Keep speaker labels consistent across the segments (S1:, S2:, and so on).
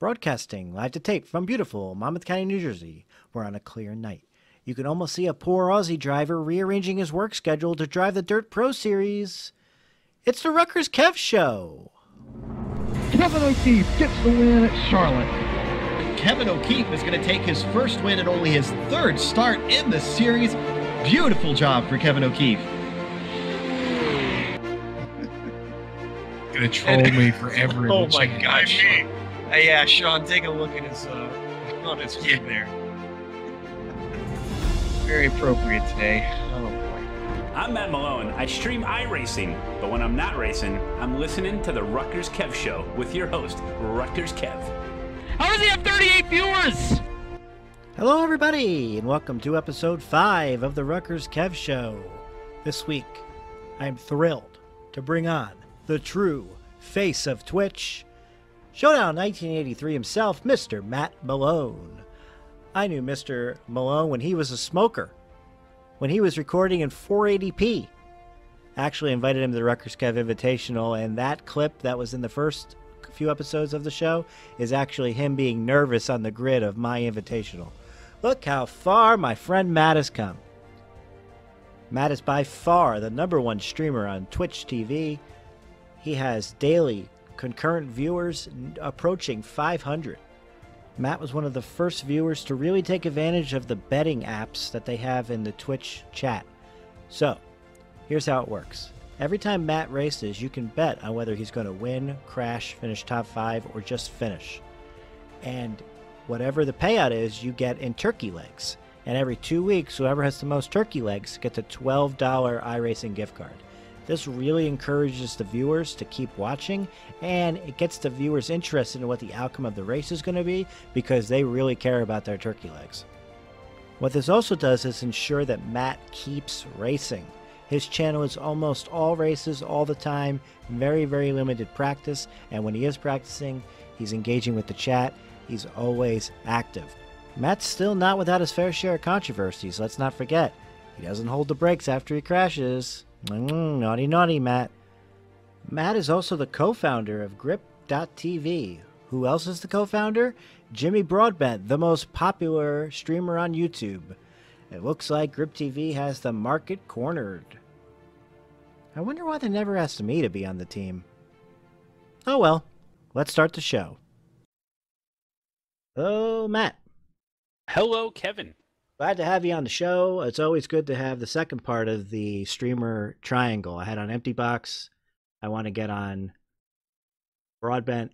S1: Broadcasting live to tape from beautiful Monmouth County, New Jersey. We're on a clear night. You can almost see a poor Aussie driver rearranging his work schedule to drive the Dirt Pro Series. It's the RutgersKev Show.
S2: Kevin O'Keefe gets the win at Charlotte.
S3: Kevin O'Keefe is going to take his first win and only his third start in the series. Beautiful job for Kevin O'Keefe.
S4: Gonna troll me forever.
S5: Oh my God, Sean. Yeah, Sean, take a look at his on his feet there. Very appropriate today. Oh boy.
S6: I'm Matt Malone. I stream iRacing, but when I'm not racing, I'm listening to the RutgersKev Show with your host, RutgersKev.
S2: How does he have 38 viewers?
S1: Hello, everybody, and welcome to episode 5 of the RutgersKev Show. This week, I'm thrilled to bring on the true face of Twitch, Showdown1983 himself, Mr. Matt Malone. I knew Mr. Malone when he was a smoker, when he was recording in 480p. Actually invited him to the RutgersKev Invitational, and that clip that was in the first few episodes of the show is actually him being nervous on the grid of my Invitational. Look how far my friend Matt has come. Matt is by far the #1 streamer on Twitch TV. He has daily concurrent viewers approaching 500. Matt was one of the first viewers to really take advantage of the betting apps that they have in the Twitch chat. So, here's how it works. Every time Matt races, you can bet on whether he's going to win, crash, finish top 5, or just finish. And whatever the payout is, you get in turkey legs. And every 2 weeks, whoever has the most turkey legs gets a $12 iRacing gift card. This really encourages the viewers to keep watching, and it gets the viewers interested in what the outcome of the race is going to be because they really care about their turkey legs. What this also does is ensure that Matt keeps racing. His channel is almost all races all the time, very, very limited practice, and when he is practicing, he's engaging with the chat. He's always active. Matt's still not without his fair share of controversies, let's not forget. He doesn't hold the brakes after he crashes. Naughty, naughty, Matt. Matt is also the co-founder of Grip.tv. Who else is the co-founder? Jimmy Broadbent, the most popular streamer on YouTube. It looks like Grip TV has the market cornered. I wonder why they never asked me to be on the team. Oh well, let's start the show. Oh, Matt.
S6: Hello, Kevin.
S1: Glad to have you on the show. It's always good to have the second part of the streamer triangle. I had on Empty Box. I want to get on Broadbent.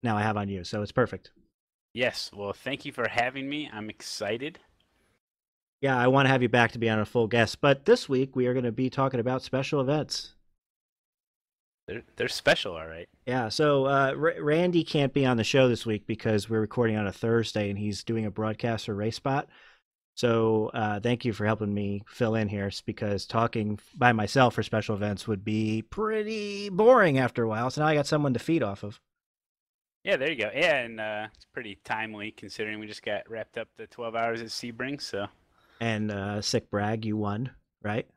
S1: Now I have on you, so it's perfect.
S6: Yes, well, thank you for having me. I'm excited.
S1: Yeah, I want to have you back to be on a full guest. But this week, we are going to be talking about special events.
S6: They're special, all right.
S1: Yeah, so Randy can't be on the show this week because we're recording on a Thursday, and he's doing a broadcast for Race Spot. So thank you for helping me fill in here, because talking by myself for special events would be pretty boring after a while. So now I got someone to feed off of.
S6: Yeah, there you go. Yeah, and it's pretty timely considering we just got wrapped up the 12 hours at Sebring. So.
S1: And sick brag, you won, right?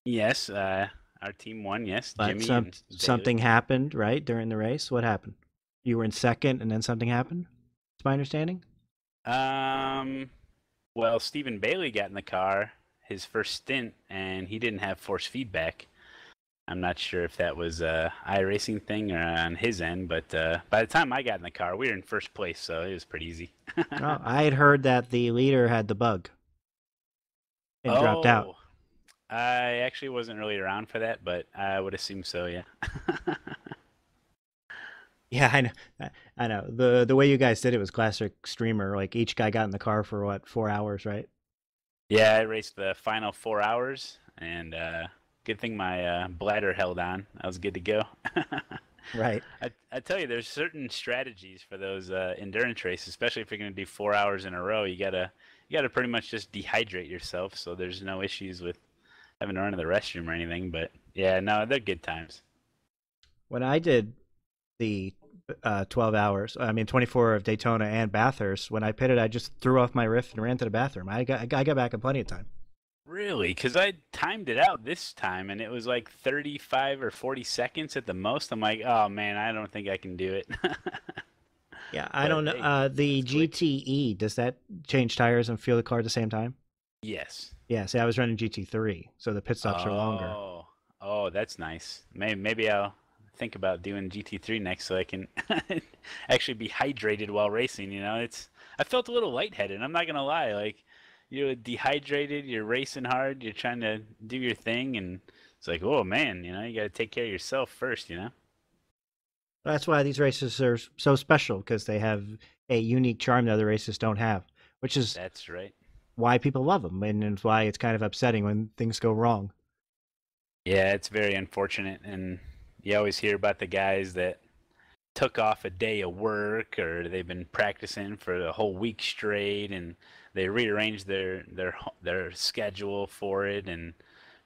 S6: Yes, our team won. Yes,
S1: but
S6: Jimmy.
S1: Something happened, right, during the race. What happened? You were in second, and then something happened. That's my understanding.
S6: Well, Stephen Bailey got in the car, his first stint, and he didn't have force feedback. I'm not sure if that was a iRacing thing or on his end, but by the time I got in the car, we were in first place, so it was pretty easy.
S1: Oh, I had heard that the leader had the bug and dropped out.
S6: I actually wasn't really around for that, but I would assume so, yeah.
S1: Yeah, I know. The way you guys did it was classic streamer. Like, each guy got in the car for, what, 4 hours, right?
S6: Yeah, I raced the final 4 hours, and good thing my bladder held on. I was good to go.
S1: Right.
S6: I tell you, there's certain strategies for those endurance races, especially if you're going to do 4 hours in a row. You gotta pretty much just dehydrate yourself, so there's no issues with having to run to the restroom or anything. But, yeah, no, they're good times.
S1: When I did the 12 hours, 24 of Daytona and Bathurst, when I pitted, I just threw off my riff and ran to the bathroom. I got back in plenty of time.
S6: Really? Because I timed it out this time, and it was like 35 or 40 seconds at the most. I'm like, oh, man, I don't think I can do it.
S1: Yeah, I
S6: But
S1: don't know.
S6: hey,
S1: The
S6: it's quick.
S1: GTE, does that change tires and fuel the car at the same time?
S6: Yes.
S1: Yeah, see, I was running GT3, so the pit stops are longer.
S6: Oh, oh, that's nice. Maybe I'll think about doing GT3 next so I can actually be hydrated while racing. I felt a little lightheaded. I'm not gonna lie. Like, you're dehydrated, you're racing hard, you're trying to do your thing, and it's like, oh man, you got to take care of yourself first.
S1: That's why these races are so special, because they have a unique charm that other races don't have, which is
S6: That's right.
S1: why people love them, and it's why it's kind of upsetting when things go wrong.
S6: Yeah, it's very unfortunate, and you always hear about the guys that took off a day of work or they've been practicing for a whole week straight and they rearranged their schedule for it and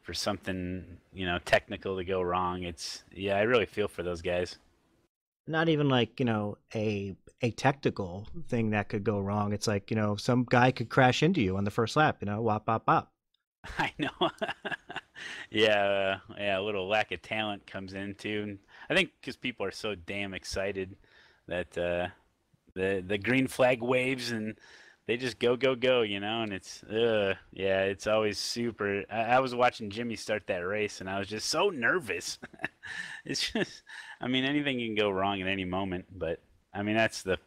S6: for something technical to go wrong. I really feel for those guys.
S1: Not even like, a technical thing that could go wrong. It's like, some guy could crash into you on the first lap, wop, wop, wop.
S6: I know. Yeah, a little lack of talent comes in too. And I think because people are so damn excited that the green flag waves and they just go, and it's always super. I was watching Jimmy start that race and I was just so nervous. It's just, I mean, anything can go wrong at any moment, but I mean that's the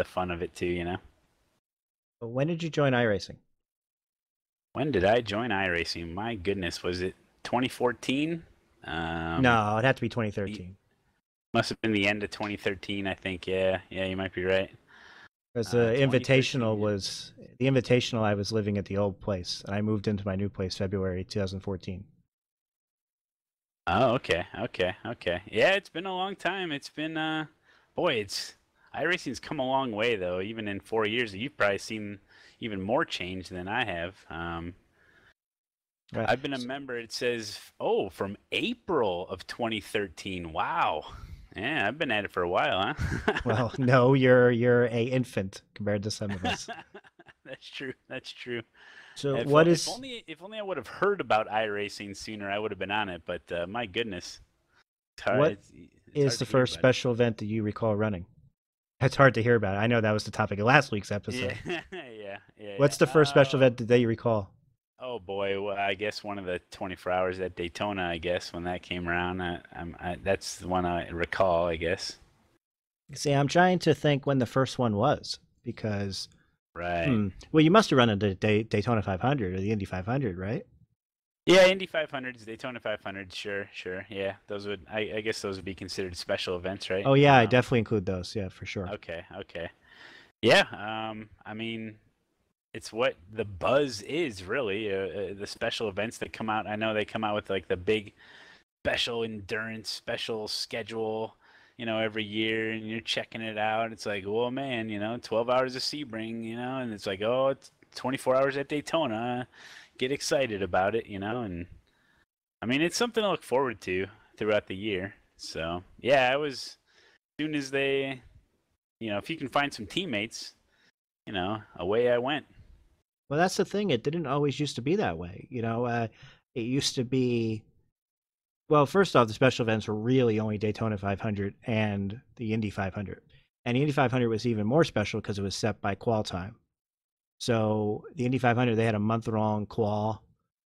S6: fun of it too.
S1: But when did you join iRacing?
S6: When did I join iRacing? My goodness, was it 2014?
S1: No, it'd have to be 2013.
S6: Must have been the end of 2013, I think. Yeah, you might be right.
S1: Because the
S6: 2013,
S1: invitational, I was living at the old place, and I moved into my new place February 2014.
S6: Oh, okay. Yeah, it's been a long time. It's been, iRacing's come a long way though. Even in 4 years, you've probably seen even more change than I have.
S1: Right.
S6: I've been a member. It says, from April of 2013. Wow. Yeah, I've been at it for a while, huh?
S1: Well, no, you're a infant compared to some of us.
S6: That's true.
S1: So
S6: If only I would have heard about iRacing sooner, I would have been on it. But my goodness,
S1: what
S6: it's
S1: is
S6: hard
S1: the
S6: to hear
S1: first
S6: about it.
S1: special event that you recall running? It's hard to hear about. I know that was the topic of last week's episode.
S6: Yeah.
S1: What's the first special event that you recall?
S6: Oh boy, well, I guess one of the 24 hours at Daytona. I guess when that came around, that's the one I recall. I guess.
S1: See, I'm trying to think when the first one was, because
S6: Right.
S1: well, you must have run into Daytona 500 or the Indy 500, right?
S6: Yeah, Indy 500s, Daytona 500s, sure. Yeah, I guess those would be considered special events, right?
S1: Oh yeah, I definitely include those. Yeah, for sure.
S6: Okay. Yeah, I mean, it's what the buzz is really. The special events that come out. I know they come out with like the big special endurance, special schedule, every year, and you're checking it out. It's like, well, man, 12 hours of Sebring, and it's like, oh, it's 24 hours at Daytona. Get excited about it, and I mean, it's something to look forward to throughout the year. So, yeah, as soon as they, if you can find some teammates, away I went.
S1: Well, that's the thing. It didn't always used to be that way. It used to be. Well, first off, the special events were really only Daytona 500 and the Indy 500. And the Indy 500 was even more special because it was set by qual time. So the Indy 500, they had a month-long qual,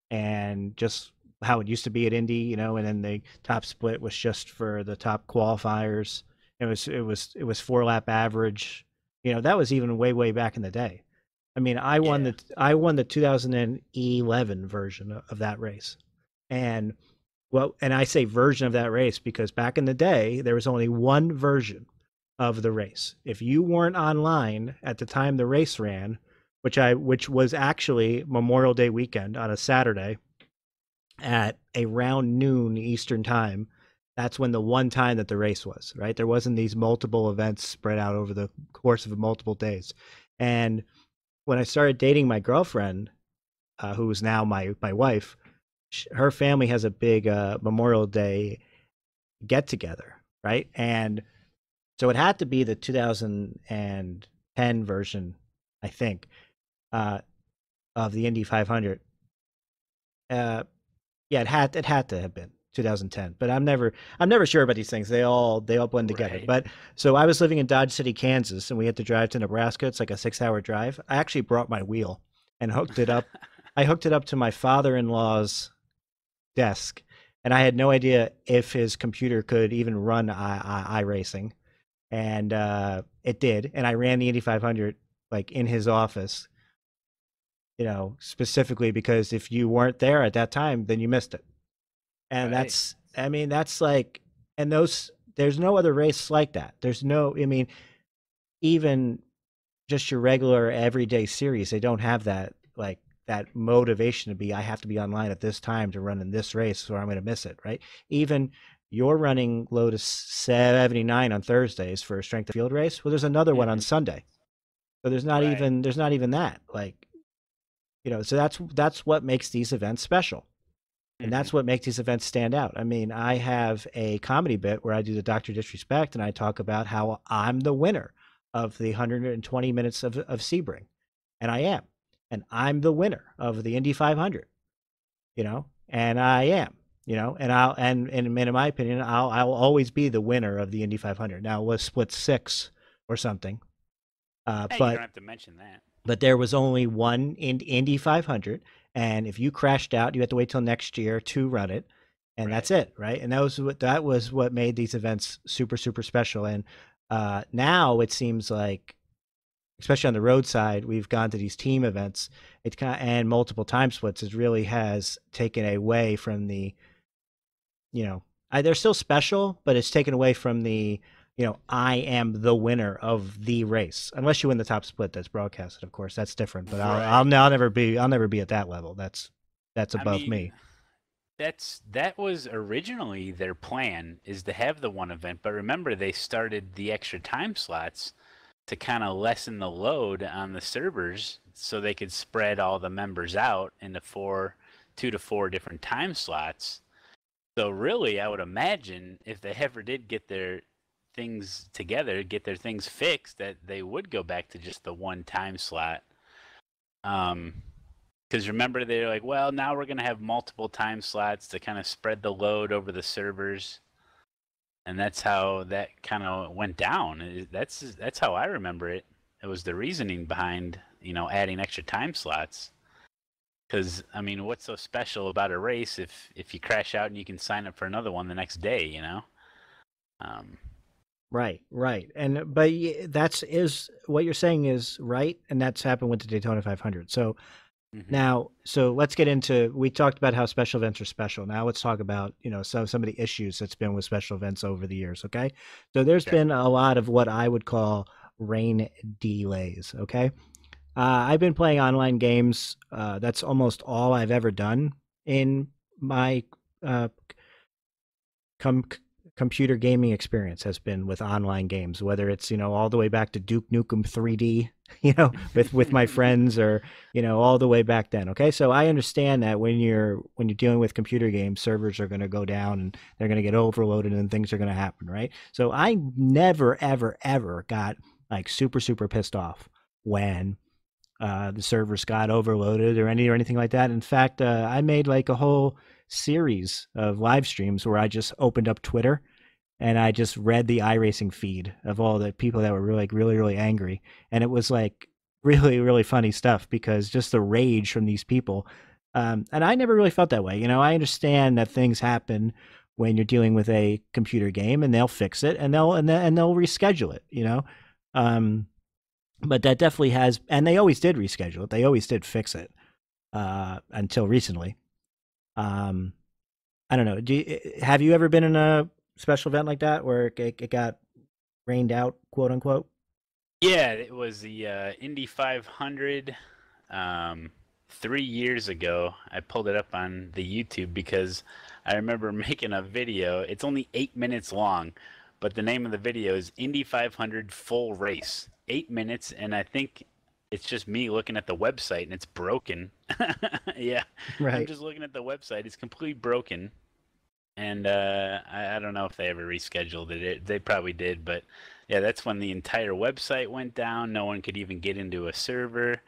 S1: and just how it used to be at Indy, and then the top split was just for the top qualifiers. It was 4-lap average. That was even way back in the day. I mean, I won the 2011 version of that race, and I say version of that race because back in the day there was only one version of the race. If you weren't online at the time the race ran, which was actually Memorial Day weekend on a Saturday at around noon Eastern time, that's when the one time that the race was, right? There wasn't these multiple events spread out over the course of multiple days. And when I started dating my girlfriend, who is now my wife, her family has a big Memorial Day get together, right? And so it had to be the 2010 version, I think, of the Indy 500. Yeah, it had to have been. 2010. But I'm never sure about these things. They all blend together.
S6: Right.
S1: But so I was living in Dodge City, Kansas, and we had to drive to Nebraska. It's like a 6-hour drive. I actually brought my wheel and hooked it up. I hooked it up to my father-in-law's desk, and I had no idea if his computer could even run iRacing, and it did. And I ran the Indy 500 like in his office, you know, specifically because if you weren't there at that time, then you missed it. And
S6: Right.
S1: that's like, and there's no other race like that. There's no, I mean, even just your regular everyday series, they don't have that, like, that motivation to be, I have to be online at this time to run in this race or I'm going to miss it, right? Even you're running Lotus 79 on Thursdays for a strength of field race. Well, there's another one on Sunday. So there's not
S6: Right.
S1: even that, like, you know, so that's what makes these events special. And that's what makes these events stand out. I mean, I have a comedy bit where I do the Dr. Disrespect and I talk about how I'm the winner of the 120 minutes of Sebring. And I am. And I'm the winner of the Indy 500, you know, and I am, you know, and in my opinion, I'll always be the winner of the Indy 500. Now it was split 6 or something.
S6: Hey, you
S1: But
S6: don't have to mention that.
S1: but there was only one Indy 500, and if you crashed out, you had to wait till next year to run it, and that's it, right? And that was what made these events super special. And now it seems like, especially on the road side, we've gone to these team events. It's and multiple time splits. It really has taken away from the, you know, they're still special, but it's taken away from the, you know, I am the winner of the race. Unless you win the top split that's broadcasted, of course, that's different. But I'll never be at that level. That's above me.
S6: That was originally their plan, is to have the one event, but remember they started the extra time slots to kind of lessen the load on the servers so they could spread all the members out into 2 to 4 different time slots. So really, I would imagine if they ever did get their things together, get their things fixed, that they would go back to just the one time slot. Because remember, they're like, well, now we're going to have multiple time slots to kind of spread the load over the servers. And that's how that kind of went down. That's how I remember it. It was the reasoning behind, you know, adding extra time slots. Because, I mean, what's so special about a race if you crash out and you can sign up for another one the next day, you know?
S1: Right. And but that's what you're saying is right, and that's happened with the Daytona 500. So now, let's get into, we talked about how special events are special. Now let's talk about, you know, some of the issues that's been with special events over the years, okay? So there's been a lot of what I would call rain delays, okay? I've been playing online games. That's almost all I've ever done in my computer gaming experience has been with online games, whether it's, you know, all the way back to Duke Nukem 3D, you know, with my friends, or, you know, all the way back then. Okay. So I understand that when you're dealing with computer games, servers are going to go down and they're going to get overloaded and things are going to happen. Right. So I never, ever got like super pissed off when the servers got overloaded or anything like that. In fact, I made like a whole series of live streams where I just opened up Twitter and I just read the iRacing feed of all the people that were really angry. And it was like really funny stuff, because just the rage from these people. And I never really felt that way. You know, I understand that things happen when you're dealing with a computer game, and they'll fix it and they'll reschedule it, you know? But that definitely has, and they always did reschedule it. They always did fix it until recently. I don't know. Have you ever been in a special event like that where it got rained out, quote unquote?
S6: Yeah, it was the Indy 500 3 years ago. I pulled it up on the YouTube because I remember making a video. It's only 8 minutes long, but the name of the video is Indy 500 Full Race. 8 minutes, and I think it's just me looking at the website and it's broken. Yeah,
S1: right.
S6: I'm just looking at the website. It's completely broken. And I don't know if they ever rescheduled it. They probably did, but yeah, that's when the entire website went down. No one could even get into a server.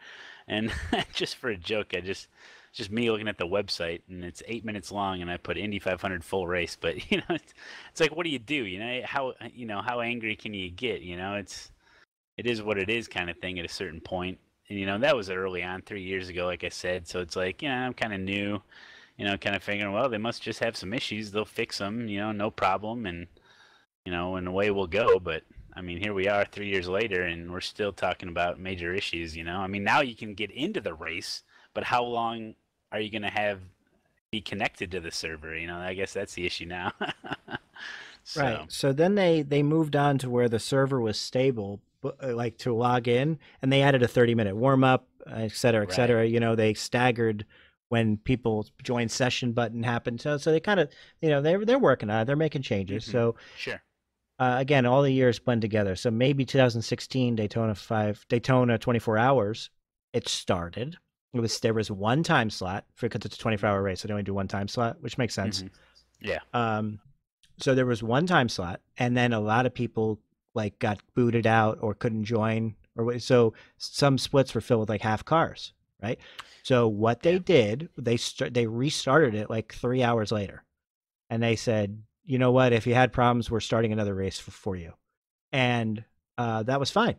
S6: And just for a joke, I just just me looking at the website, and it's 8 minutes long, and I put Indy 500 full race. But it's like, what do? How angry can you get? It is what it is, kind of thing at a certain point. And that was early on, 3 years ago, like I said. So it's like, I'm kind of new, kind of figuring, well, they must just have some issues. They'll fix them, no problem, and and away we'll go. But I mean, here we are 3 years later, and we're still talking about major issues. I mean, now you can get into the race, but how long are you going to be connected to the server? I guess that's the issue now.
S1: Right. So then they moved on to where the server was stable, like to log in, and they added a 30-minute warm up, et cetera, et cetera. They staggered when people join session button happened. So they kind of, they're working on it. They're making changes. So
S6: sure.
S1: Again, all the years blend together. So maybe 2016 Daytona 24 hours, it started. There was one time slot because it's a 24-hour race. So they only do one time slot, which makes sense.
S6: Yeah.
S1: So there was one time slot, and then a lot of people like got booted out or couldn't join, so some splits were filled with like half cars, right? So what they did, they restarted it like 3 hours later, and they said, you know what? If you had problems, we're starting another race for you, and that was fine,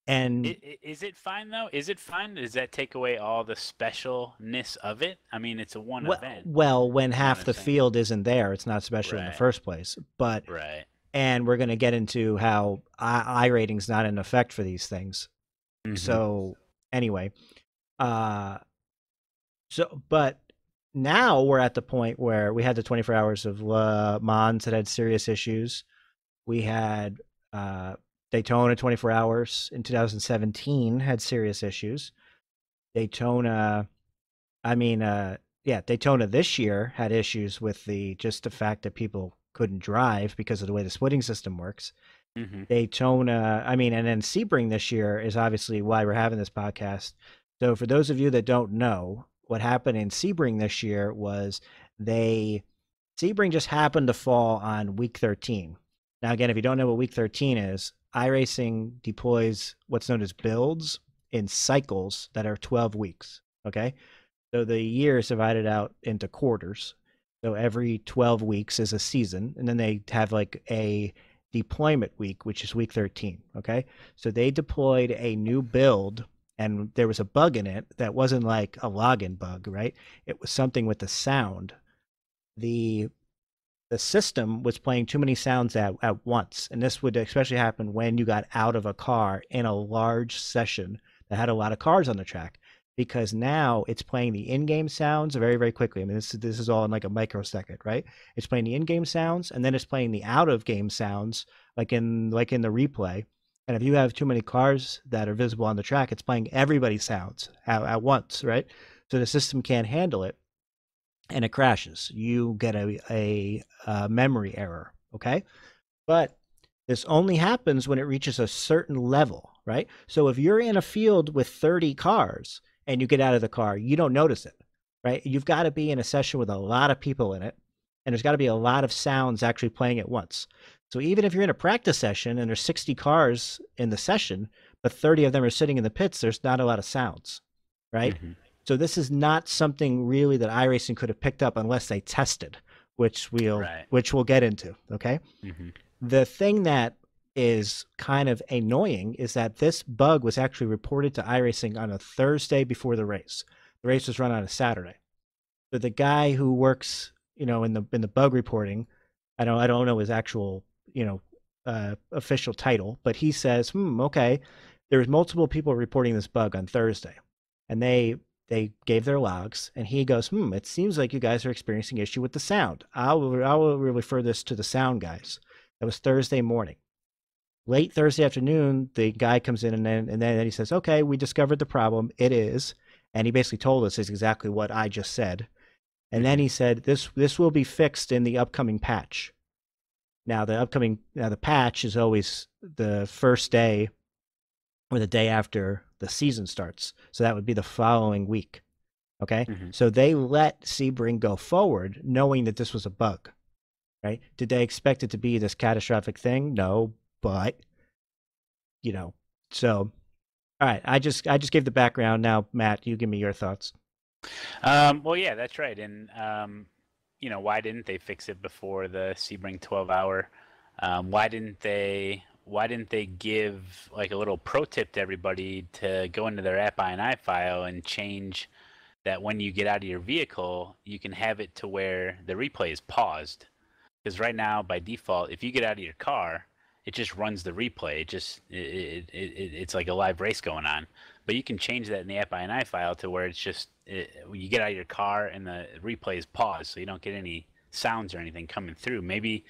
S1: And
S6: is it fine though? Is it fine? Does that take away all the specialness of it? I mean, it's a event.
S1: Well, when half the field isn't there, it's not special in the first place. But and we're going to get into how I rating's not in effect for these things. So anyway, but now we're at the point where we had the 24 hours of Mons that had serious issues. We had Daytona 24 hours in 2017 had serious issues. Daytona this year had issues with the fact that people couldn't drive because of the way the splitting system works. Daytona, and then Sebring this year is obviously why we're having this podcast. So for those of you that don't know, what happened in Sebring this year was Sebring just happened to fall on week 13. Now, again, if you don't know what week 13 is, iRacing deploys what's known as builds in cycles that are 12 weeks, okay? So the year is divided out into quarters. So every 12 weeks is a season, and then they have like a deployment week, which is week 13, okay? So they deployed a new build, and there was a bug in it that wasn't like a login bug, right? It was something with the sound. The system was playing too many sounds at once, and this would especially happen when you got out of a car in a large session that had a lot of cars on the track, because now it's playing the in-game sounds very, very quickly. I mean, this is all in like a microsecond, right? It's playing the in-game sounds, and then it's playing the out-of-game sounds, like in the replay. And if you have too many cars that are visible on the track, it's playing everybody's sounds at once, right? So the system can't handle it, and it crashes. You get a memory error, okay? But this only happens when it reaches a certain level, right? So if you're in a field with 30 cars and you get out of the car, you don't notice it, right? You've got to be in a session with a lot of people in it, and there's got to be a lot of sounds actually playing at once. So even if you're in a practice session and there's 60 cars in the session, but 30 of them are sitting in the pits, there's not a lot of sounds, right? So this is not something really that iRacing could have picked up unless they tested, which we'll get into, okay? The thing that is kind of annoying is that this bug was actually reported to iRacing on a Thursday before the race. The race was run on a Saturday. So the guy who works, in the bug reporting, I don't know his actual, official title, but he says, okay, there was multiple people reporting this bug on Thursday, and they gave their logs, and he goes, it seems like you guys are experiencing issue with the sound. I will refer this to the sound guys. That was Thursday morning. Late Thursday afternoon, the guy comes in, and then he says, okay, we discovered the problem. It is. And he basically told us is exactly what I just said. And then he said, this will be fixed in the upcoming patch. Now, the patch is always the first day or the day after the season starts. So that would be the following week. Okay. So they let Sebring go forward knowing that this was a bug, right? Did they expect it to be this catastrophic thing? No, but, so All right, I just gave the background. Now, Matt, you give me your thoughts.
S6: Well, yeah, that's right. And why didn't they fix it before the Sebring 12-hour? Why didn't they? Why didn't they give like a little pro tip to everybody to go into their app INI file and change that when you get out of your vehicle, you can have it to where the replay is paused? Because right now, by default, if you get out of your car, it just runs the replay. It's like a live race going on. But you can change that in the app INI file to where it's just you get out of your car and the replay is paused, so you don't get any sounds or anything coming through. Maybe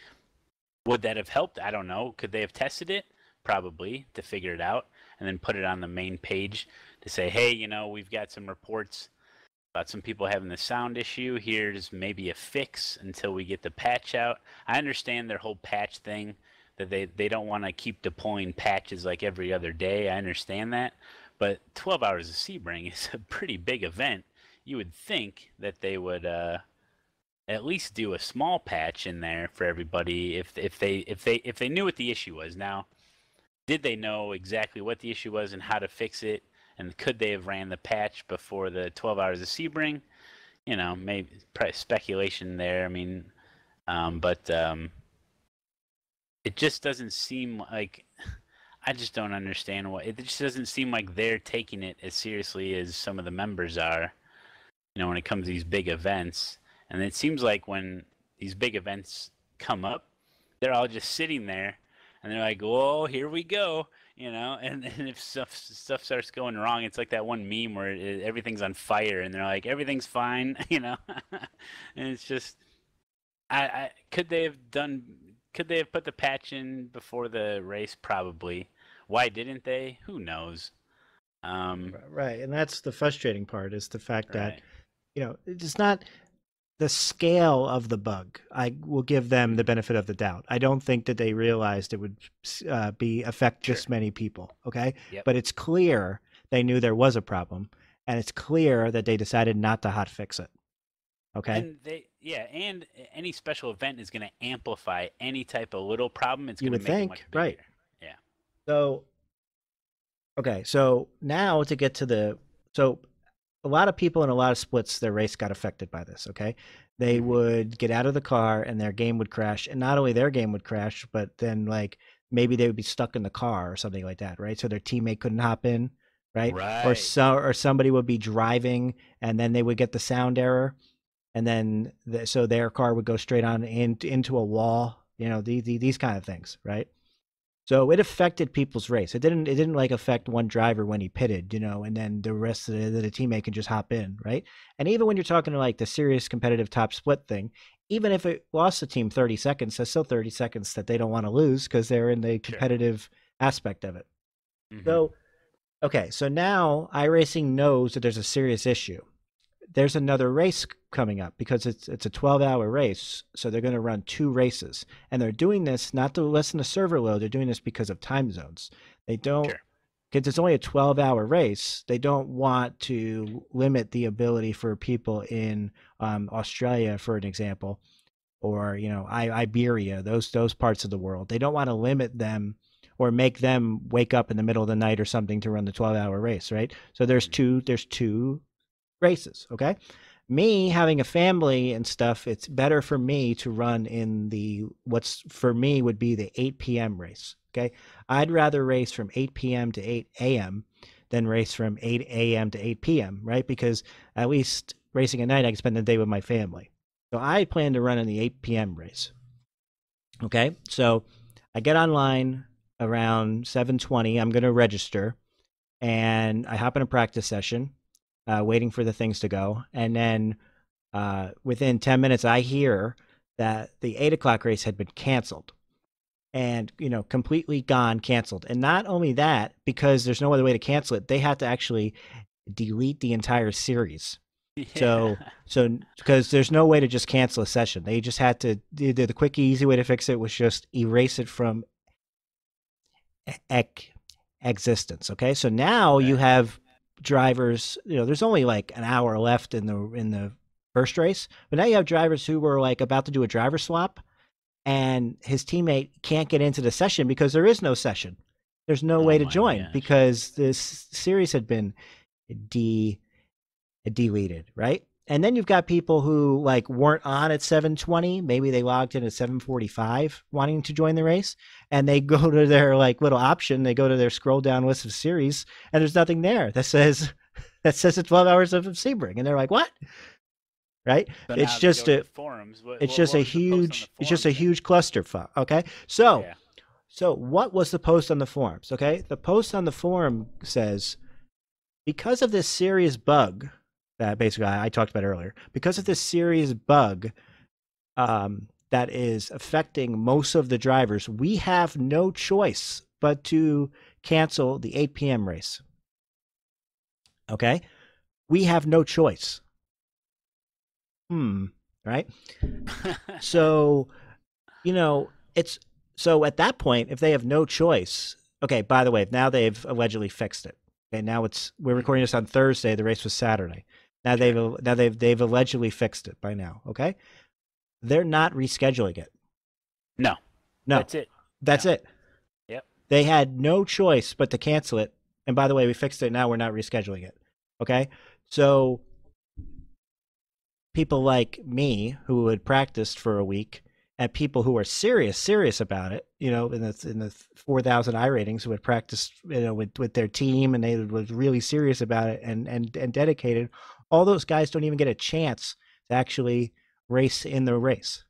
S6: would that have helped? I don't know. Could they have tested it? Probably, to figure it out and then put it on the main page to say, hey, we've got some reports about some people having the sound issue. Here's maybe a fix until we get the patch out. I understand their whole patch thing, that they don't want to keep deploying patches like every other day. I understand that. But 12 hours of Sebring is a pretty big event. You would think that they would at least do a small patch in there for everybody if they knew what the issue was. Now, did they know exactly what the issue was and how to fix it? And could they have ran the patch before the 12 hours of Sebring? Maybe probably speculation there. I mean, but it just doesn't seem like. I just don't understand why. It just doesn't seem like they're taking it as seriously as some of the members are. When it comes to these big events, and it seems like when these big events come up, they're all just sitting there, and they're like, "Whoa, here we go." And if stuff starts going wrong, it's like that one meme where everything's on fire, and they're like, "Everything's fine," and it's just, could they have put the patch in before the race? Probably. Why didn't they? Who knows?
S1: Right, and that's the frustrating part, is the fact
S6: Right.
S1: that it's not the scale of the bug. I will give them the benefit of the doubt. I don't think that they realized it would affect this many people. Okay,
S6: Yep.
S1: but it's clear they knew there was a problem, and it's clear that they decided not to hot fix it. Okay.
S6: And any special event is going to amplify any type of little problem. It's going to make it much bigger.
S1: Right.
S6: Yeah.
S1: So, okay, so now to get to a lot of people in a lot of splits, their race got affected by this, okay? They would get out of the car and their game would crash, and not only their game would crash, but then like maybe they would be stuck in the car or something like that, right? So their teammate couldn't hop in, right?
S6: Right.
S1: Or somebody would be driving and then they would get the sound error, and then so their car would go straight on into a wall, these kind of things, right? So it affected people's race. It didn't like affect one driver when he pitted, and then the rest of the teammate can just hop in, right? And even when you're talking to like the serious competitive top split thing, even if it lost the team 30 seconds, that's still 30 seconds that they don't want to lose because they're in the competitive aspect of it. So, okay, so now iRacing knows that there's a serious issue. There's another race coming up because it's a 12-hour race, so they're going to run 2 races, and they're doing this not to lessen the server load. They're doing this because of time zones. They don't, because it's only a 12-hour race. They don't want to limit the ability for people in Australia, for an example, or Iberia, those parts of the world. They don't want to limit them or make them wake up in the middle of the night or something to run the 12-hour race, right? So there's two races. Okay, me having a family and stuff, it's better for me to run in what's for me would be the 8 p.m. race. Okay, I'd rather race from 8 p.m. to 8 a.m. than race from 8 a.m. to 8 p.m. right? Because at least racing at night, I can spend the day with my family. So I plan to run in the 8 p.m. race. Okay, so I get online around 7:20. I'm going to register, and I hop in a practice session. Waiting for the things to go. And then within 10 minutes, I hear that the 8 o'clock race had been canceled and, completely gone, canceled. And not only that, because there's no other way to cancel it, they had to actually delete the entire series. Yeah. So because there's no way to just cancel a session. They just had to, the quick, easy way to fix it was just erase it from existence. Okay. So now you have drivers, there's only like an hour left in the first race, but now you have drivers who were like about to do a driver swap, and his teammate can't get into the session because there is no session. There's no
S6: Oh
S1: way to
S6: my
S1: join
S6: gosh.
S1: because this series had been deleted, right? And then you've got people who like weren't on at 7:20, maybe they logged in at 7:45 wanting to join the race, and they go to their like little option, they go to their scroll down list of series, and there's nothing there that says it's 12 hours of Sebring, and they're like, "What?" Right?
S6: So
S1: It's
S6: now they
S1: just
S6: go to
S1: a
S6: the forums.
S1: it's
S6: What
S1: just a
S6: was the post on the
S1: huge
S6: forums?
S1: clusterfuck. Okay, so
S6: Yeah.
S1: what was the post on the forums? Okay, the post on the forum says, because of this serious bug that basically I talked about earlier, because of this serious bug that is affecting most of the drivers, we have no choice but to cancel the 8 p.m. race. Okay, we have no choice. Right? So, it's so at that point, if they have no choice, okay, by the way, now they've allegedly fixed it. Okay, now we're recording this on Thursday, the race was Saturday. Now they've allegedly fixed it by now, okay? They're not rescheduling it.
S6: No.
S1: No.
S6: That's it.
S1: That's it.
S6: Yep.
S1: They had no choice but to cancel it. And by the way, we fixed it, now we're not rescheduling it. Okay? So people like me who had practiced for a week, and people who are serious about it, in the 4,000 I ratings, who had practiced, with their team, and they was really serious about it and dedicated. All those guys don't even get a chance to actually race in the race.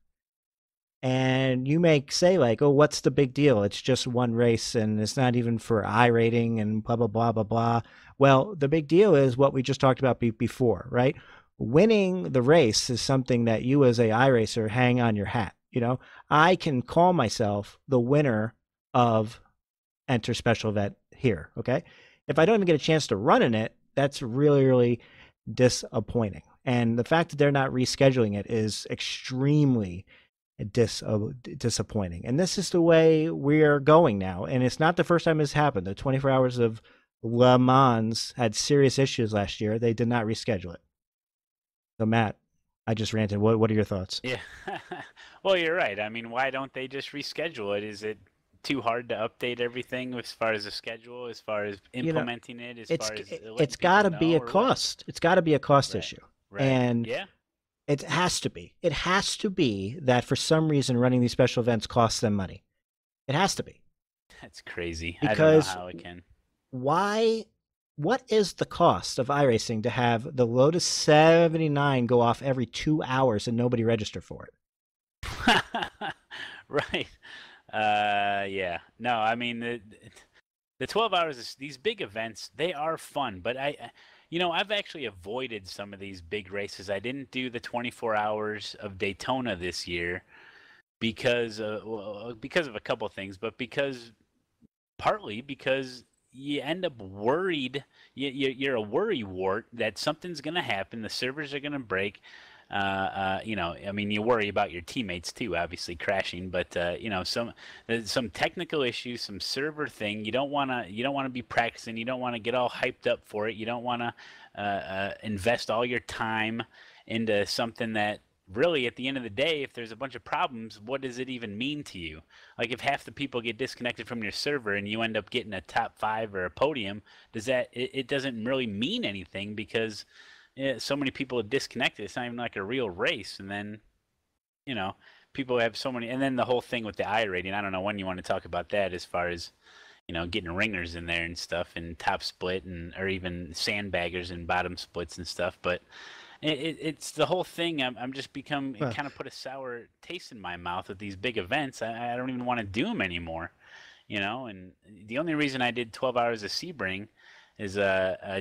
S1: And you may say like, "Oh, what's the big deal? It's just one race, and it's not even for I rating and blah blah blah blah blah." Well, the big deal is what we just talked about before, right? Winning the race is something that you as a iRacer hang on your hat. I can call myself the winner of Enter Special Event here. Okay, if I don't even get a chance to run in it, that's really, really disappointing. And the fact that they're not rescheduling it is extremely disappointing. And this is the way we are going now. And it's not the first time this happened. The 24 Hours of Le Mans had serious issues last year. They did not reschedule it. So Matt, I just ranted. What are your thoughts?
S6: Yeah. Well, you're right. I mean, why don't they just reschedule it? Is it too hard to update everything as far as the schedule, as far as implementing it, as far as
S1: it's got to be a cost. It's got to be a cost issue.
S6: Right.
S1: And
S6: yeah.
S1: It has to be. It has to be that for some reason running these special events costs them money. It has to be.
S6: That's crazy.
S1: Because
S6: I don't know how it can.
S1: Why? What is the cost of iRacing to have the Lotus 79 go off every 2 hours and nobody register for it?
S6: Right. Yeah. No, I mean, the 12 hours, these big events, they are fun, but I've actually avoided some of these big races. I didn't do the 24 hours of Daytona this year because of a couple things, but partly because you end up worried. You're a worry wart that something's going to happen. The servers are going to break. I mean, you worry about your teammates too, obviously crashing, but some technical issues, some server thing. You don't want to be practicing. You don't want to get all hyped up for it. You don't want to invest all your time into something that really, at the end of the day, if there's a bunch of problems, what does it even mean to you? Like if half the people get disconnected from your server and you end up getting a top 5 or a podium, it doesn't really mean anything because so many people are disconnected. It's not even like a real race. And then, people have so many. And then the whole thing with the I rating, I don't know when you want to talk about that as far as, getting ringers in there and stuff and top split or even sandbaggers and bottom splits and stuff. But it's the whole thing. I'm just it kind of put a sour taste in my mouth with these big events. I don't even want to do them anymore, And the only reason I did 12 hours of Sebring is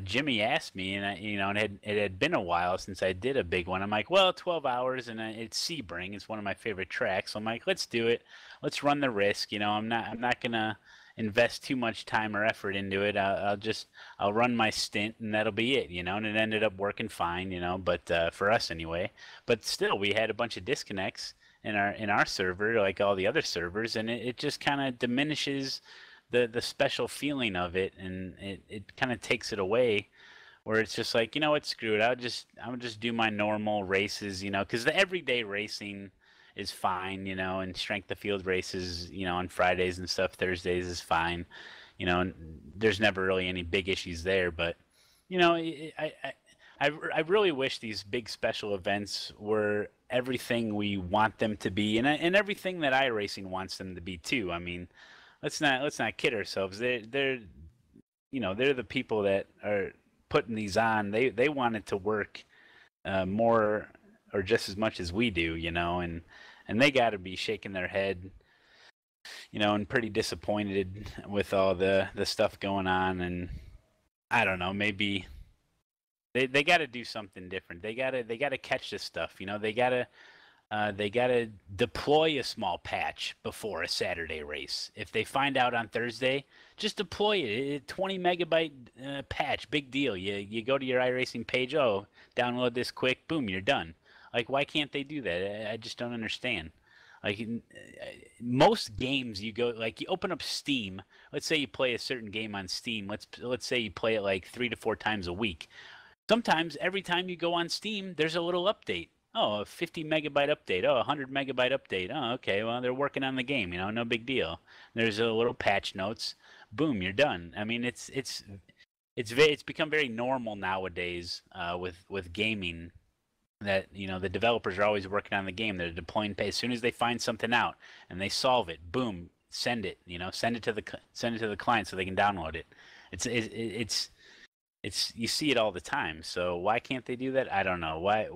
S6: Jimmy asked me, and it had been a while since I did a big one. I'm like, well, 12 hours, and it's Sebring. It's one of my favorite tracks. So I'm like, let's do it. Let's run the risk. I'm not gonna invest too much time or effort into it. I'll run my stint and that'll be it, and it ended up working fine, but for us anyway. But still, we had a bunch of disconnects in our server, like all the other servers, and it just kind of diminishes the special feeling of it, and it kind of takes it away, where it's just like, what, screw it, I'll just do my normal races, because the everyday racing is fine, and strength of field races, on Fridays and stuff, Thursdays is fine, and there's never really any big issues there. But I really wish these big special events were everything we want them to be, and everything that iRacing wants them to be too. I mean, let's not kid ourselves. They're the people that are putting these on. They want it to work more or just as much as we do, and they got to be shaking their head, and pretty disappointed with all the stuff going on. And I don't know, maybe they got to do something different. They got to catch this stuff. They got to deploy a small patch before a Saturday race. If they find out on Thursday, just deploy it. A 20 megabyte patch, big deal. You go to your iRacing page, download this quick, boom, you're done. Like, why can't they do that? I just don't understand. Like, most games you open up Steam. Let's say you play a certain game on Steam. Let's say you play it like 3 to 4 times a week. Sometimes every time you go on Steam, there's a little update. Oh, a 50 megabyte update. Oh, a 100 megabyte update. Oh, okay. Well, they're working on the game. No big deal. There's a little patch notes. Boom, you're done. I mean, it's become very normal nowadays with gaming that the developers are always working on the game. They're deploying as soon as they find something out and they solve it. Boom, send it. Send it to the client so they can download it. It's you see it all the time. So why can't they do that? I don't know. Why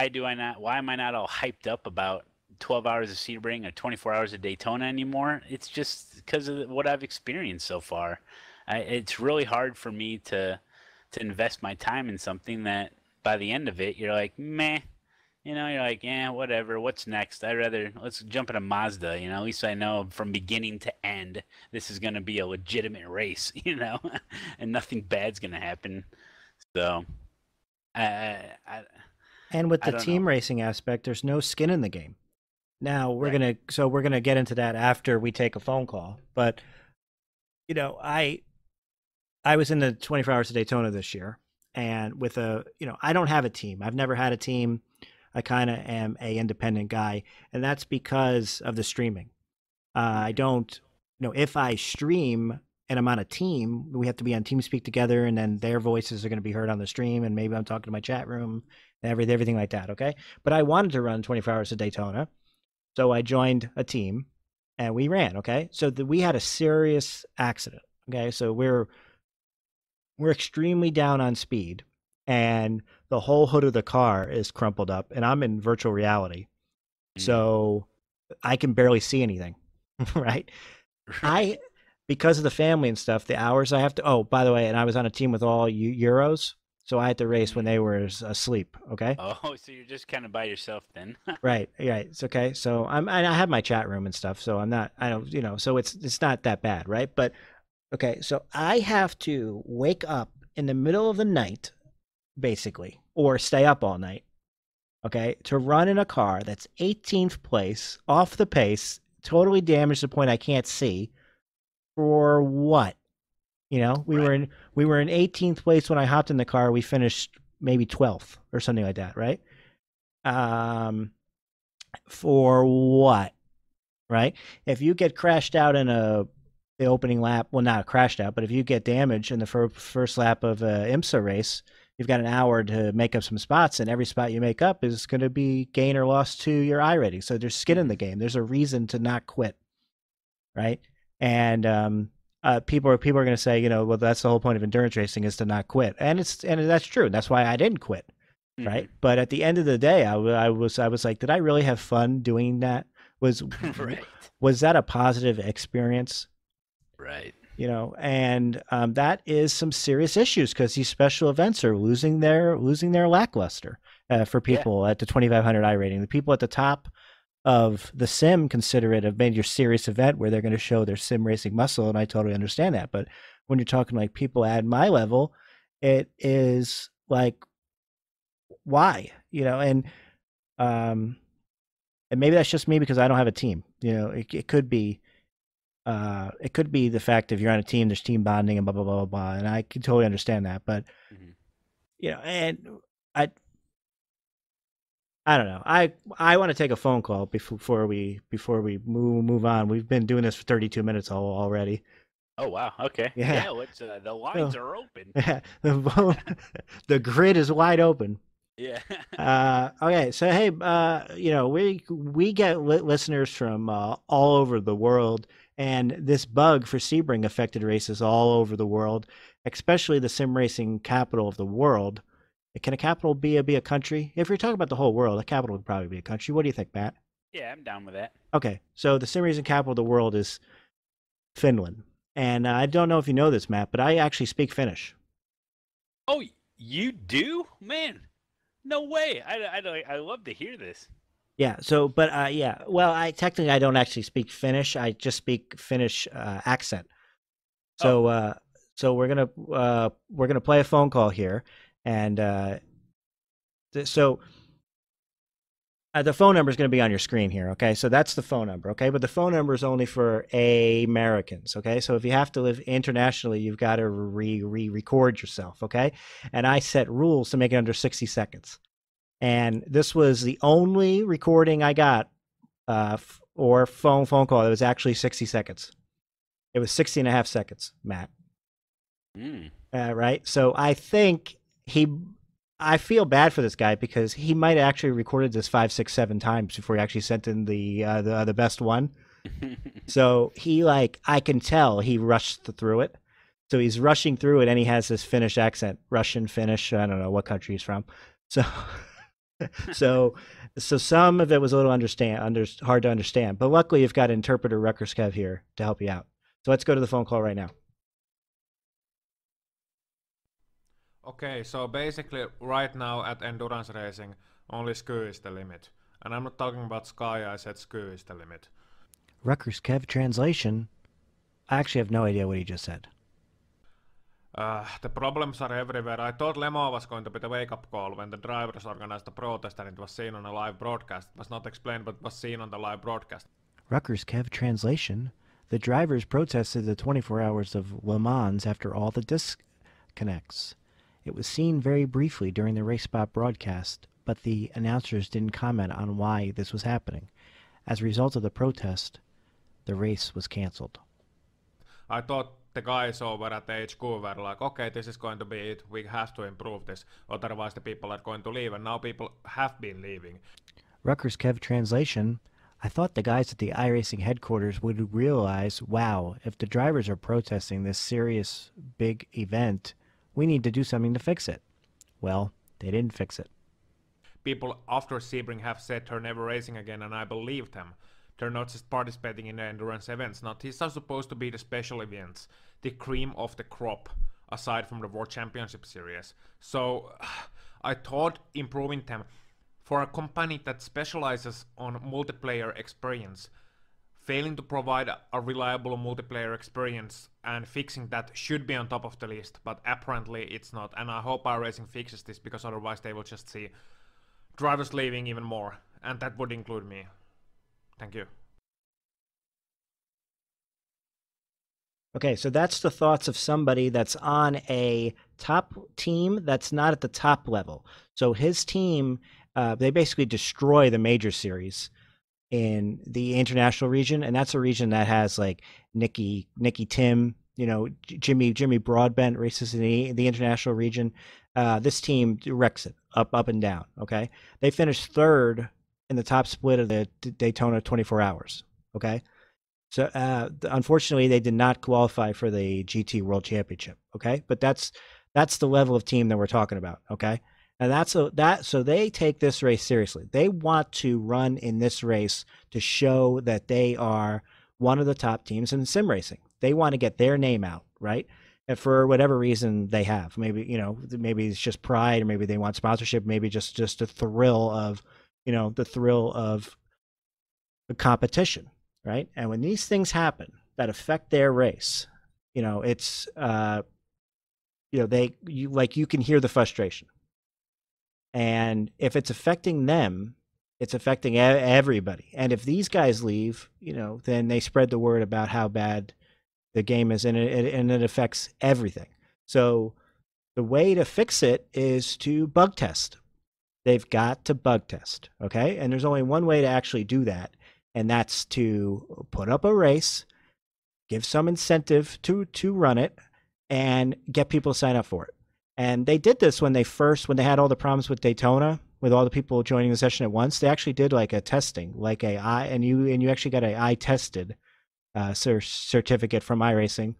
S6: am I not all hyped up about 12 hours of Sebring or 24 hours of Daytona anymore? It's just because of what I've experienced so far. It's really hard for me to invest my time in something that by the end of it, you're like, meh. You're like, yeah, whatever. What's next? Let's jump in a Mazda. At least I know from beginning to end, this is going to be a legitimate race, and nothing bad's going to happen. So,
S1: And with the team racing aspect, there's no skin in the game. Now we're gonna get into that after we take a phone call. But I was in the 24 Hours of Daytona this year, and with I don't have a team. I've never had a team. I kind of am a independent guy, and that's because of the streaming. I don't, if I stream and I'm on a team, we have to be on TeamSpeak together, and then their voices are going to be heard on the stream, and maybe I'm talking to my chat room, and everything like that, okay? But I wanted to run 24 Hours of Daytona, so I joined a team, and we ran, okay? So we had a serious accident, okay? So we're extremely down on speed, and the whole hood of the car is crumpled up, and I'm in virtual reality, so I can barely see anything, right? Because of the family and stuff, the hours I have to. Oh, by the way, and I was on a team with all Euros, so I had to race when they were asleep. Okay.
S6: Oh, so you're just kind of by yourself then.
S1: Right. It's okay. So I have my chat room and stuff, so I'm not. I don't. So it's not that bad, right? But okay, so I have to wake up in the middle of the night, basically, or stay up all night, okay, to run in a car that's 18th place, off the pace, totally damaged to the point I can't see. For what? We were in 18th place when I hopped in the car. We finished maybe 12th or something like that, right? For what? Right? If you get crashed out in the opening lap, well, not crashed out, but if you get damaged in the first lap of a IMSA race, you've got an hour to make up some spots, and every spot you make up is going to be gain or loss to your I rating. So there's skin in the game. There's a reason to not quit, right? And people are going to say, well, that's the whole point of endurance racing is to not quit, and that's true. That's why I didn't quit, right? But at the end of the day, I was like, did I really have fun doing that? Was that a positive experience?
S6: Right.
S1: And that is some serious issues because these special events are losing their lackluster for people at the 2,500 I rating. The people at the top of the sim consider it a major serious event where they're going to show their sim racing muscle, and I totally understand that. But when you're talking like people at my level, it is like, why? And maybe that's just me because I don't have a team. It could be the fact if you're on a team, there's team bonding and blah blah blah blah blah, and I can totally understand that. But and I don't know. I want to take a phone call before we move on. We've been doing this for 32 minutes already.
S6: Oh wow. Okay.
S1: Yeah.
S6: What's the lines are open.
S1: The grid is wide open.
S6: Yeah.
S1: Okay, so hey, we get listeners from all over the world, and this bug for Sebring affected races all over the world, especially the sim racing capital of the world. Can a capital be a country? If you're talking about the whole world, a capital would probably be a country. What do you think, Matt?
S6: Yeah, I'm down with that.
S1: Okay, so the sim racing capital of the world is Finland, and I don't know if you know this, Matt, but I actually speak Finnish.
S6: Oh, you do, man? No way. I love to hear this.
S1: Yeah. So, but yeah. Well, I don't actually speak Finnish. I just speak Finnish accent. So, so we're gonna play a phone call here, and so the phone number is going to be on your screen here. Okay. So that's the phone number. Okay. But the phone number is only for Americans. Okay. So if you have to live internationally, you've got to record yourself. Okay. And I set rules to make it under 60 seconds. And this was the only recording I got or phone call that was actually 60 seconds. It was 60 and a half seconds, Matt. Right? So I think I feel bad for this guy because he might have actually recorded this 5, 6, 7 times before he actually sent in the best one. So I can tell he rushed through it. So he's rushing through it, and he has this Finnish accent, Russian, Finnish. I don't know what country he's from. So some of it was a little hard to understand. But luckily, you've got interpreter RutgersKev here to help you out. So let's go to the phone call right now.
S4: Okay, so basically right now at endurance racing, only ski is the limit. And I'm not talking about sky, I said ski is the limit.
S1: RutgersKev translation. I actually have no idea what he just said.
S4: The problems are everywhere. I thought Lemo was going to be the wake-up call when the drivers organized the protest and it was seen on a live broadcast. It was not explained, but was seen on the live broadcast.
S1: RutgersKev translation. The drivers protested the 24 hours of Le Mans after all the disconnects. It was seen very briefly during the race spot broadcast, but the announcers didn't comment on why this was happening. As a result of the protest, the race was cancelled.
S4: I thought the guys over at HQ were like, okay, this is going to be it. We have to improve this. Otherwise the people are going to leave. And now people have been leaving.
S1: RutgersKev translation. I thought the guys at the iRacing headquarters would realize, wow, if the drivers are protesting this serious big event, we need to do something to fix it. Well, they didn't fix it.
S4: People after Sebring have said they're never racing again, and I believe them. They're not just participating in the endurance events. Now, these are supposed to be the special events, the cream of the crop, aside from the World Championship Series. So, I thought improving them for a company that specializes on multiplayer experience, failing to provide a reliable multiplayer experience and fixing that should be on top of the list, but apparently it's not. And I hope iRacing fixes this, because otherwise they will just see drivers leaving even more, and that would include me. Thank you.
S1: Okay, so that's the thoughts of somebody that's on a top team that's not at the top level. So his team, they basically destroy the major series in the international region, and that's a region that has like Nicky Tim, Jimmy Broadbent races in the international region. This team wrecks it up and down. Okay, they finished third in the top split of the Daytona 24 hours. Okay, so unfortunately they did not qualify for the GT World Championship. Okay, but that's the level of team that we're talking about. Okay. And so they take this race seriously. They want to run in this race to show that they are one of the top teams in sim racing. They want to get their name out, right? And for whatever reason they have, maybe it's just pride, or maybe they want sponsorship, maybe just the thrill of, the competition, right? And when these things happen that affect their race, it's you can hear the frustration. And if it's affecting them, it's affecting everybody. And if these guys leave, then they spread the word about how bad the game is, and it affects everything. So the way to fix it is to bug test. They've got to bug test, okay? And there's only one way to actually do that, and that's to put up a race give some incentive to run it, and get people to sign up for it. And they did this when they had all the problems with Daytona, with all the people joining the session at once. They actually did like a testing, like and you actually got a eye tested certificate from iRacing.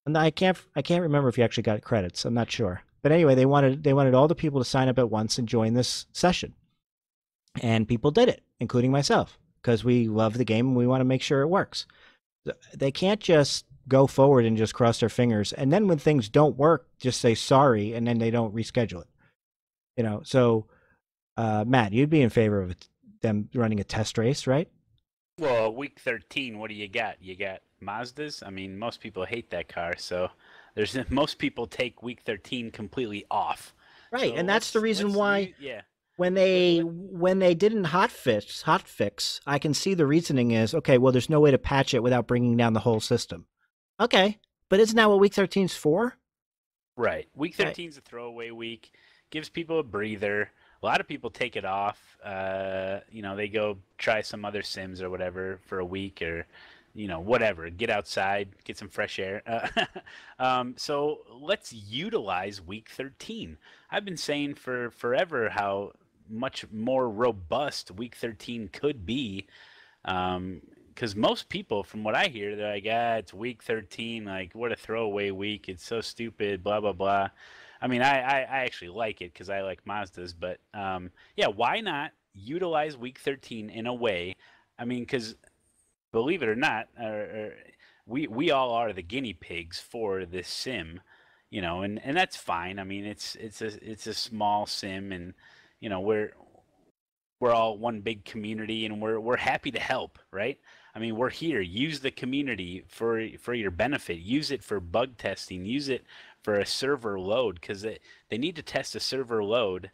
S1: And I can't remember if you actually got credits. I'm not sure. But anyway, they wanted all the people to sign up at once and join this session. And people did it, including myself, because we love the game and we want to make sure it works. They can't just go forward and just cross their fingers, and then when things don't work, just say sorry, and then they don't reschedule it. So Matt, you'd be in favor of them running a test race, right?
S6: Well, week 13, what do you got? You got Mazdas? I mean, most people hate that car, so most people take week 13 completely off.
S1: Right,
S6: So
S1: and that's the reason why
S6: yeah.
S1: when they didn't hotfix, I can see the reasoning is, okay, well, there's no way to patch it without bringing down the whole system. Okay, but isn't that what week 13's for?
S6: Right. Week 13 is a throwaway week. Gives people a breather. A lot of people take it off. They go try some other sims or whatever for a week, or whatever. Get outside, get some fresh air. So let's utilize week 13. I've been saying for forever how much more robust week 13 could be. Because most people, from what I hear, they're like, it's week 13, like, what a throwaway week, it's so stupid, blah, blah, blah. I mean, I actually like it because I like Mazdas, but, why not utilize week 13 in a way, I mean, because, believe it or not, we all are the guinea pigs for this sim, and that's fine. I mean, it's a small sim, and, we're all one big community, and we're happy to help, right? I mean, we're here. Use the community for your benefit. Use it for bug testing. Use it for a server load, because they need to test a server load.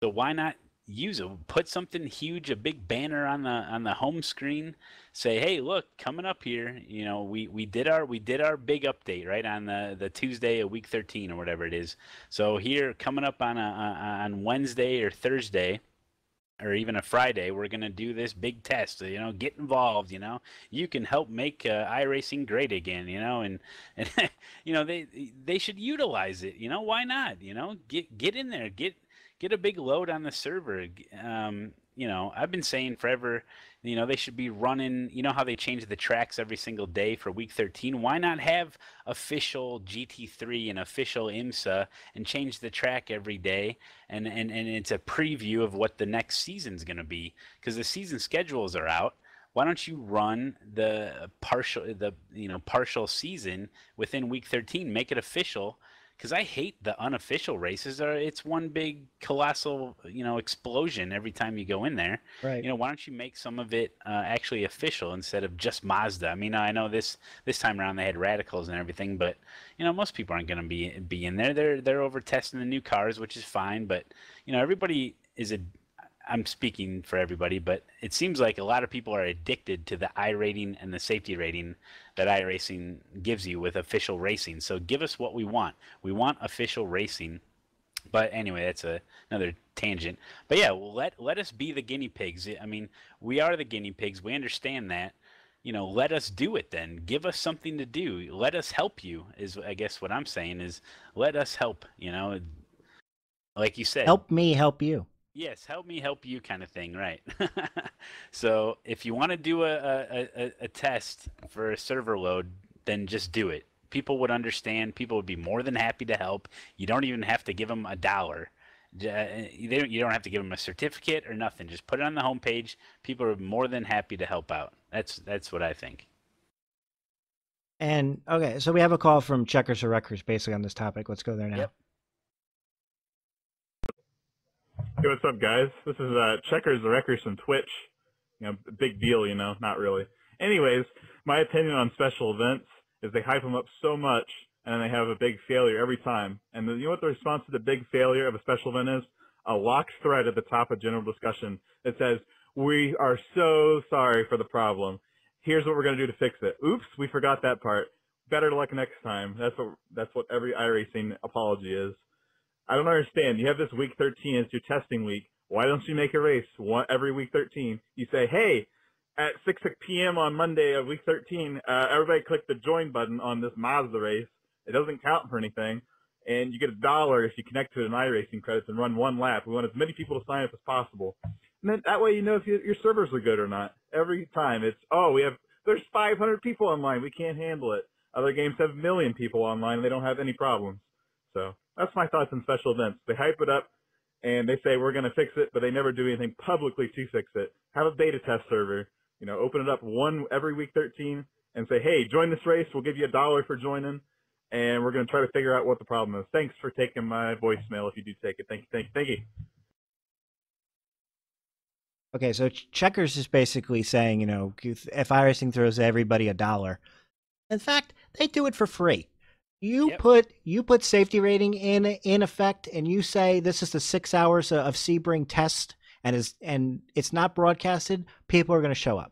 S6: So why not use it? Put something huge, a big banner on the home screen. Say, hey, look, coming up here. We did our big update right on the Tuesday of week 13 or whatever it is. So here, coming up on Wednesday or Thursday, or even a Friday, we're going to do this big test. Get involved. You can help make iRacing great again. And they should utilize it. Why not? Get in there. Get a big load on the server. I've been saying forever, they should be running, how they change the tracks every single day for week 13. Why not have official GT3 and official IMSA and change the track every day? And it's a preview of what the next season's going to be, because the season schedules are out. Why don't you run the partial season within week 13, make it official? Because I hate the unofficial races. It's one big colossal, explosion every time you go in there.
S1: Right.
S6: Why don't you make some of it actually official instead of just Mazda? I mean, I know this time around they had radicals and everything, but most people aren't going to be in there. They're over testing the new cars, which is fine. But everybody is I'm speaking for everybody, but it seems like a lot of people are addicted to the I rating and the safety rating that iRacing gives you with official racing. So give us what we want. We want official racing. But anyway, that's another tangent. But yeah, let us be the guinea pigs. I mean, we are the guinea pigs. We understand that. Let us do it then. Give us something to do. Let us help you, is I guess what I'm saying is let us help, like you said.
S1: Help me help you.
S6: Yes, help me help you kind of thing, right? So if you want to do a test for a server load, then just do it. People would understand. People would be more than happy to help. You don't even have to give them $1. You don't have to give them a certificate or nothing. Just put it on the homepage. People are more than happy to help out. That's what I think.
S1: And okay, so we have a call from Checkersorwreckers basically on this topic. Let's go there now.
S6: Yep.
S7: Hey, what's up, guys? This is Checkersorwreckers from Twitch. Big deal, not really. Anyways, my opinion on special events is they hype them up so much, and then they have a big failure every time. And you know what the response to the big failure of a special event is? A locked thread at the top of general discussion that says, "We are so sorry for the problem. Here's what we're going to do to fix it. Oops, we forgot that part. Better luck next time." That's what every iRacing apology is. I don't understand. You have this week 13 as your testing week. Why don't you make a race every week 13? You say, hey, at 6 p.m. on Monday of week 13, everybody click the join button on this Mazda race. It doesn't count for anything, and you get $1 if you connect to an iRacing credits and run one lap. We want as many people to sign up as possible. And then that way you know if your servers are good or not. Every time it's, there's 500 people online. We can't handle it. Other games have 1 million people online, and they don't have any problems. So that's my thoughts on special events. They hype it up, and they say we're going to fix it, but they never do anything publicly to fix it. Have a beta test server. Open it up every week 13 and say, hey, join this race. We'll give you $1 for joining, and we're going to try to figure out what the problem is. Thanks for taking my voicemail if you do take it. Thank you.
S1: Okay, so Checkers is basically saying, if iRacing throws everybody $1, in fact, they do it for free. You put safety rating in effect, and you say this is the 6 hours of Sebring test, and it's not broadcasted, people are going to show up.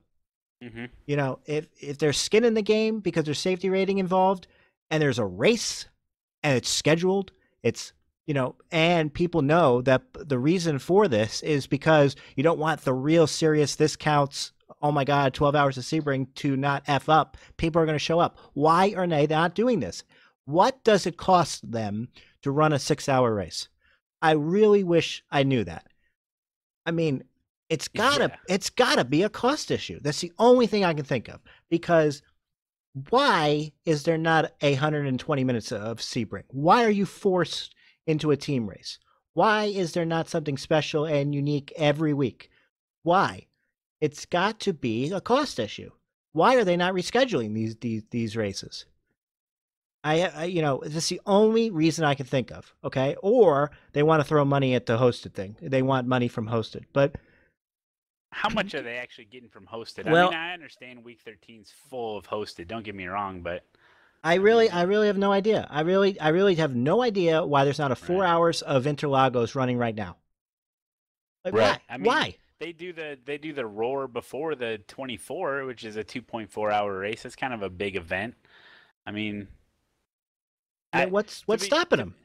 S6: Mm-hmm.
S1: If there's skin in the game because there's safety rating involved, and there's a race, and it's scheduled, and people know that the reason for this is because you don't want the real serious, this counts, oh my God, 12 hours of Sebring to not F up. People are going to show up. Why are they not doing this? What does it cost them to run a 6-hour race? I really wish I knew that. I mean, it's gotta be a cost issue. That's the only thing I can think of. Because why is there not 120 minutes of Sebring? Why are you forced into a team race? Why is there not something special and unique every week? Why? It's got to be a cost issue. Why are they not rescheduling these races? That's the only reason I can think of. Okay, or they want to throw money at the hosted thing. They want money from hosted, but
S6: how much are they actually getting from hosted?
S1: Well,
S6: I mean, I understand week 13's full of hosted. Don't get me wrong, but
S1: I really have no idea. I really have no idea why there's not a 4 hours of Interlagos running right now. Like,
S6: right.
S1: Why?
S6: They do the Roar before the 24, which is a 2.4-hour race. It's kind of a big event. I mean,
S1: what's stopping them?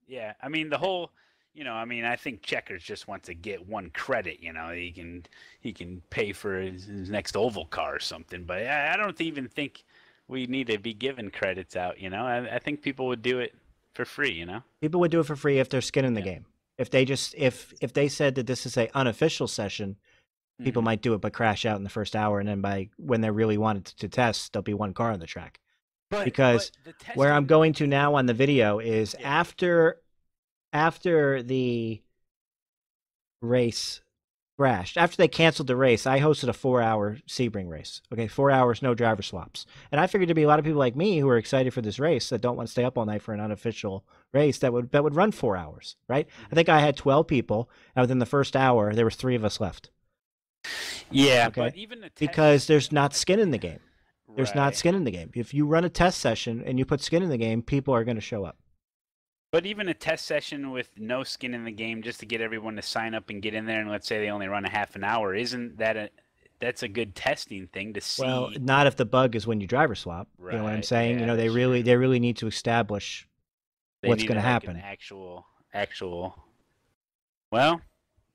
S6: Yeah, I mean the whole, I think Checkers just wants to get one credit. He can pay for his next oval car or something. But I don't even think we need to be giving credits out. I think people would do it for free.
S1: People would do it for free if there's skin in the game. If they if they said that this is a unofficial session, people might do it but crash out in the first hour, and then when they really wanted to test, there'll be one car on the track. Because where I'm going to now on the video is after the race crashed, after they canceled the race, I hosted a 4-hour Sebring race. Okay, 4 hours, no driver swaps. And I figured there'd be a lot of people like me who are excited for this race that don't want to stay up all night for an unofficial race that would run 4 hours, right? I think I had 12 people, and within the first hour, there was 3 of us left.
S6: Yeah,
S1: okay?
S6: But even
S1: because there's not skin in the game. There's not skin in the game. If you run a test session and you put skin in the game, people are going to show up.
S6: But even a test session with no skin in the game, just to get everyone to sign up and get in there, and let's say they only run a half an hour, isn't that that's a good testing thing to see?
S1: Well, not if the bug is when you driver swap.
S6: Right.
S1: You know what I'm saying?
S6: Yeah,
S1: they really need to establish what's going to happen.
S6: An actual. Well,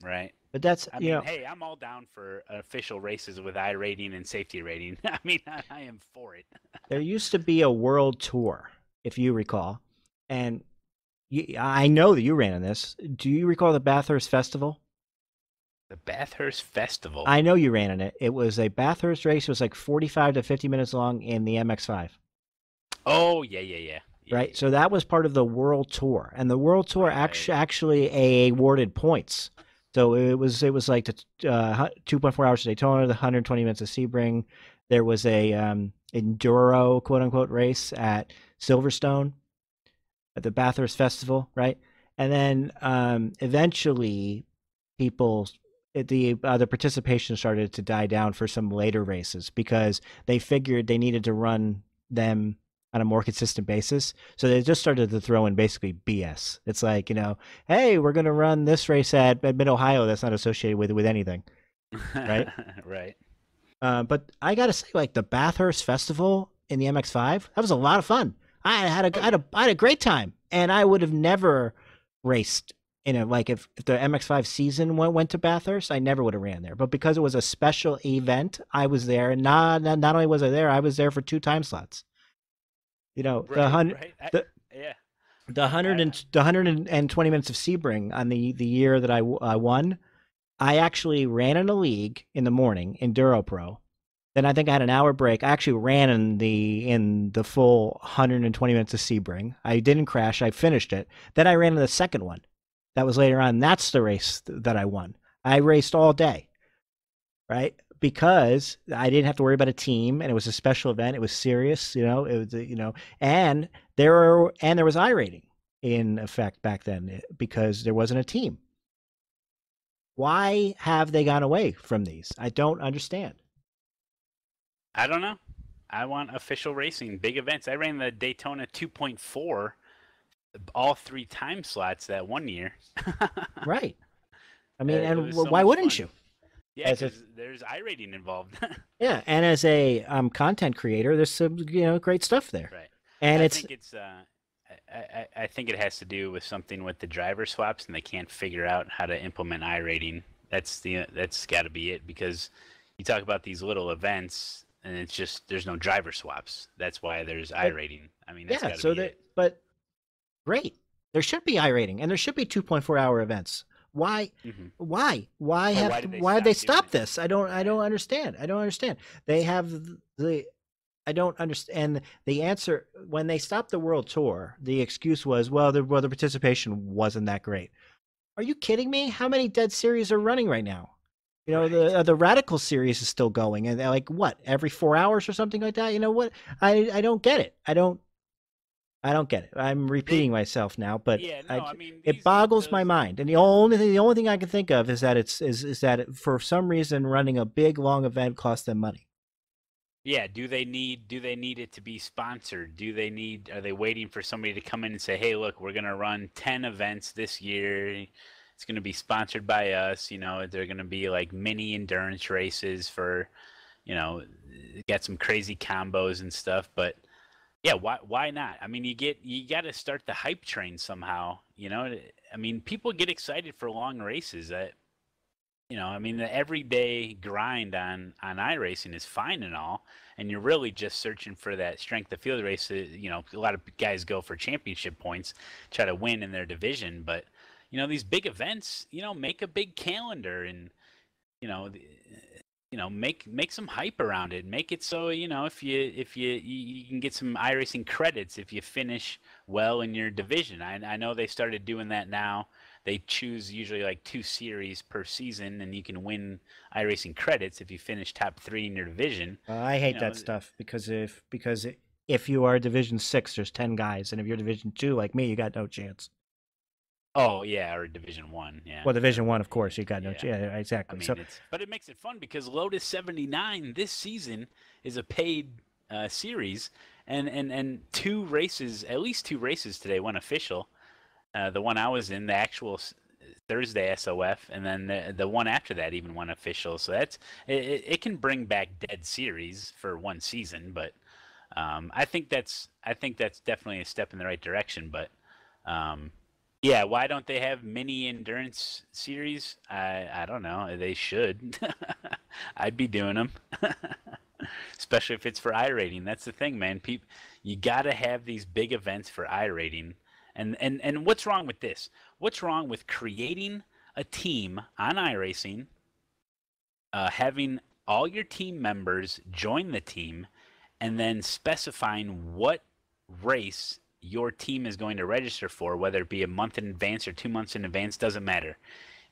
S6: right.
S1: But that's
S6: hey, I'm all down for official races with iRating and safety rating. I mean, I am for it.
S1: There used to be a world tour, if you recall, and I know that you ran in this. Do you recall the Bathurst Festival?
S6: The Bathurst Festival.
S1: I know you ran in it. It was a Bathurst race. It was like 45 to 50 minutes long in the MX-5.
S6: Oh yeah.
S1: Right. So that was part of the world tour, and the world tour actually awarded points. So it was like the 2.4 hours of Daytona, the 120 minutes of Sebring. There was a enduro quote unquote race at Silverstone at the Bathurst Festival, right? And then eventually the participation started to die down for some later races because they figured they needed to run them on a more consistent basis. So they just started to throw in basically BS. It's like, hey, we're going to run this race at Mid-Ohio that's not associated with anything, right?
S6: Right.
S1: But I got to say, like, the Bathurst Festival in the MX-5, that was a lot of fun. I had a great time, and I would have never raced like if the MX5 season went to Bathurst, I never would have ran there. But because it was a special event, I was there. And not only was I was there for 2 time slots. You know,
S6: Right,
S1: the 100,
S6: right. Yeah.
S1: the 120 minutes of Sebring on the year that I won. I actually ran in a league in the morning in DuroPro. Then I think I had an hour break. I actually ran in the full 120 minutes of Sebring. I didn't crash. I finished it. Then I ran in the second one. That was later on. That's the race that I won. I raced all day, right? Because I didn't have to worry about a team, and it was a special event. It was serious, you know. It was, and there was iRating in effect back then because there wasn't a team. Why have they gone away from these? I don't understand.
S6: I don't know. I want official racing, big events. I ran the Daytona 2.4 all 3 time slots that one year.
S1: Right. I mean, and
S6: so
S1: why wouldn't
S6: fun.
S1: you?
S6: Yeah, because there's iRating involved.
S1: Yeah, and as a content creator, there's some great stuff there.
S6: Right.
S1: And
S6: I think it has to do with something with the driver swaps, and they can't figure out how to implement iRating. That's got to be it, because you talk about these little events, and it's just there's no driver swaps. That's why there's iRating. I mean, that's got to be it.
S1: But great, there should be iRating, and there should be 2.4-hour events. Why?
S6: Mm-hmm.
S1: Why did they stop this? I don't understand. I don't understand. They have I don't understand the answer. When they stopped the world tour, the excuse was, well, the participation wasn't that great. Are you kidding me? How many dead series are running right now? You know, the Radical series is still going, and they're like, what, every 4 hours or something like that? You know what? I don't get it. I don't get it. I'm repeating myself now, but
S6: yeah, no, I mean,
S1: it boggles my mind. And the only thing I can think of is that is that for some reason running a big long event costs them money.
S6: Yeah, do they need it to be sponsored? Are they waiting for somebody to come in and say, "Hey, look, we're going to run 10 events this year. It's going to be sponsored by us." You know, they're going to be like mini endurance races for, get some crazy combos and stuff, but yeah, why not? I mean, you got to start the hype train somehow, I mean, people get excited for long races. I mean, the everyday grind on iRacing is fine and all, and you're really just searching for that strength of field race. A lot of guys go for championship points, try to win in their division, but these big events, make a big calendar and make some hype around it. Make it so if you can get some iRacing credits if you finish well in your division. I know they started doing that now. They choose usually like 2 series per season, and you can win iRacing credits if you finish top 3 in your division.
S1: I hate that stuff because if you are Division 6, there's 10 guys, and if you're Division 2 like me, you got no chance.
S6: Oh yeah, or Division 1, yeah.
S1: Well, Division 1, of course, you got no chance. Yeah, exactly.
S6: I mean, but it makes it fun because Lotus 79 this season is a paid series, and 2 races, at least 2 races today went official. The one I was in, the actual Thursday SOF, and then the one after that even went official. So it can bring back dead series for one season, but I think that's definitely a step in the right direction. But yeah, why don't they have mini endurance series? I don't know. They should. I'd be doing them, especially if it's for iRating. That's the thing, man. You got to have these big events for iRating. And what's wrong with this? What's wrong with creating a team on iRacing, having all your team members join the team, and then specifying what race your team is going to register for, whether it be a month in advance or 2 months in advance, doesn't matter.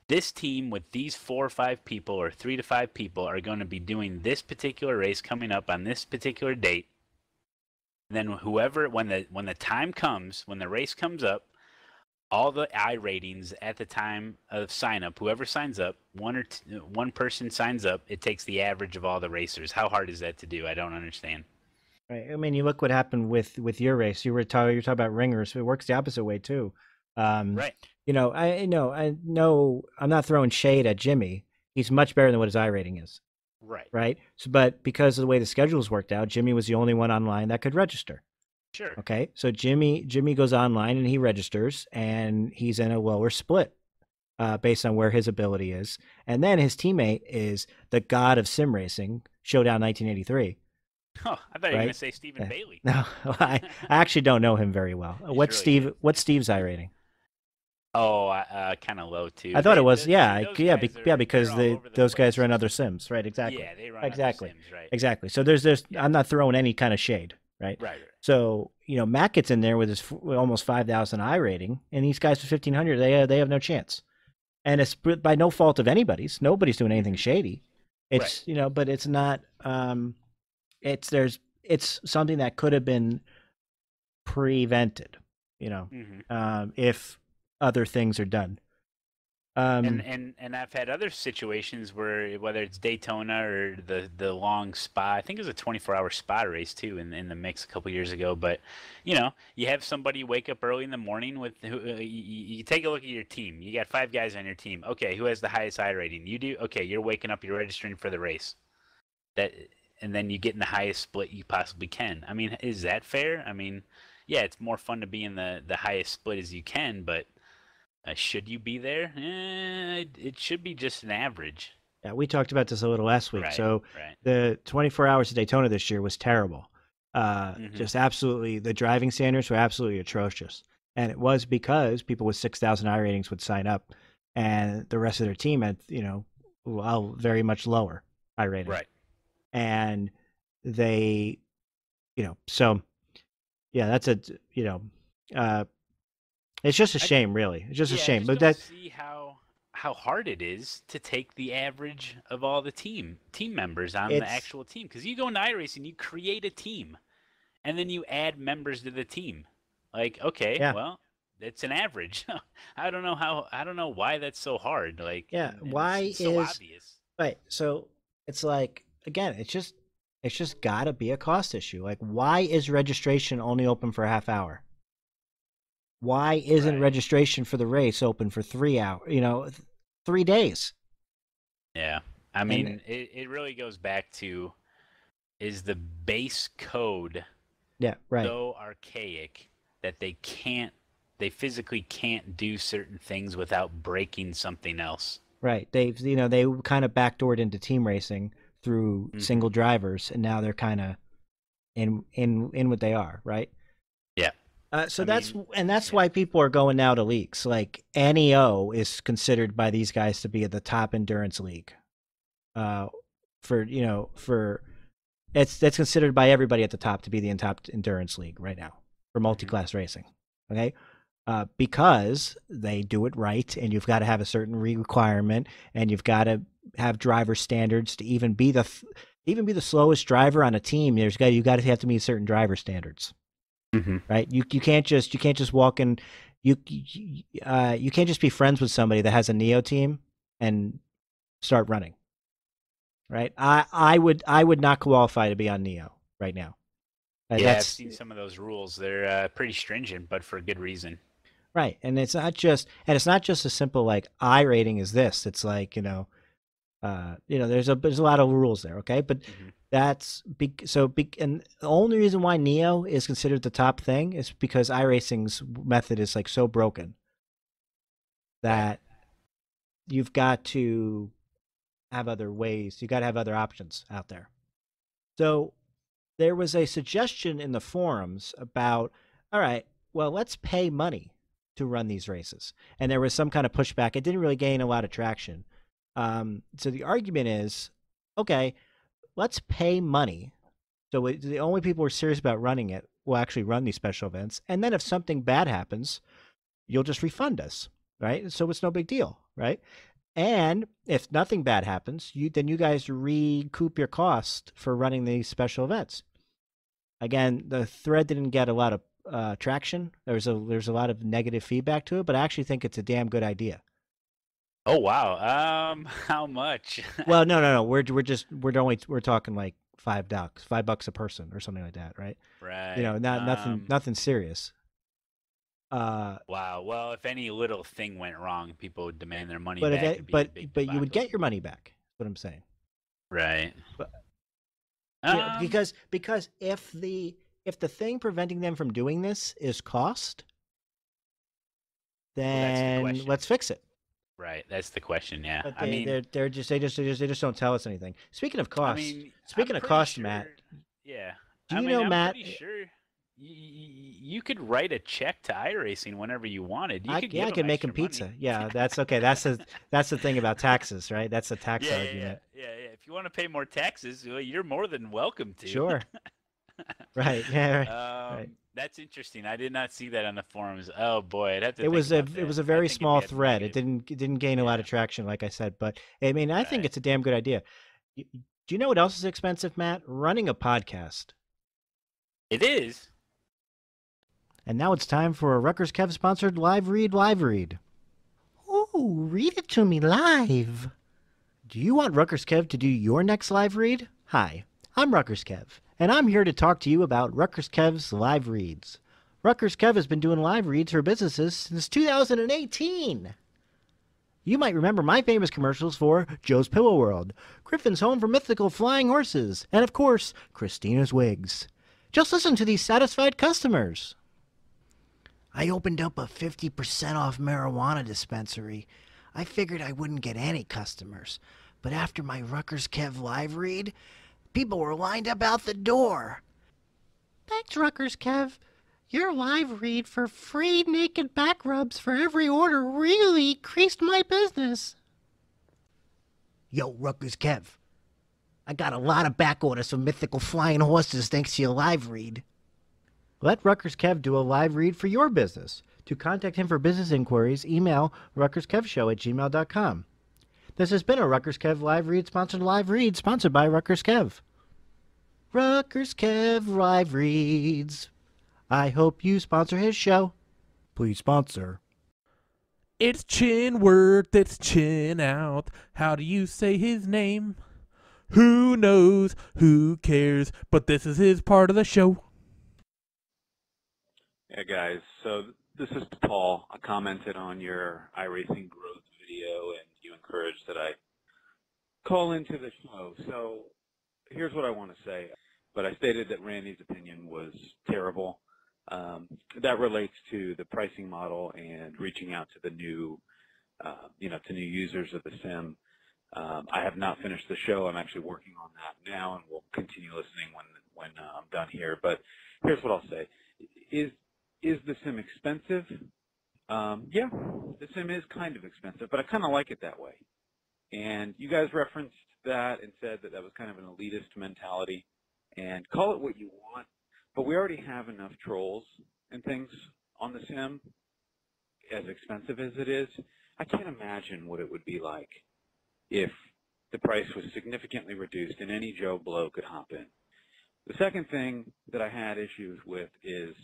S6: This team with these 4 or 5 people or 3 to 5 people are going to be doing this particular race coming up on this particular date. And then when the time comes, when the race comes up, all the iRatings at the time of sign up, whoever signs up, one person signs up, it takes the average of all the racers. How hard is that to do? I don't understand.
S1: Right. I mean, you look what happened with your race. You're talking about ringers. It works the opposite way too.
S6: Right.
S1: I know I'm not throwing shade at Jimmy. He's much better than what his iRating is.
S6: Right.
S1: Right. So, but because of the way the schedules worked out, Jimmy was the only one online that could register.
S6: Sure.
S1: Okay. So Jimmy goes online and he registers, and he's in a lower split. based on where his ability is. And then his teammate is the god of sim racing, Showdown 1983.
S6: Oh, I thought you were going to say Stephen Bailey.
S1: No, I actually don't know him very well. What's
S6: really
S1: Steve's iRating?
S6: Oh, kind of low too.
S1: I thought it was,
S6: because
S1: because those guys run other sims, right? Exactly.
S6: Yeah, they run
S1: exactly.
S6: other sims, right?
S1: Exactly. So there's I'm not throwing any kind of shade, right?
S6: Right.
S1: So Matt gets in there with his almost 5,000 iRating, and these guys with 1,500, they have no chance, and it's by no fault of anybody's. Nobody's doing anything shady. It's but it's not. It's something that could have been prevented, if other things are done.
S6: And I've had other situations where, whether it's Daytona or the long spa, I think it was a 24-hour spa race too in the mix a couple years ago. But you have somebody wake up early in the morning with you take a look at your team. You got 5 guys on your team. Okay, who has the highest iRating? You do. Okay, you're waking up. You're registering for the race. And then you get in the highest split you possibly can. I mean, is that fair? I mean, yeah, it's more fun to be in the highest split as you can, but should you be there? It should be just an average.
S1: Yeah, we talked about this a little last week.
S6: Right,
S1: so the 24 hours of Daytona this year was terrible. Just absolutely, the driving standards were absolutely atrocious. And it was because people with 6,000 iRatings would sign up, and the rest of their team had, very much lower iRatings.
S6: Right.
S1: And they, so yeah, that's it's just a shame, really. It's just a shame.
S6: But that's see how hard it is to take the average of all the team members on the actual team. Because you go into iRacing, you create a team, and then you add members to the team. Like, okay, well, it's an average. I don't know why that's so hard. Like,
S1: why
S6: it's so obvious.
S1: Right. So it's like, again, it's just got to be a cost issue. Like, why is registration only open for a half hour? Why isn't registration for the race open for 3 hours? 3 days.
S6: Yeah, I mean, it really goes back to, is the base code so archaic that they physically can't do certain things without breaking something else?
S1: Right. They kind of backdoored into team racing through single drivers, and now they're kind of in what they are, right?
S6: Yeah.
S1: So that's why people are going now to leagues. Like, NEO is considered by these guys to be at the top endurance league. That's considered by everybody at the top to be the top endurance league right now for multi-class racing. Okay. Because they do it right, and you've got to have a certain requirement, and you've got to have driver standards to even be the slowest driver on a team. You got to have to meet certain driver standards, right? You can't just walk in. You can't just be friends with somebody that has a Neo team and start running, right? I would not qualify to be on Neo right now.
S6: I've seen some of those rules. They're pretty stringent, but for good reason.
S1: Right, and it's not just a simple like iRating is this. It's like there's a lot of rules there. Okay, but that's and the only reason why Neo is considered the top thing is because iRacing's method is like so broken that you've got to have other ways. You got to have other options out there. So there was a suggestion in the forums about, all right, well, let's pay money to run these races. And there was some kind of pushback. It didn't really gain a lot of traction. So the argument is, okay, let's pay money. So the only people who are serious about running it will actually run these special events. And then if something bad happens, you'll just refund us, right? So it's no big deal, right? And if nothing bad happens, then you guys recoup your cost for running these special events. Again, the thread didn't get a lot of traction. There's a lot of negative feedback to it, but I actually think it's a damn good idea.
S6: Oh wow! How much?
S1: Well, no. We're talking like $5 a person or something like that, right?
S6: Right.
S1: Nothing serious.
S6: Wow. Well, if any little thing went wrong, people would demand their money
S1: but
S6: back.
S1: But you would get your money back. That's what I'm saying.
S6: Right.
S1: But, because if the thing preventing them from doing this is cost, then let's fix it.
S6: Right. That's the question. Yeah.
S1: But
S6: I mean,
S1: they just don't tell us anything. Speaking of cost,
S6: I'm pretty
S1: cost,
S6: sure,
S1: Matt.
S6: Yeah.
S1: Do you know,
S6: I'm
S1: Matt?
S6: pretty sure you could write a check to iRacing whenever you wanted. You could give
S1: I could make
S6: extra
S1: him pizza.
S6: money.
S1: Yeah, that's okay. That's the thing about taxes, right? That's a tax argument.
S6: Yeah. If you want to pay more taxes, well, you're more than welcome to.
S1: Sure. Right. Yeah. Right.
S6: That's interesting. I did not see that on the forums. Oh boy, I'd have to.
S1: It was a very small
S6: it'd be
S1: thread. It
S6: negative.
S1: didn't gain a lot of traction, like I said. But I mean, I think
S6: Right.
S1: it's a damn good idea. Do you know what else is expensive, Matt? Running a podcast.
S6: It is.
S1: And now it's time for a RutgersKev sponsored live read. Ooh, read it to me live. Do you want RutgersKev to do your next live read? Hi, I'm RutgersKev, and I'm here to talk to you about RutgersKev's live reads. RutgersKev has been doing live reads for businesses since 2018. You might remember my famous commercials for Joe's Pillow World, Griffin's Home for Mythical Flying Horses, and of course, Christina's Wigs. Just listen to these satisfied customers. I opened up a 50% off marijuana dispensary. I figured I wouldn't get any customers, but after my RutgersKev live read, people were lined up out the door. Thanks, RutgersKev. Your live read for free naked back rubs for every order really increased my business. Yo, RutgersKev. I got a lot of back orders for mythical flying horses thanks to your live read. Let RutgersKev do a live read for your business. To contact him for business inquiries, email RutgersKevShow@gmail.com. This has been a RutgersKev live read sponsored by RutgersKev. RutgersKev live reads. I hope you sponsor his show. Please sponsor.
S8: It's Chinworth, it's Chin Out. How do you say his name? Who knows? Who cares? But this is his part of the show.
S9: Yeah, guys. So this is Paul. I commented on your iRacing growth video, and you encouraged that I call into the show. So here's what I want to say. But I stated that Randy's opinion was terrible. That relates to the pricing model and reaching out to the new, to new users of the sim. I have not finished the show. I'm actually working on that now, and we'll continue listening when I'm done here. But here's what I'll say: is the sim expensive? Yeah, the sim is kind of expensive, but I kind of like it that way. And you guys referenced that and said that that was kind of an elitist mentality. And call it what you want, but we already have enough trolls and things on the sim, as expensive as it is. I can't imagine what it would be like if the price was significantly reduced and any Joe Blow could hop in. The second thing that I had issues with is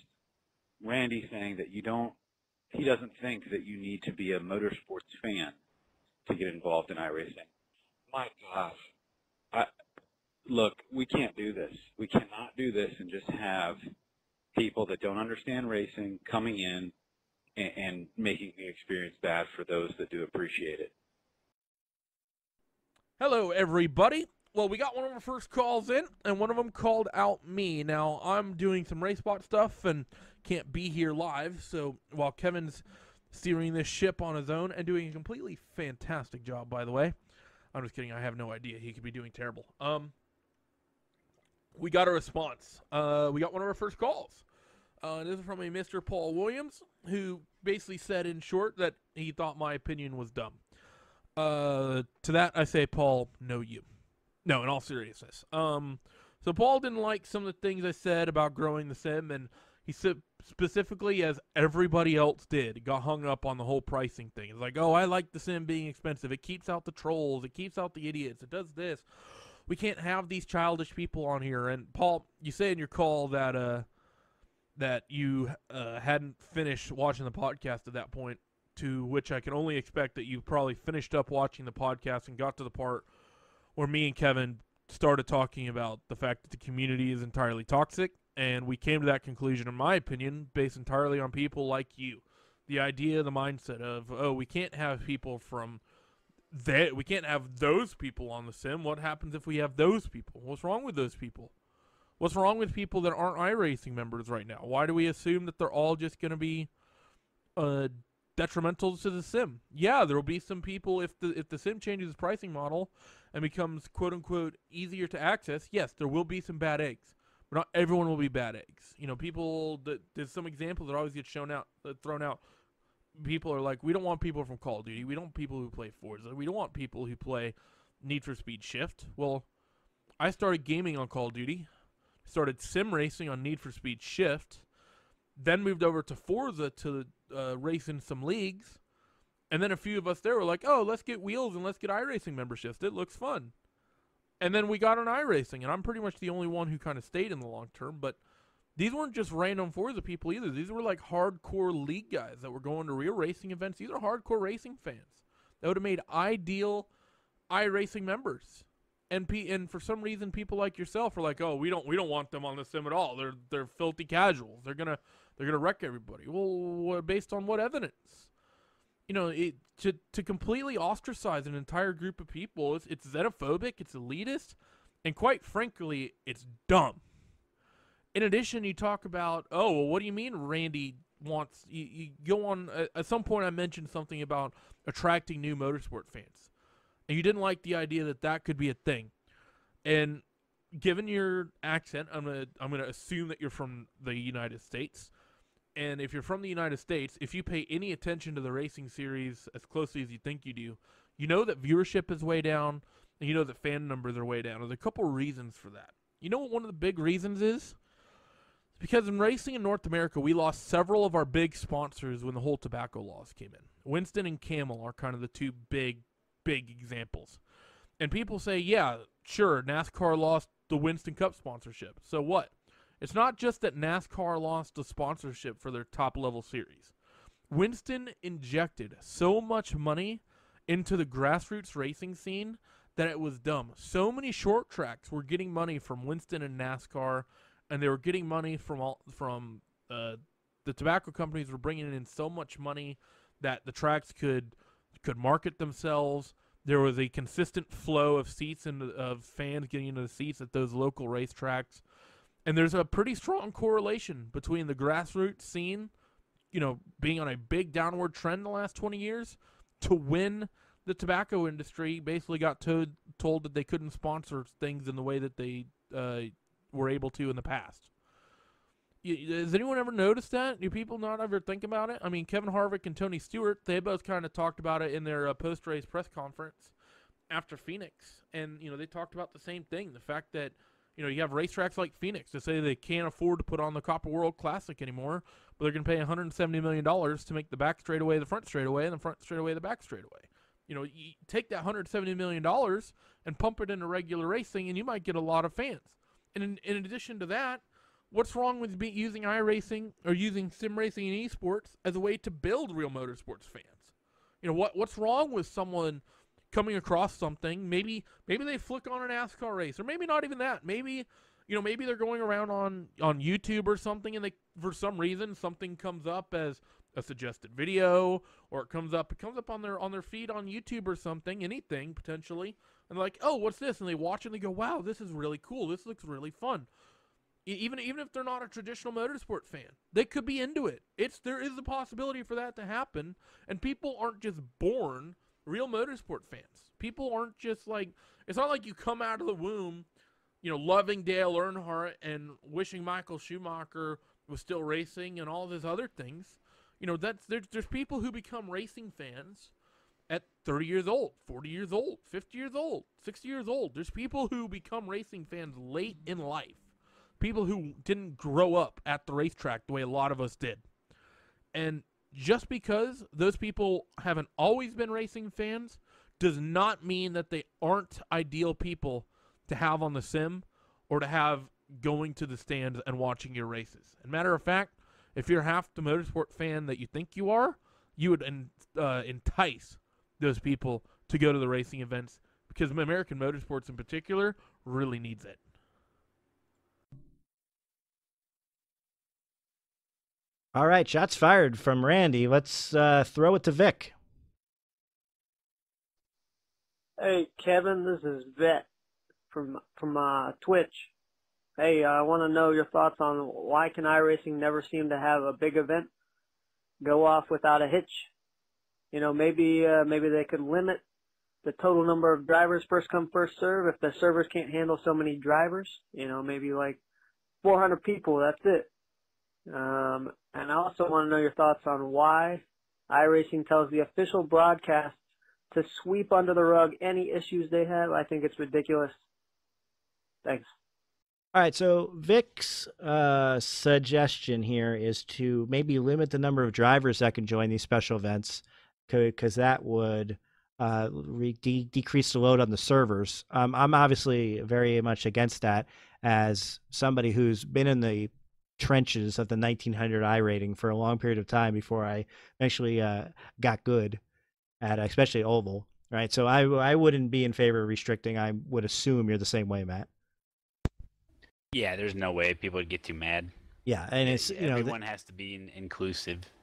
S9: Randy saying that he doesn't think that you need to be a motorsports fan to get involved in iRacing. My gosh. Look, we can't do this. We cannot do this and just have people that don't understand racing coming in and making the experience bad for those that do appreciate it.
S8: Hello, everybody. Well, we got one of our first calls in, and one of them called out me. Now, I'm doing some RaceBot stuff and can't be here live, so while Kevin's steering this ship on his own and doing a completely fantastic job, by the way. I'm just kidding. I have no idea. He could be doing terrible. We got a response. We got one of our first calls. This is from a Mr. Paul Williams, who basically said in short that he thought my opinion was dumb. To that, I say, Paul, no you. No, in all seriousness. So Paul didn't like some of the things I said about growing the sim, and he said specifically, as everybody else did, got hung up on the whole pricing thing. It's like, oh, I like the sim being expensive. It keeps out the trolls. It keeps out the idiots. It does this. We can't have these childish people on here. And Paul, you say in your call that that you hadn't finished watching the podcast at that point, to which I can only expect that you probably finished up watching the podcast and got to the part where me and Kevin started talking about the fact that the community is entirely toxic, and we came to that conclusion, in my opinion, based entirely on people like you. The idea, the mindset of, oh, we can't have people from we can't have those people on the sim. What happens if we have those people? What's wrong with those people? What's wrong with people that aren't iRacing members right now? Why do we assume that they're all just going to be detrimental to the sim. Yeah, there will be some people, if the sim changes its pricing model and becomes quote unquote easier to access, yes, there will be some bad eggs. But not everyone will be bad eggs. You know, people there's some examples that always get thrown out. People are like, we don't want people from Call of Duty. We don't want people who play Forza. We don't want people who play Need for Speed Shift. Well, I started gaming on Call of Duty, started sim racing on Need for Speed Shift, then moved over to Forza to race in some leagues, and then a few of us there were like, oh, let's get wheels and let's get iRacing memberships. It looks fun. And then we got on iRacing, and I'm pretty much the only one who kind of stayed in the long term, but these weren't just random Forza people either. These were like hardcore league guys that were going to real racing events. These are hardcore racing fans that would have made ideal iRacing members. And for some reason, people like yourself are like, oh, we don't want them on the sim at all. They're filthy casuals. They're gonna wreck everybody. Well, based on what evidence? You know, to completely ostracize an entire group of people, it's xenophobic, it's elitist, and quite frankly, it's dumb. In addition, you talk about, oh, well, what do you mean Randy wants, you go on, at some point I mentioned something about attracting new motorsport fans. And you didn't like the idea that could be a thing. And given your accent, I'm gonna assume that you're from the United States. And if you're from the United States, if you pay any attention to the racing series as closely as you think you do, you know that viewership is way down, and you know that fan numbers are way down. There's a couple reasons for that. You know what one of the big reasons is? Because in racing in North America, we lost several of our big sponsors when the whole tobacco laws came in. Winston and Camel are kind of the two big examples. And people say, yeah, sure, NASCAR lost the Winston Cup sponsorship. So what? It's not just that NASCAR lost the sponsorship for their top-level series. Winston injected so much money into the grassroots racing scene that it was dumb. So many short tracks were getting money from Winston and NASCAR, and they were getting money from the tobacco companies were bringing in so much money that the tracks could market themselves. There was a consistent flow of seats and of fans getting into the seats at those local racetracks. And there's a pretty strong correlation between the grassroots scene, you know, being on a big downward trend the last 20 years, to when the tobacco industry basically got told that they couldn't sponsor things in the way that they were able to in the past. Has anyone ever noticed that? Do people not ever think about it? I mean, Kevin Harvick and Tony Stewart, they both kind of talked about it in their post-race press conference after Pheonix. And, you know, they talked about the same thing, the fact that, you know, you have racetracks like Pheonix that say they can't afford to put on the Copper World Classic anymore, but they're going to pay $170 million to make the back straightaway the front straightaway and the front straightaway the back straightaway. You know, you take that $170 million and pump it into regular racing, and you might get a lot of fans. And in addition to that, what's wrong with using iRacing or using sim racing and esports as a way to build real motorsports fans? You know, what's wrong with someone coming across something? Maybe they flick on a NASCAR race, or maybe not even that. Maybe, you know, maybe they're going around on YouTube or something, and they, for some reason, something comes up as a suggested video, or it comes up on their feed on YouTube or something, anything potentially, and they're like, oh, what's this? And they watch it and they go, wow, this is really cool. This looks really fun. Even if they're not a traditional motorsport fan, they could be into it. There is a possibility for that to happen, and people aren't just born real motorsport fans. People aren't just like, it's not like you come out of the womb, you know, loving Dale Earnhardt and wishing Michael Schumacher was still racing and all of his other things. You know, there's people who become racing fans at 30 years old, 40 years old, 50 years old, 60 years old. There's people who become racing fans late in life. People who didn't grow up at the racetrack the way a lot of us did. And just because those people haven't always been racing fans does not mean that they aren't ideal people to have on the sim or to have going to the stands and watching your races. And matter of fact, if you're half the motorsport fan that you think you are, you would entice those people to go to the racing events, because American motorsports in particular really needs it.
S1: All right, shots fired from Randy. Let's throw it to Vic.
S10: Hey, Kevin, this is Vet from Twitch. Hey, I want to know your thoughts on why can iRacing never seem to have a big event go off without a hitch? maybe they could limit the total number of drivers first come, first serve. If the servers can't handle so many drivers, maybe like 400 people, that's it. And I also want to know your thoughts on why iRacing tells the official broadcast to sweep under the rug any issues they have. I think it's ridiculous. Thanks.
S1: All right, so Vic's suggestion here is to maybe limit the number of drivers that can join these special events, because that would decrease the load on the servers. I'm obviously very much against that, as somebody who's been in the trenches of the 1900 I rating for a long period of time before I eventually got good at especially oval. Right, so I wouldn't be in favor of restricting. I would assume you're the same way, Matt.
S6: Yeah, there's no way people would get too mad.
S1: Yeah, and it's
S6: everyone has to be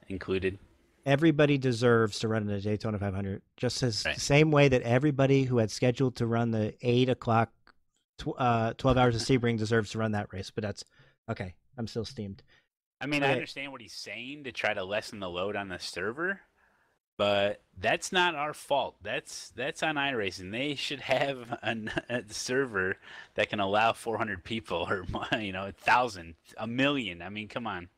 S6: included.
S1: Everybody deserves to run in the Daytona 500, just as the same way that everybody who had scheduled to run the 8 o'clock 12 hours of Sebring deserves to run that race. But that's okay. I'm still steamed.
S6: I mean, I understand what he's saying to try to lessen the load on the server, but that's not our fault. That's on iRacing. They should have a server that can allow 400 people, or 1,000, 1,000,000. I mean, come on.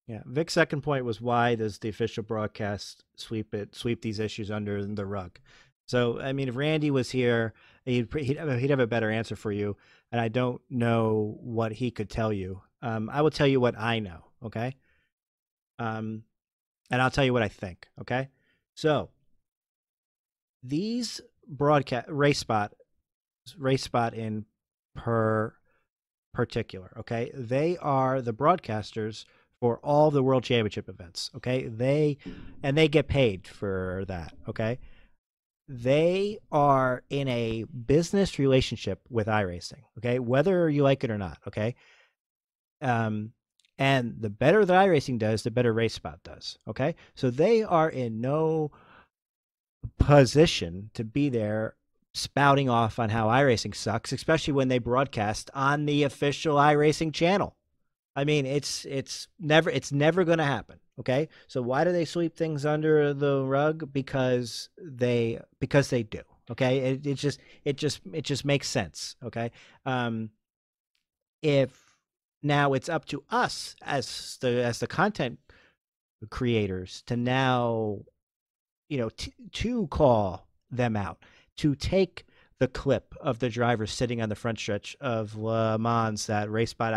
S1: Yeah, Vic's second point was, why does the official broadcast sweep these issues under the rug? So, I mean, if Randy was here, he'd have a better answer for you, and I don't know what he could tell you. I will tell you what I know, okay? And I'll tell you what I think, okay? So, these broadcast race spot in particular, okay? They are the broadcasters for all the World Championship events, okay? They get paid for that, okay? They are in a business relationship with iRacing, okay? Whether you like it or not, okay? And the better that iRacing does, the better Race Spot does, okay? So they are in no position to be there spouting off on how iRacing sucks, especially when they broadcast on the official iRacing channel. I mean, it's never going to happen. Okay, so why do they sweep things under the rug? Because they do. Okay, it just makes sense. Okay, if now it's up to us as the content creators to now, to call them out, to take the clip of the driver sitting on the front stretch of Le Mans that RaceSpot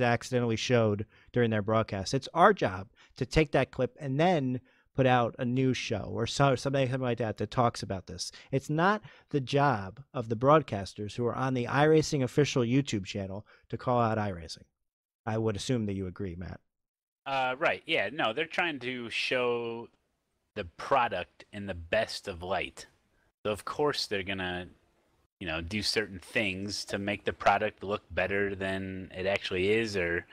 S1: accidentally showed during their broadcast. It's our job to take that clip and then put out a news show or something like that talks about this. It's not the job of the broadcasters who are on the iRacing official YouTube channel to call out iRacing. I would assume that you agree, Matt.
S6: Right. Yeah. No, they're trying to show the product in the best of light. So of course they're gonna do certain things to make the product look better than it actually is, or,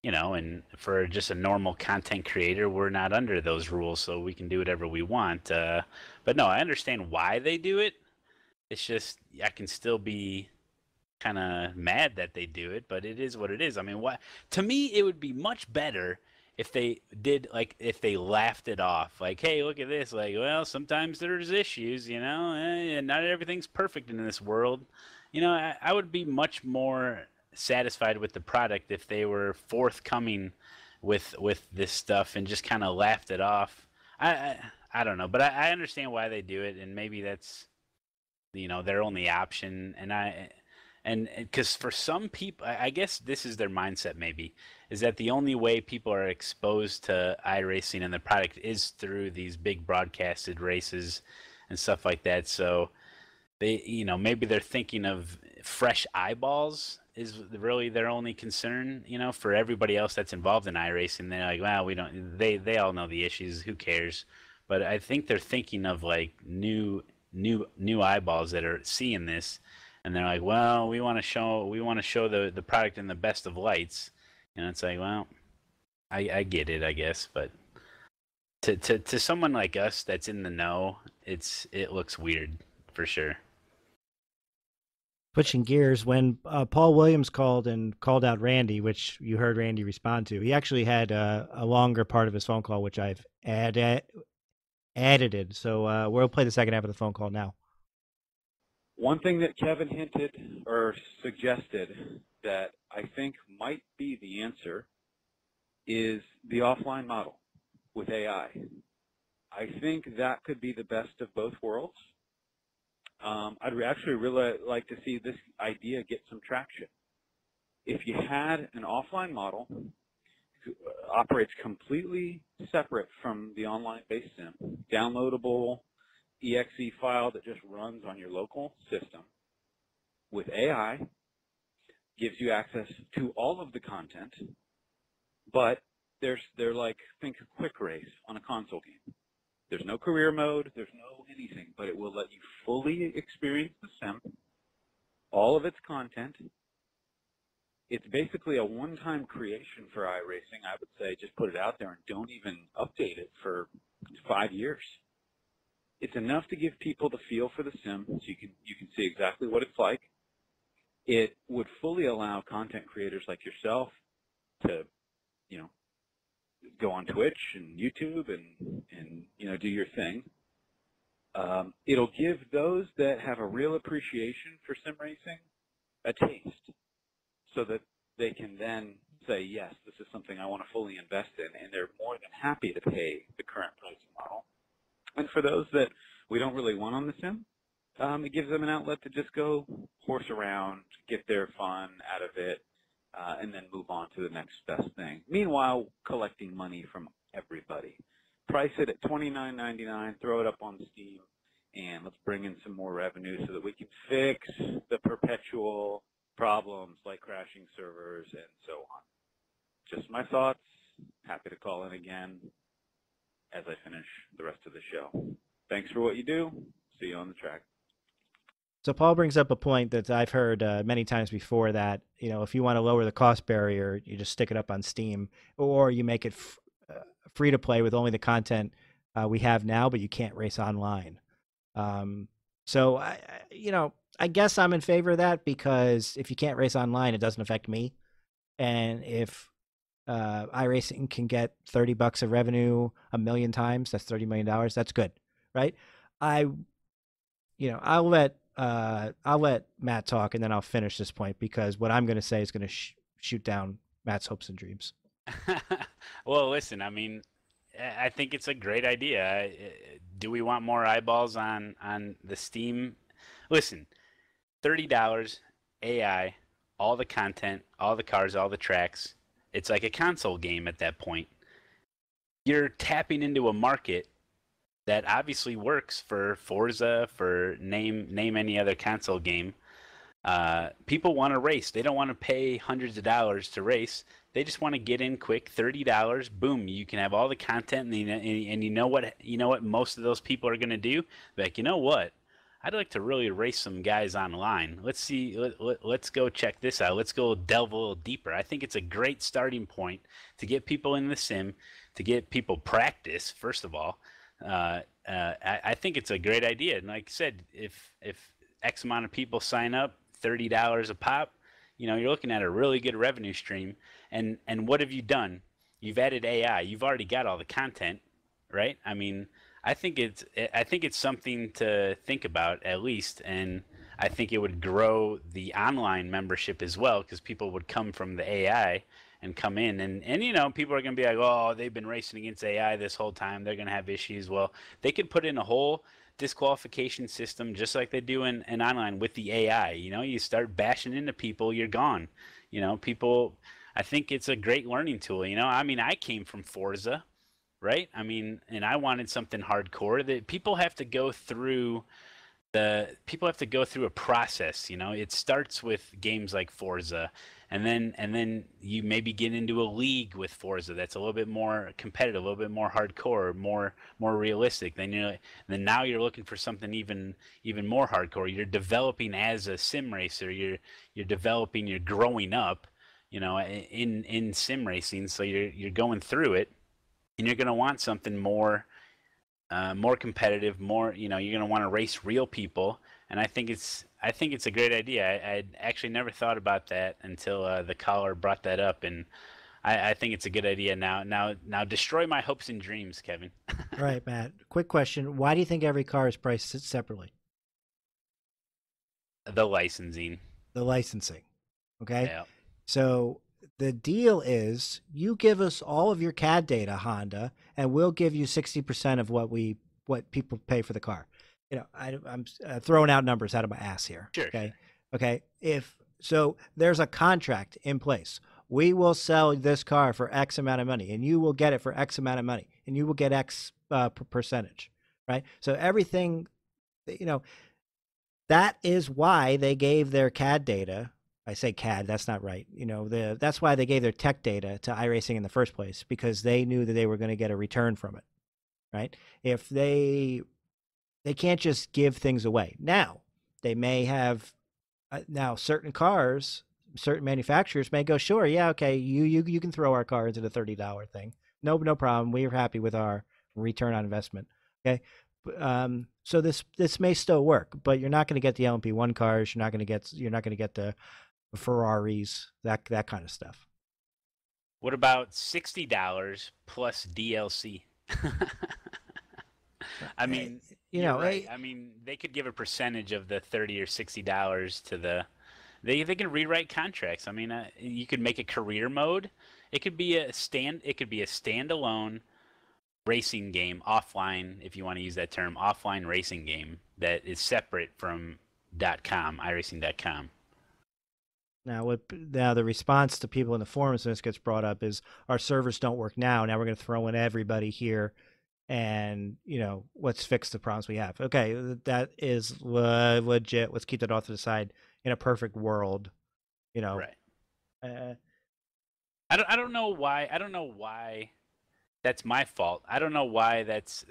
S6: and for just a normal content creator, we're not under those rules, so we can do whatever we want. But no, I understand why they do it. It's just, I can still be kind of mad that they do it, but it is what it is. I mean, to me, it would be much better if they did, like, if they laughed it off, like, hey, look at this, like, well, sometimes there's issues, and not everything's perfect in this world. I would be much more satisfied with the product if they were forthcoming with this stuff and just kind of laughed it off. I don't know, but I understand why they do it, and maybe that's, their only option, and because for some people, I guess this is their mindset maybe, is that the only way people are exposed to iRacing and the product is through these big broadcasted races and stuff like that. So they, maybe they're thinking of fresh eyeballs is really their only concern, for everybody else that's involved in iRacing. They're like, well, we don't, they all know the issues, who cares? But I think they're thinking of like new eyeballs that are seeing this. And they're like, well, we want to show the product in the best of lights. And it's like, well, I get it, I guess, but to someone like us that's in the know, it looks weird for sure.
S1: Switching gears, when Paul Williams called out Randy, which you heard Randy respond to, he actually had a longer part of his phone call, which I've edited. So we'll play the second half of the phone call now.
S9: One thing that Kevin hinted or suggested that I think might be the answer is the offline model with AI. I think that could be the best of both worlds. I'd actually really like to see this idea get some traction. If you had an offline model, operates completely separate from the online-based sim, downloadable exe file that just runs on your local system with AI, gives you access to all of the content, but they're like, think Quick Race on a console game. There's no career mode, there's no anything, but it will let you fully experience the sim, all of its content. It's basically a one-time creation for iRacing. I would say just put it out there and don't even update it for 5 years. It's enough to give people the feel for the sim, so you can see exactly what it's like. It would fully allow content creators like yourself to, you know, go on Twitch and YouTube and you know, do your thing. It'll give those that have a real appreciation for sim racing a taste, so that they can then say, yes, this is something I want to fully invest in, and they're more than happy to pay the current pricing model. And for those that we don't really want on the sim, it gives them an outlet to just go horse around, get their fun out of it, and then move on to the next best thing. Meanwhile, collecting money from everybody. Price it at $29.99, throw it up on Steam, and let's bring in some more revenue so that we can fix the perpetual problems like crashing servers and so on. Just my thoughts. Happy to call in again as I finish the rest of the show. Thanks for what you do. See you on the track.
S1: So Paul brings up a point that I've heard many times before, that, you know, if you want to lower the cost barrier, you just stick it up on Steam, or you make it free to play with only the content we have now, but you can't race online. So you know, I guess I'm in favor of that, because if you can't race online, it doesn't affect me. And if iRacing can get $30 of revenue a million times, that's $30 million. That's good, right? I'll let Matt talk, and then I'll finish this point, because what I'm going to say is going to shoot down Matt's hopes and dreams.
S6: Well, listen, I mean, I think it's a great idea. Do we want more eyeballs on the Steam? Listen, $30, AI, all the content, all the cars, all the tracks. It's like a console game at that point. You're tapping into a market that obviously works for Forza, for name any other console game. People want to race. They don't want to pay hundreds of dollars to race. They just want to get in quick. $30, boom, you can have all the content, and you know what most of those people are going to do? Like, you know what? I'd like to really race some guys online. Let's see. Let's go check this out. Let's go delve a little deeper. I think it's a great starting point to get people in the sim, to get people practice, first of all. I think it's a great idea. And like I said, if X amount of people sign up, $30 a pop, you know, you're looking at a really good revenue stream. And what have you done? You've added AI. You've already got all the content, right? I mean, I think it's something to think about, at least, and I think it would grow the online membership as well, because people would come from the AI and come in, and you know, people are going to be like, oh, they've been racing against AI this whole time, they're going to have issues. Well, they could put in a whole disqualification system just like they do in online with the AI. You know, you start bashing into people, you're gone. You know, people, I think it's a great learning tool. You know, I mean, I came from Forza, right? I mean, and I wanted something hardcore. That people have to go through a process. You know, it starts with games like Forza, and then you maybe get into a league with Forza that's a little bit more competitive, a little bit more hardcore, more realistic. Then now you're looking for something even more hardcore. You're developing as a sim racer. You're developing. You're growing up. You know, in sim racing. So you're going through it. And you're going to want something more competitive, more, you know, you're going to want to race real people. And I think it's a great idea. I'd actually never thought about that until the caller brought that up. And I think it's a good idea. Now, destroy my hopes and dreams, Kevin.
S1: All right, Matt. Quick question: why do you think every car is priced separately?
S6: The licensing.
S1: The licensing. Okay.
S6: Yeah.
S1: So the deal is, you give us all of your CAD data, Honda, and we'll give you 60% of what people pay for the car. You know, I'm throwing out numbers out of my ass here.
S6: Sure.
S1: Okay. Okay. If so, there's a contract in place. We will sell this car for X amount of money, and you will get it for X amount of money, and you will get X percentage, right? So everything, you know, that is why they gave their CAD data. I say CAD, that's not right. You know, that's why they gave their tech data to iRacing in the first place, because they knew that they were going to get a return from it, right? If they can't just give things away. Now, they may have now certain cars, certain manufacturers may go, sure, yeah, okay, you can throw our car into the $30 thing. No problem. We are happy with our return on investment. Okay. So this may still work, but you're not going to get the LMP1 cars. You're not going to get the Ferraris, that kind of stuff.
S6: What about $60 plus DLC? I mean,
S1: you know,
S6: right. I mean, they could give a percentage of the $30 or $60 to the. They can rewrite contracts. I mean, you could make a career mode. It could be a standalone racing game, offline, if you want to use that term, offline racing game that is separate from .com, iRacing.com.
S1: Now, the response to people in the forums when this gets brought up is, our servers don't work now. Now we're going to throw in everybody here, and you know, let's fix the problems we have. Okay, that is legit. Let's keep that off to the side. In a perfect world, you know,
S6: right? I don't know why. I don't know why that's my fault. I don't know why that's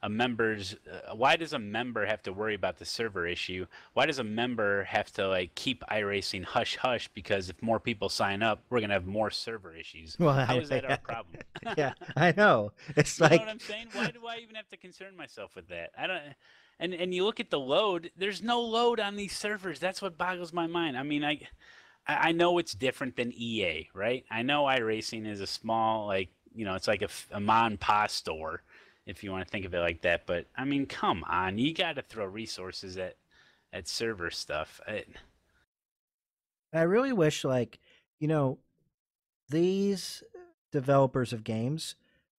S6: a member's. Why does a member have to worry about the server issue? Why does a member have to like keep iRacing hush hush? Because if more people sign up, we're gonna have more server issues.
S1: Well,
S6: how is that our problem?
S1: Yeah, I know. It's
S6: you
S1: like,
S6: know what I'm saying? Why do I even have to concern myself with that? I don't. And you look at the load. There's no load on these servers. That's what boggles my mind. I mean, I know it's different than EA, right? I know iRacing is a small, like, you know, it's like a mom and pop store, if you want to think of it like that. But I mean, come on, you got to throw resources at server stuff.
S1: I really wish, like, you know, these developers of games,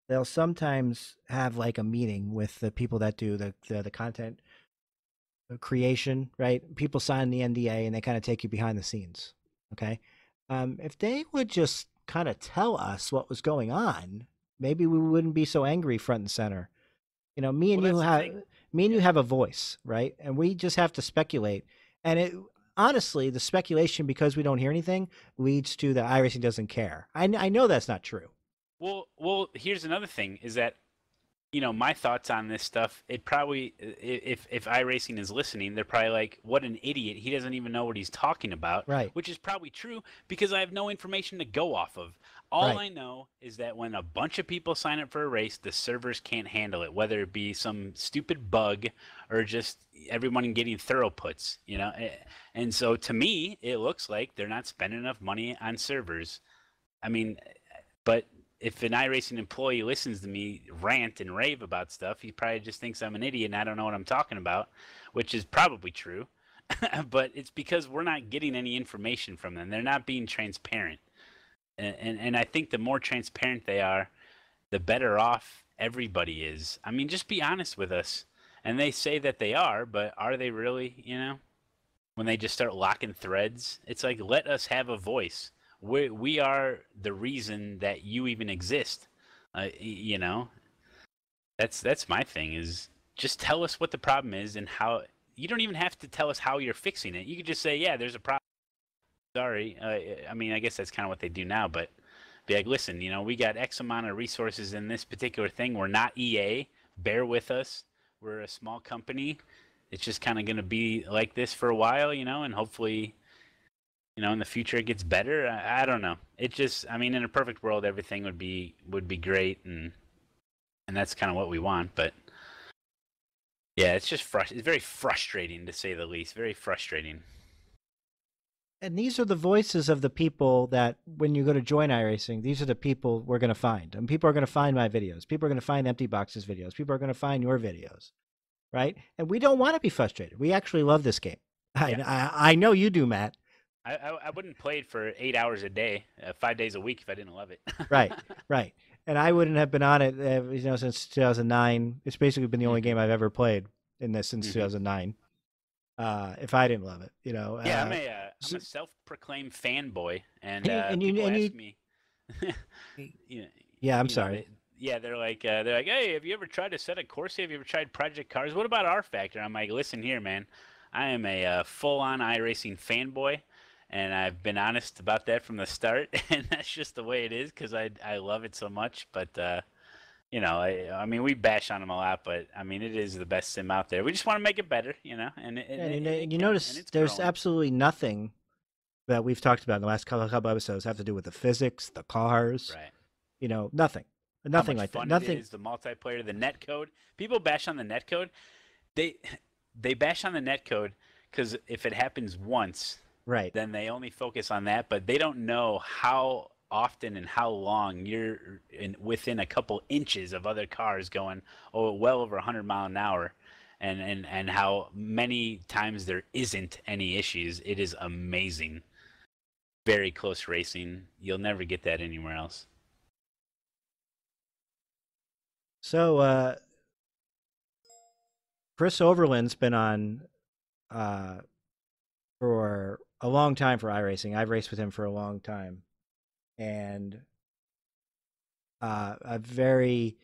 S1: they'll sometimes have like a meeting with the people that do the content creation, right? People sign the NDA and they kind of take you behind the scenes. Okay. If they would just kind of tell us what was going on, maybe we wouldn't be so angry front and center. You know, me and you have a voice, right? And we just have to speculate. And honestly, the speculation, because we don't hear anything, leads to the iRacing doesn't care. I know that's not true.
S6: Well, here's another thing: is that, you know, my thoughts on this stuff. It probably, if iRacing is listening, they're probably like, "What an idiot! He doesn't even know what he's talking about."
S1: Right.
S6: Which is probably true, because I have no information to go off of. All I know is that when a bunch of people sign up for a race, the servers can't handle it, whether it be some stupid bug or just everyone getting throughputs. You know, and so to me, it looks like they're not spending enough money on servers. I mean, but if an iRacing employee listens to me rant and rave about stuff, he probably just thinks I'm an idiot and I don't know what I'm talking about, which is probably true. But it's because we're not getting any information from them. They're not being transparent. And I think the more transparent they are, the better off everybody is. I mean, just be honest with us. And they say that they are, but are they really, you know? When they just start locking threads, it's like, let us have a voice. We are the reason that you even exist. You know, that's my thing, is just tell us what the problem is and how. You don't even have to tell us how you're fixing it. You could just say, yeah, there's a problem. Sorry. I mean, I guess that's kind of what they do now, but be like, listen, you know, we got X amount of resources in this particular thing. We're not EA. Bear with us. We're a small company. It's just kind of going to be like this for a while, you know, and hopefully, you know, in the future it gets better. I don't know. It just, I mean, in a perfect world, everything would be great, and that's kind of what we want. But yeah, it's just it's very frustrating, to say the least. Very frustrating.
S1: And these are the voices of the people that, when you go to join iRacing, these are the people we're going to find. And people are going to find my videos. People are going to find Empty Box's videos. People are going to find your videos, right? And we don't want to be frustrated. We actually love this game.
S6: Yeah.
S1: I know you do, Matt.
S6: I wouldn't play it for 8 hours a day, 5 days a week if I didn't love it.
S1: Right, right. And I wouldn't have been on it, since 2009. It's basically been the only game I've ever played in this since 2009. If I didn't love it,
S6: Yeah, I'm a self-proclaimed fanboy, and people ask me.
S1: Yeah, I'm sorry.
S6: They're like, hey, have you ever tried to set a course? Have you ever tried Project Cars? What about R Factor? I'm like, listen here, man. I am a full-on iRacing fanboy, and I've been honest about that from the start, and that's just the way it is because I love it so much. But I mean, we bash on them a lot, but I mean, it is the best sim out there. We just want to make it better, And
S1: you notice there's absolutely nothing that we've talked about in the last couple episodes have to do with the physics, the cars,
S6: right?
S1: Nothing like that. Nothing.
S6: It is, the multiplayer, the net code. People bash on the net code. They bash on the net code because if it happens once,
S1: right,
S6: then they only focus on that, but they don't know how often and how long you're within a couple inches of other cars going well over 100 miles an hour, and how many times there isn't any issues. It is amazing. Very close racing. You'll never get that anywhere else.
S1: So Chris Overland's been on for a long time for iRacing. I've raced with him for a long time. And I'm very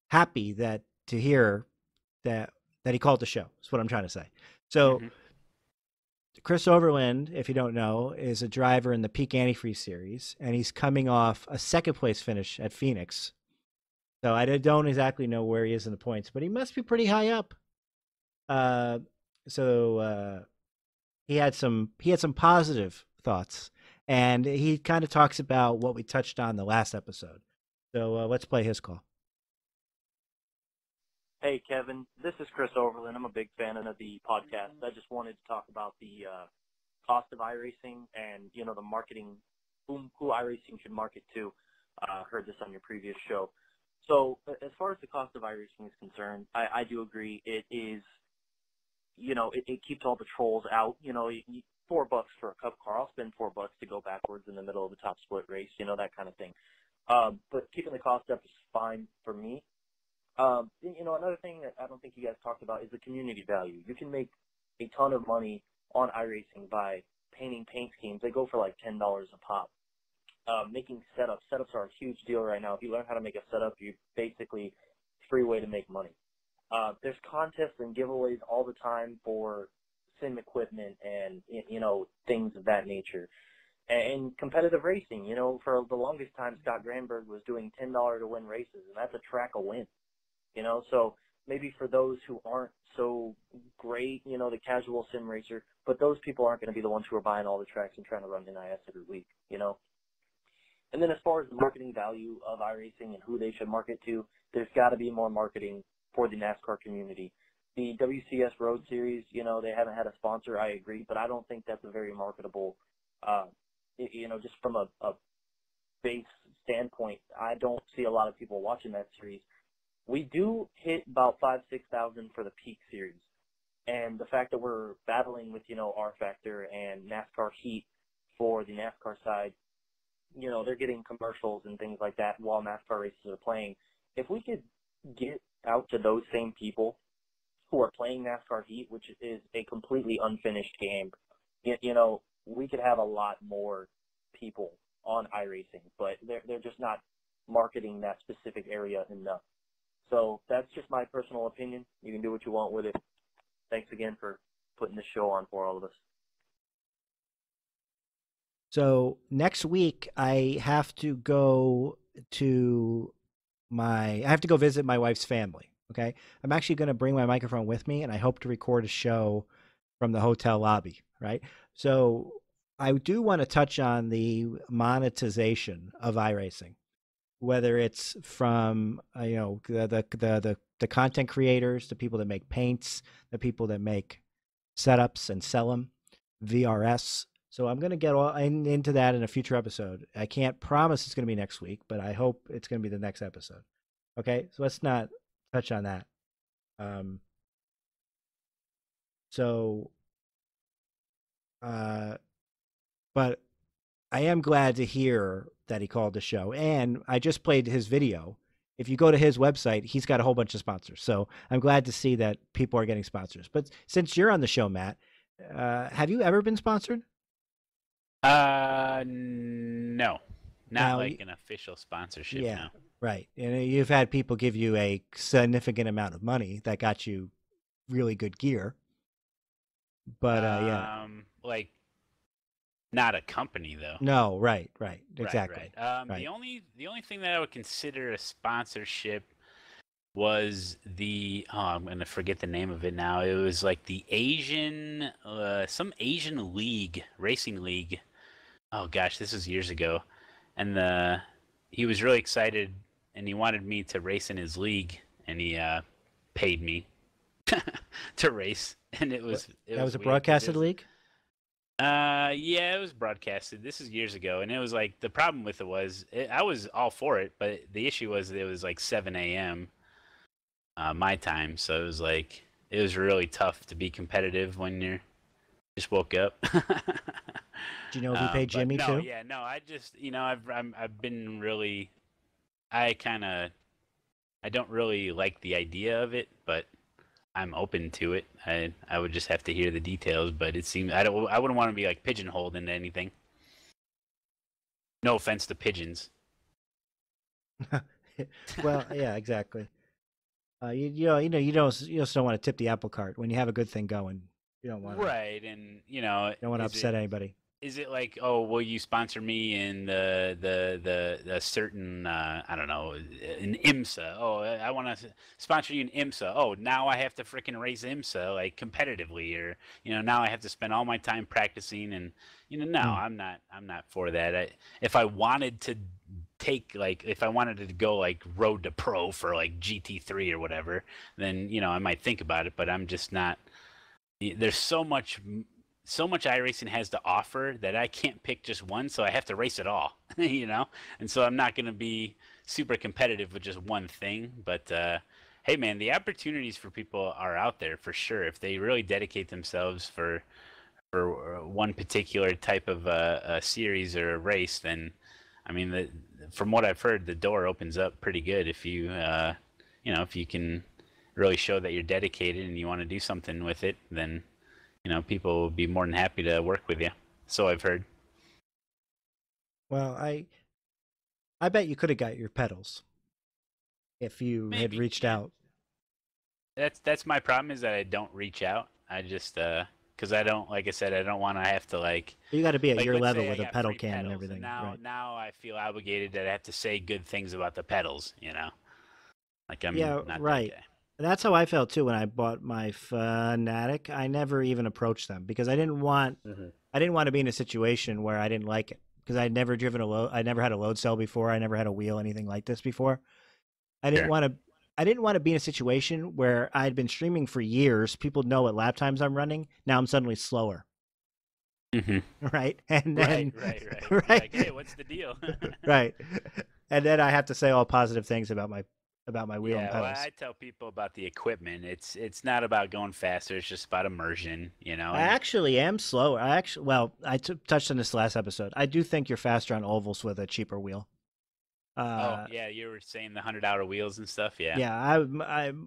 S1: happy to hear that he called the show. That's what I'm trying to say. So Chris Overland, if you don't know, is a driver in the Peak Antifreeze series, and he's coming off a second place finish at Pheonix. So I don't exactly know where he is in the points, but he must be pretty high up. He had some positive thoughts, and he kind of talks about what we touched on the last episode. So let's play his call.
S11: Hey, Kevin. This is Chris Overland. I'm a big fan of the podcast. I just wanted to talk about the cost of iRacing and, the marketing, who iRacing should market to. Heard this on your previous show. So as far as the cost of iRacing is concerned, I do agree. It is, it keeps all the trolls out. $4 for a cup car. I'll spend $4 to go backwards in the middle of a top split race, that kind of thing. But keeping the cost up is fine for me. Another thing that I don't think you guys talked about is the community value. You can make a ton of money on iRacing by painting paint schemes. They go for like $10 a pop. Making setups. Setups are a huge deal right now. If you learn how to make a setup, you basically free way to make money. There's contests and giveaways all the time for sim equipment and, things of that nature. And competitive racing, for the longest time, Scott Granberg was doing $10 to win races, and that's a track a win. So maybe for those who aren't so great, the casual sim racer, but those people aren't going to be the ones who are buying all the tracks and trying to run NIS every week, And then as far as the marketing value of iRacing and who they should market to, there's got to be more marketing for the NASCAR community. The WCS Road Series, they haven't had a sponsor, I agree, but I don't think that's a very marketable, just from a base standpoint, I don't see a lot of people watching that series. We do hit about 5,000-6,000 for the Peak Series. And the fact that we're battling with, R Factor and NASCAR Heat for the NASCAR side, they're getting commercials and things like that while NASCAR races are playing. If we could get out to those same people who are playing NASCAR Heat, which is a completely unfinished game, we could have a lot more people on iRacing, but they're just not marketing that specific area enough. So that's just my personal opinion. You can do what you want with it. Thanks again for putting this show on for all of us.
S1: So next week I have to go visit my wife's family. Okay. I'm actually going to bring my microphone with me, and I hope to record a show from the hotel lobby. Right. So I do want to touch on the monetization of iRacing, whether it's from, the content creators, the people that make paints, the people that make setups and sell them, VRS, So I'm going to get into that in a future episode. I can't promise it's going to be next week, but I hope it's going to be the next episode. Okay, so let's not touch on that. But I am glad to hear that he called the show, and I just played his video. If you go to his website, he's got a whole bunch of sponsors. So I'm glad to see that people are getting sponsors. But since you're on the show, Matt, have you ever been sponsored?
S6: No, not like an official sponsorship.
S1: Yeah,
S6: no.
S1: Right. And you've had people give you a significant amount of money that got you really good gear. But yeah,
S6: like not a company though.
S1: No, right, exactly.
S6: Right. The only thing that I would consider a sponsorship was I'm gonna forget the name of it now. It was like the Asian, some Asian league, racing league. Oh gosh, this was years ago, and he was really excited, and he wanted me to race in his league, and he paid me to race, and it was
S1: a broadcasted league.
S6: Yeah, it was broadcasted. This is years ago, and it was like the problem with it was I was all for it, but the issue was it was like 7 a.m. My time, so it was really tough to be competitive when you just woke up.
S1: Do you know if he paid Jimmy too?
S6: Yeah, no. I just I've been really I don't really like the idea of it, but I'm open to it. I would just have to hear the details, but it seems I wouldn't want to be like pigeonholed into anything. No offense to pigeons.
S1: Well, yeah, exactly. You just don't want to tip the apple cart when you have a good thing going. You don't want to,
S6: right, and
S1: don't want to upset anybody.
S6: Is it like, oh, will you sponsor me in the certain I don't know, in IMSA? Oh, I want to sponsor you in IMSA. Oh, now I have to freaking race IMSA like competitively, or now I have to spend all my time practicing, and no, I'm not for that. If I wanted to if I wanted to go like road to pro for like GT3 or whatever, then I might think about it, but I'm just not. There's so much iRacing has to offer that I can't pick just one, so I have to race it all, and so I'm not going to be super competitive with just one thing. But hey, man, the opportunities for people are out there for sure. If they really dedicate themselves for one particular type of a series or a race, then I mean, from what I've heard, the door opens up pretty good if you if you can really show that you're dedicated and you want to do something with it, then people will be more than happy to work with you. So I've heard.
S1: Well, I bet you could have got your pedals if you had reached out.
S6: That's my problem, is that I don't reach out. I just because I don't, like I said, I don't want to have to like.
S1: You got to be at your level with
S6: a
S1: pedal cam and everything.
S6: And now I feel obligated that I have to say good things about the pedals. Like I'm not
S1: right.
S6: that guy.
S1: That's how I felt too when I bought my Pheonix. I never even approached them because I didn't want to be in a situation where I didn't like it, because I'd never driven I never had a load cell before. I never had a wheel, anything like this before. I didn't want to be in a situation where I'd been streaming for years. People know what lap times I'm running. Now I'm suddenly slower. Right? And then
S6: right. Like, hey, what's the deal?
S1: Right. And then I have to say all positive things about my wheel and pedals.
S6: Well, I tell people about the equipment. It's not about going faster. It's just about immersion.
S1: I actually am slower. I touched on this last episode. I do think you're faster on ovals with a cheaper wheel.
S6: You were saying the 100-hour wheels and stuff. Yeah.
S1: Yeah,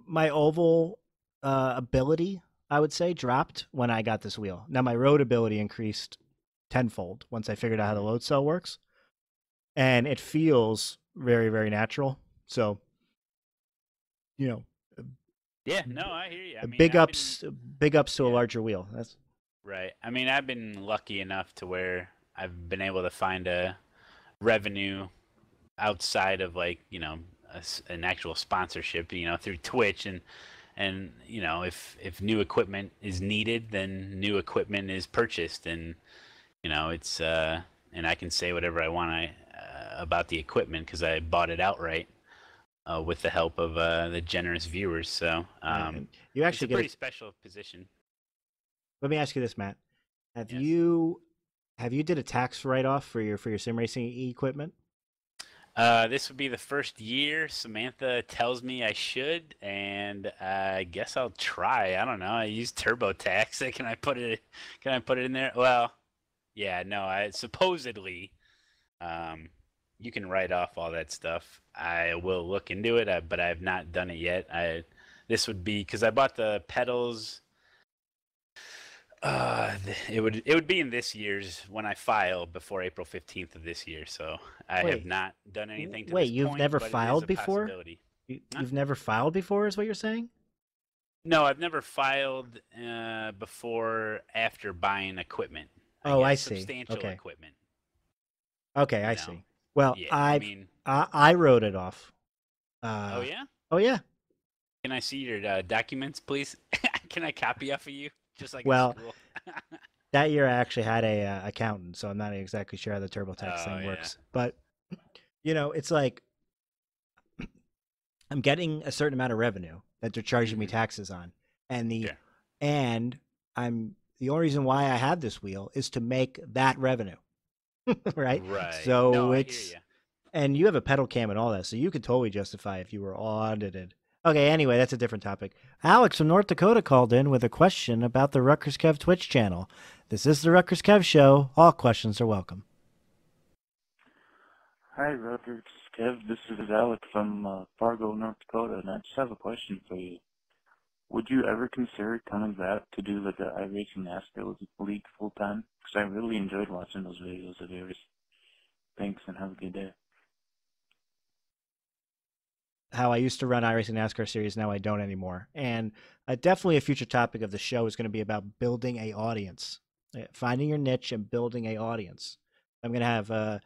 S1: my oval ability, I would say, dropped when I got this wheel. Now my road ability increased tenfold once I figured out how the load cell works, and it feels very, very natural. So.
S6: Yeah, no, I hear you.
S1: Big ups to a larger wheel. That's
S6: right. I mean, I've been lucky enough to where I've been able to find a revenue outside of like an actual sponsorship, through Twitch, and if new equipment is needed, then new equipment is purchased, and it's and I can say whatever I want about the equipment because I bought it outright. With the help of the generous viewers, so
S1: you actually
S6: it's a pretty special position.
S1: Let me ask you this, Matt: Have you have you did a tax write-off for your sim racing equipment?
S6: This would be the first year. Samantha tells me I should, and I guess I'll try. I don't know. I use TurboTax. Can I put it? Can I put it in there? Well, yeah. No. I supposedly, you can write off all that stuff. I will look into it, but I have not done it yet. This would be because I bought the pedals. It would be in this year's when I file before April 15th of this year. So I have not done anything to
S1: wait,
S6: this
S1: you've
S6: point,
S1: never
S6: but it is
S1: filed
S6: a
S1: before?
S6: possibility.
S1: You've never filed before, is what you're saying?
S6: No, I've never filed before after buying equipment.
S1: Oh, I
S6: guess,
S1: see.
S6: Substantial
S1: Okay.
S6: equipment.
S1: Okay, I see. Well,
S6: Yeah,
S1: I wrote it off.
S6: Oh yeah?
S1: Oh yeah.
S6: Can I see your documents, please? Can I copy off of you? Just like
S1: Well,
S6: in school.
S1: that year I actually had a accountant, so I'm not exactly sure how the TurboTax thing works. But it's like I'm getting a certain amount of revenue that they're charging me taxes on, and the only reason why I have this wheel is to make that revenue, right?
S6: Right.
S1: So
S6: No, I
S1: it's
S6: hear ya.
S1: and you have a pedal cam and all that, so you could totally justify if you were audited. Okay, anyway, that's a different topic. Alex from North Dakota called in with a question about the RutgersKev Twitch channel. This is the RutgersKev Show. All questions are welcome.
S12: Hi, RutgersKev. This is Alex from Fargo, North Dakota, and I just have a question for you. Would you ever consider coming back to do like the iRacing NASCAR League full time? Because I really enjoyed watching those videos of yours. Thanks, and have a good day.
S1: How I used to run iRacing NASCAR series, now I don't anymore. And definitely a future topic of the show is going to be about building a audience, finding your niche and building a audience. I'm going to have a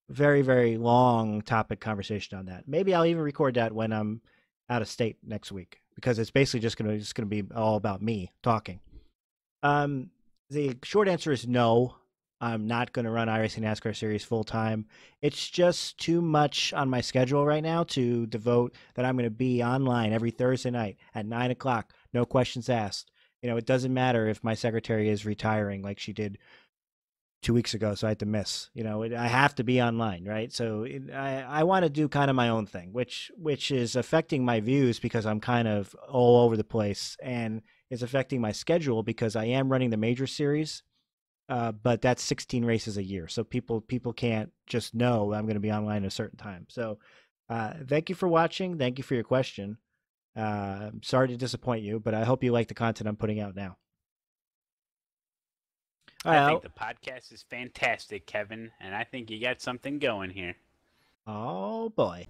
S1: very, very long topic conversation on that. Maybe I'll even record that when I'm out of state next week, because it's basically just going to be all about me talking. The short answer is no. I'm not going to run iRacing NASCAR series full time. It's just too much on my schedule right now to devote that I'm going to be online every Thursday night at 9 o'clock. No questions asked. It doesn't matter if my secretary is retiring like she did 2 weeks ago, so I had to miss. I have to be online, right? So I want to do kind of my own thing, which is affecting my views because I'm kind of all over the place, and is affecting my schedule because I am running the major series. But that's 16 races a year, so people can't just know I'm going to be online at a certain time. So thank you for watching. Thank you for your question. Sorry to disappoint you, but I hope you like the content I'm putting out now.
S6: I think the podcast is fantastic, Kevin, and I think you got something going here.
S1: Oh, boy.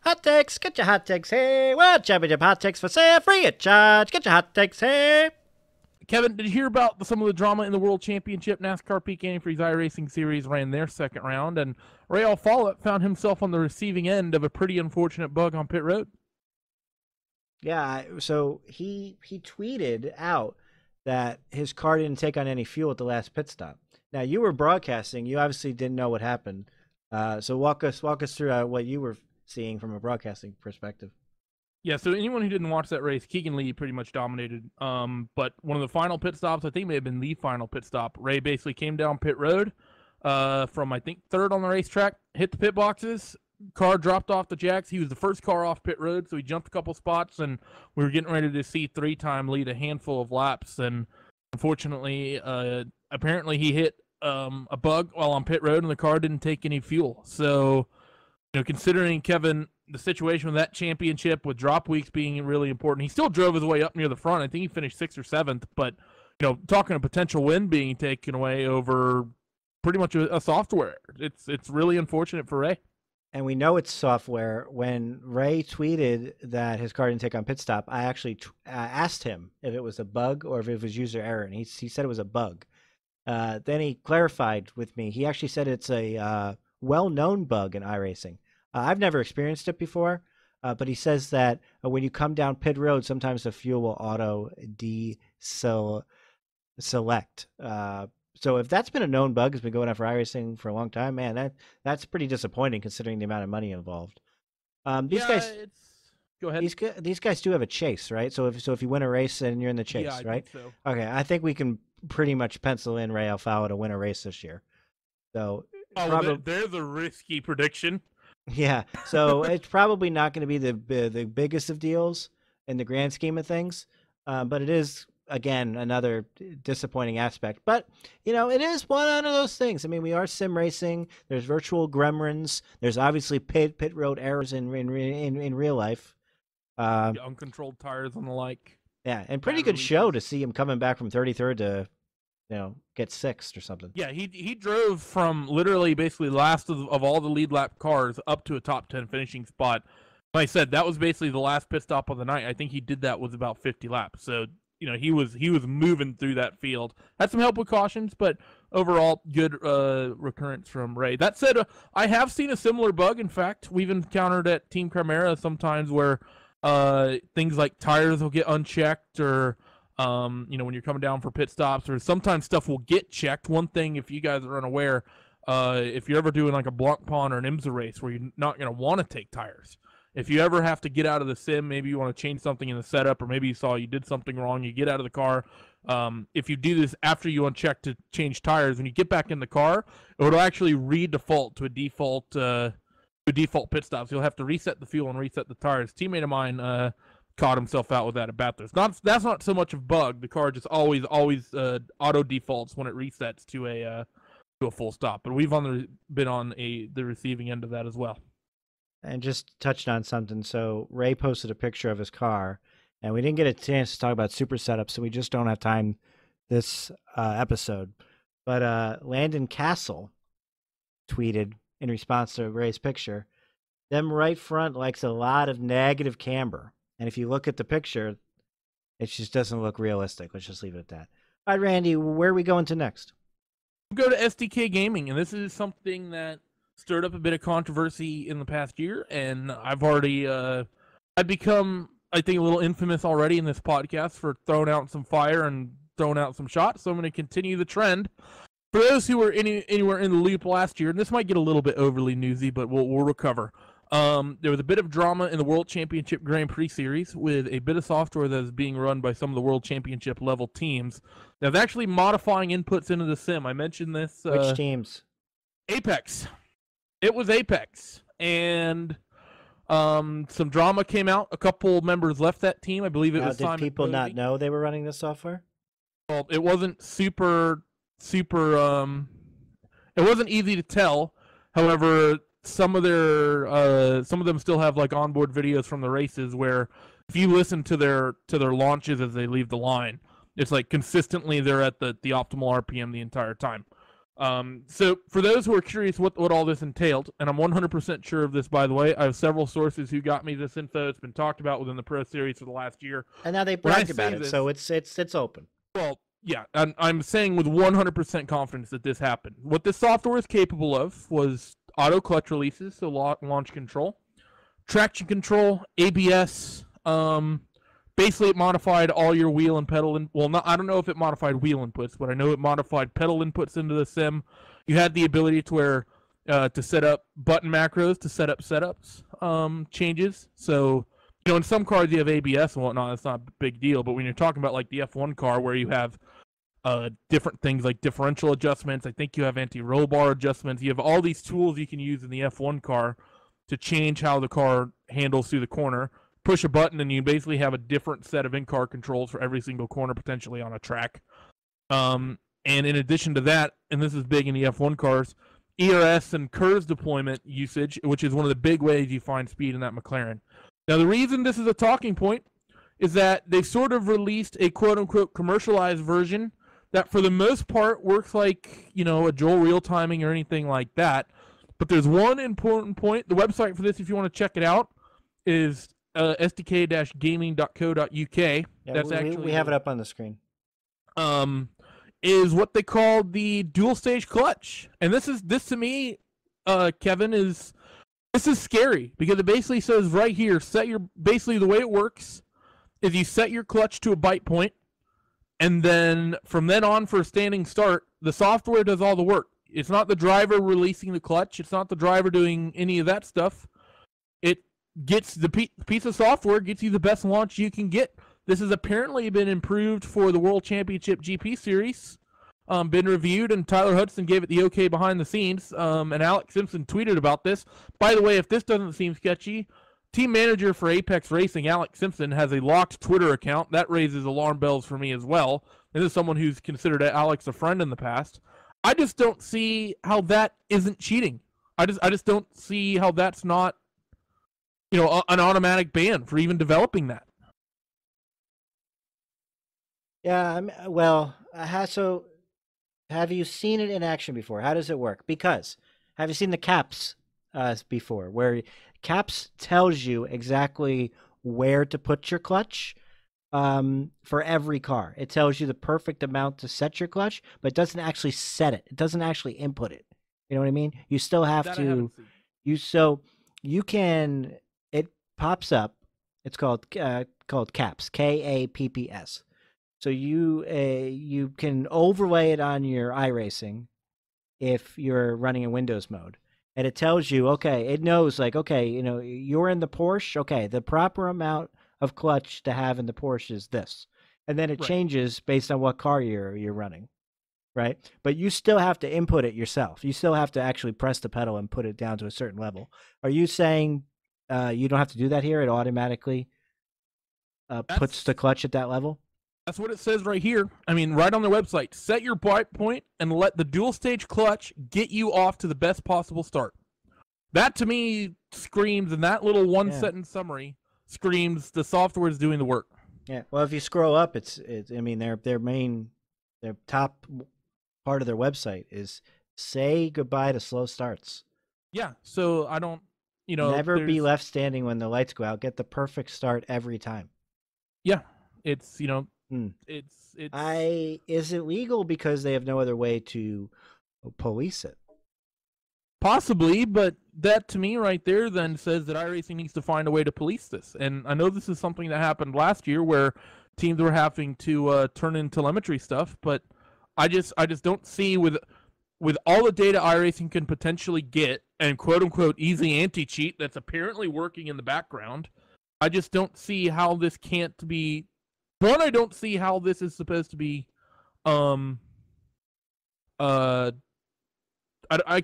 S1: Hot takes. Get your hot takes here. World Championship Hot Takes for sale. Free of charge. Get your hot takes here.
S8: Kevin, did you hear about some of the drama in the World Championship? NASCAR Peak Antifreeze iRacing Series ran their second round, and Ray Aflalla found himself on the receiving end of a pretty unfortunate bug on pit road.
S1: Yeah, so he tweeted out that his car didn't take on any fuel at the last pit stop. Now, you were broadcasting. You obviously didn't know what happened. So walk us through what you were seeing from a broadcasting perspective.
S8: Yeah, so anyone who didn't watch that race, Keegan Lee pretty much dominated. But one of the final pit stops, I think may have been the final pit stop, Ray basically came down pit road from, I think, third on the racetrack, hit the pit boxes, car dropped off the jacks. He was the first car off pit road, so he jumped a couple spots, and we were getting ready to see three-time lead a handful of laps. And unfortunately, apparently he hit a bug while on pit road, and the car didn't take any fuel. So, considering, Kevin, the situation with that championship, with drop weeks being really important, he still drove his way up near the front. I think he finished 6th or 7th, but talking a potential win being taken away over pretty much a software, it's really unfortunate for Ray.
S1: And we know it's software. When Ray tweeted that his car didn't take on pit stop, I actually asked him if it was a bug or if it was user error, and he said it was a bug. Then he clarified with me. He actually said it's a well-known bug in iRacing. I've never experienced it before, but he says that when you come down pit road, sometimes the fuel will auto select. So if that's been a known bug, has been going on for iRacing for a long time, man, that's pretty disappointing considering the amount of money involved. These guys,
S8: Go ahead.
S1: These guys do have a chase, right? So if you win a race, then you're in the chase,
S8: Yeah, I
S1: right?
S8: think so.
S1: Okay, I think we can pretty much pencil in Ray Aflalla to win a race this year. So
S8: There's a risky prediction.
S1: yeah, so it's probably not going to be the biggest of deals in the grand scheme of things, but it is, again, another disappointing aspect. But, it is one out of those things. I mean, we are sim racing. There's virtual gremlins. There's obviously pit road errors in real life.
S8: The uncontrolled tires and the like.
S1: Yeah, and pretty good show to see him coming back from 33rd to, get 6th or something.
S8: Yeah, he drove from literally basically last of all the lead lap cars up to a top 10 finishing spot. Like I said, that was basically the last pit stop of the night. I think he did that with about 50 laps. So, he was moving through that field. Had some help with cautions, but overall good recurrence from Ray. That said, I have seen a similar bug. In fact, we've encountered at Team Chimera sometimes where things like tires will get unchecked, or when you're coming down for pit stops, or sometimes stuff will get checked. One thing, if you guys are unaware, if you're ever doing like a Blanc Pond or an IMSA race where you're not going to want to take tires, if you ever have to get out of the sim, maybe you want to change something in the setup, or maybe you saw you did something wrong, you get out of the car. If you do this after you uncheck to change tires, when you get back in the car, it will actually redefault to a default pit stop. So you'll have to reset the fuel and reset the tires. A teammate of mine caught himself out with that at Bathurst. That's not so much of a bug. The car just always auto defaults when it resets to a full stop. But we've been on the receiving end of that as well.
S1: And just touched on something. So Ray posted a picture of his car, and we didn't get a chance to talk about super setups, so we just don't have time this episode. But Landon Castle tweeted in response to Ray's picture, them right front likes a lot of negative camber. And if you look at the picture, it just doesn't look realistic. Let's just leave it at that. All right, Randy, where are we going to next?
S8: We'll go to SDK Gaming, and this is something that stirred up a bit of controversy in the past year, and I've already I've become, I think, a little infamous already in this podcast for throwing out some fire and throwing out some shots, so I'm going to continue the trend. For those who were anywhere in the loop last year, and this might get a little bit overly newsy, but we'll recover. There was a bit of drama in the World Championship Grand Prix Series with a bit of software that is being run by some of the World Championship level teams. Now, they're actually modifying inputs into the sim. I mentioned this.
S1: Which teams?
S8: Apex. It was Apex. And some drama came out. A couple members left that team. I believe it was Simon.
S1: Did people
S8: Cody.
S1: not know they were running this software?
S8: Well, it wasn't super it wasn't easy to tell. However, some of them still have like onboard videos from the races where if you listen to their launches as they leave the line, it's like consistently they're at the optimal RPM the entire time. So for those who are curious what all this entailed, and I'm 100% sure of this, by the way, I have several sources who got me this info. It's been talked about within the Pro Series for the last year.
S1: And now they bragged about it, so it's open.
S8: Well, yeah, and I'm saying with 100% confidence that this happened. What this software is capable of was auto clutch releases, so launch control, traction control, ABS. Basically, it modified all your wheel and pedal. I don't know if it modified wheel inputs, but I know it modified pedal inputs into the sim. You had the ability to set up button macros to set up setups changes. So, in some cars you have ABS and whatnot. It's not a big deal. But when you're talking about like the F1 car, where you have different things like differential adjustments, I think you have anti-roll bar adjustments. You have all these tools you can use in the F1 car to change how the car handles through the corner. Push a button and you basically have a different set of in-car controls for every single corner potentially on a track. And in addition to that, and this is big in the F1 cars, ERS and KERS deployment usage, which is one of the big ways you find speed in that McLaren. Now, the reason this is a talking point is that they sort of released a quote-unquote commercialized version that for the most part works like, a Joel real timing or anything like that. But there's one important point. The website for this, if you want to check it out, is sdk-gaming.co.uk.
S1: Yeah,
S8: That's
S1: we have it up on the screen.
S8: Is what they call the dual stage clutch, and this to me, Kevin, this is scary because it basically says right here, basically the way it works is you set your clutch to a bite point, and then from then on for a standing start, the software does all the work. It's not the driver releasing the clutch. It's not the driver doing any of that stuff. gets the piece of software gets you the best launch you can get. This has apparently been improved for the World Championship GP Series. Been reviewed, and Tyler Hudson gave it the okay behind the scenes. And Alex Simpson tweeted about this. By the way, if this doesn't seem sketchy, team manager for Apex Racing, Alex Simpson, has a locked Twitter account. That raises alarm bells for me as well. This is someone who's considered Alex a friend in the past. I just don't see how that isn't cheating. I just don't see how that's not, an automatic ban for even developing that.
S1: Yeah, well, so have you seen it in action before? How does it work? Because have you seen the caps before, where caps tells you exactly where to put your clutch for every car. It tells you the perfect amount to set your clutch, but it doesn't actually set it. It doesn't actually input it. You know what I mean? You still have to. It pops up. It's called caps, KAPPS. So you can overlay it on your iRacing if you're running in Windows mode, and it tells you, okay, it knows like, okay, you're in the Porsche, okay, the proper amount of clutch to have in the Porsche is this, and then it changes based on what car you're running, right? But you still have to input it yourself. You still have to actually press the pedal and put it down to a certain level. Are you saying you don't have to do that here? It automatically puts the clutch at that level?
S8: That's what it says right here. I mean, right on their website. Set your point and let the dual stage clutch get you off to the best possible start. That to me screams, and that little one sentence summary screams the software is doing the work.
S1: Yeah. Well, if you scroll up, it's I mean, their top part of their website is say goodbye to slow starts.
S8: Yeah. So I don't,
S1: never be left standing when the lights go out. Get the perfect start every time.
S8: Yeah. It's, it's
S1: is it legal because they have no other way to police it?
S8: Possibly, but that to me right there then says that iRacing needs to find a way to police this. And I know this is something that happened last year where teams were having to turn in telemetry stuff, but I just don't see with all the data iRacing can potentially get and quote unquote easy anti-cheat that's apparently working in the background. I just don't see how this can't be. One, I don't see how this is supposed to be. I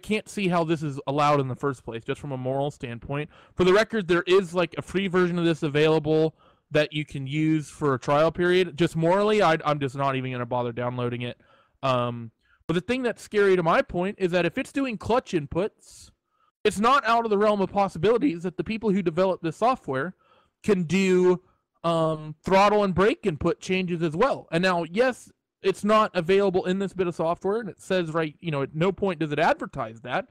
S8: can't see how this is allowed in the first place, just from a moral standpoint. For the record, there is like a free version of this available that you can use for a trial period. Just morally, I'm just not even going to bother downloading it. But the thing that's scary to my point is that if it's doing clutch inputs, it's not out of the realm of possibilities that the people who develop this software can do throttle and brake input changes as well. And now, yes, it's not available in this bit of software, and it says at no point does it advertise that.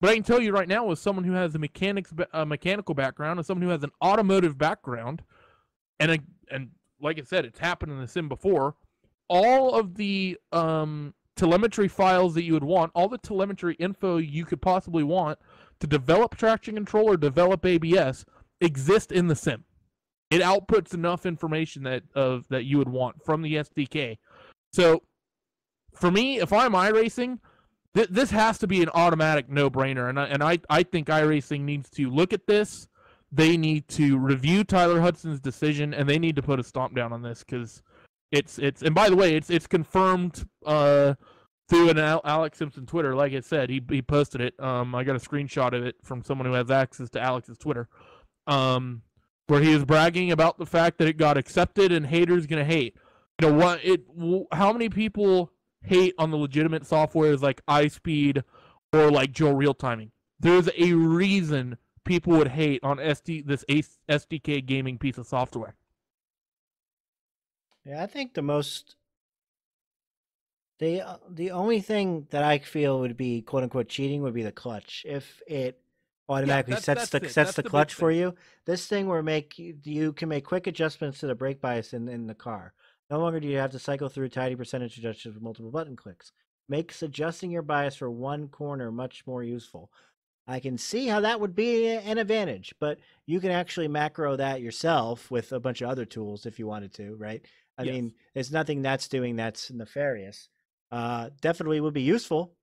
S8: But I can tell you right now, as someone who has a mechanical background, as someone who has an automotive background, and like I said, it's happened in the sim before, all of the telemetry files that you would want, all the telemetry info you could possibly want to develop traction control or develop ABS exist in the sim. It outputs enough information that you would want from the SDK. So, for me, if I'm iRacing, this has to be an automatic no-brainer, and I think iRacing needs to look at this. They need to review Tyler Hudson's decision, and they need to put a stomp down on this because it's. And by the way, it's confirmed through an Alex Simpson Twitter. Like I said, he posted it. I got a screenshot of it from someone who has access to Alex's Twitter, where he is bragging about the fact that it got accepted and haters gonna hate. How many people hate on the legitimate softwares like iSpeed or like Joe Real Timing? There's a reason people would hate on this SDK gaming piece of software.
S1: Yeah, I think the only thing that I feel would be quote unquote cheating would be the clutch. If it automatically sets the clutch for you, this thing where you can make quick adjustments to the brake bias in the car. No longer do you have to cycle through tidy percentage adjustments with multiple button clicks. Makes adjusting your bias for one corner much more useful. I can see how that would be an advantage, but you can actually macro that yourself with a bunch of other tools if you wanted to, right? I mean, there's nothing that's doing that's nefarious. Definitely would be useful.